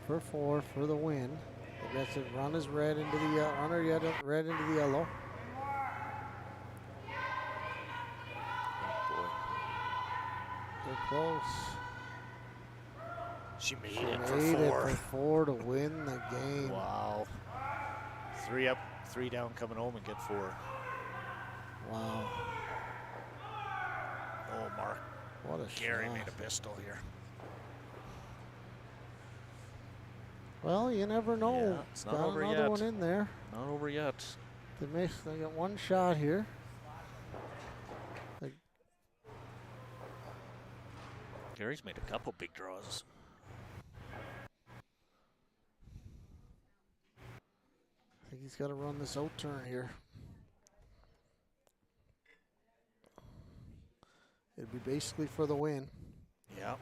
A: for 4 for the win. I guess it run is red into the red into the yellow. They're close.
B: She made
A: She
B: it for
A: made
B: 4.
A: it for 4 to win the game.
B: Wow. 3 up, 3 down, coming home and get 4.
A: Wow.
B: Oh, Mark.
A: What a
B: Gary
A: shot.
B: made a pistol here.
A: Well, you never know.
B: Yeah, it's not
A: Got
B: over
A: another
B: yet.
A: one in there.
B: Not over yet.
A: They got 1 shot here.
B: Gary's made a couple big draws.
A: I think he's got to run this out turn here. It'd be basically for the win.
B: Yeah.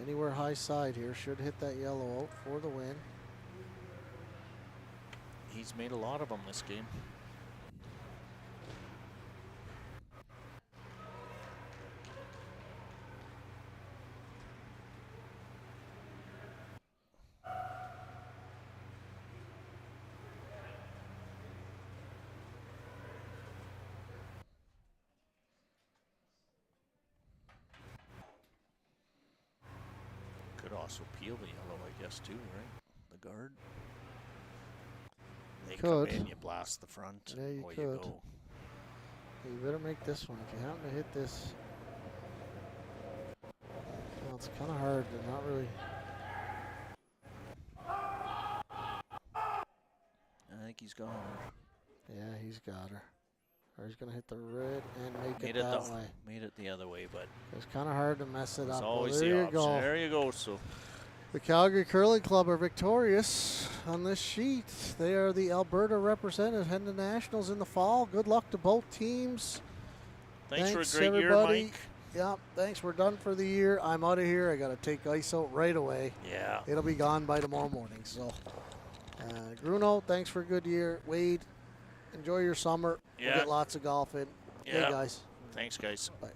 A: Anywhere high side here. Should hit that yellow out for the win.
B: He's made a lot of them this game. Could also peel the yellow, I guess, too, right? The guard. They
A: Could.
B: come in, you blast the front.
A: Yeah, you
B: away
A: could.
B: You go.
A: You better make this one. If you happen to hit this, well, it's kind of hard. They're not really.
B: I think he's got her.
A: Yeah, he's got her. Or he's going to hit the red and make
B: Made
A: it that
B: the,
A: way.
B: Made it the other way, but
A: It's kind of hard to mess it
B: it's
A: up. Well,
B: always
A: there
B: the
A: you
B: option.
A: go.
B: There you go. So
A: The Calgary Curling Club are victorious on this sheet. They are the Alberta representative heading to nationals in the fall. Good luck to both teams.
B: thanks for a great
A: everybody.
B: year, Mike.
A: Yeah, thanks. We're done for the year. I'm out of here. I got to take ice out right away.
B: Yeah.
A: It'll be gone by tomorrow morning. So, Bruno, thanks for a good year. Wade, enjoy your summer. We'll
B: Yeah.
A: get lots of golf in.
B: Yeah.
A: Okay, guys.
B: Thanks, guys.
A: Bye.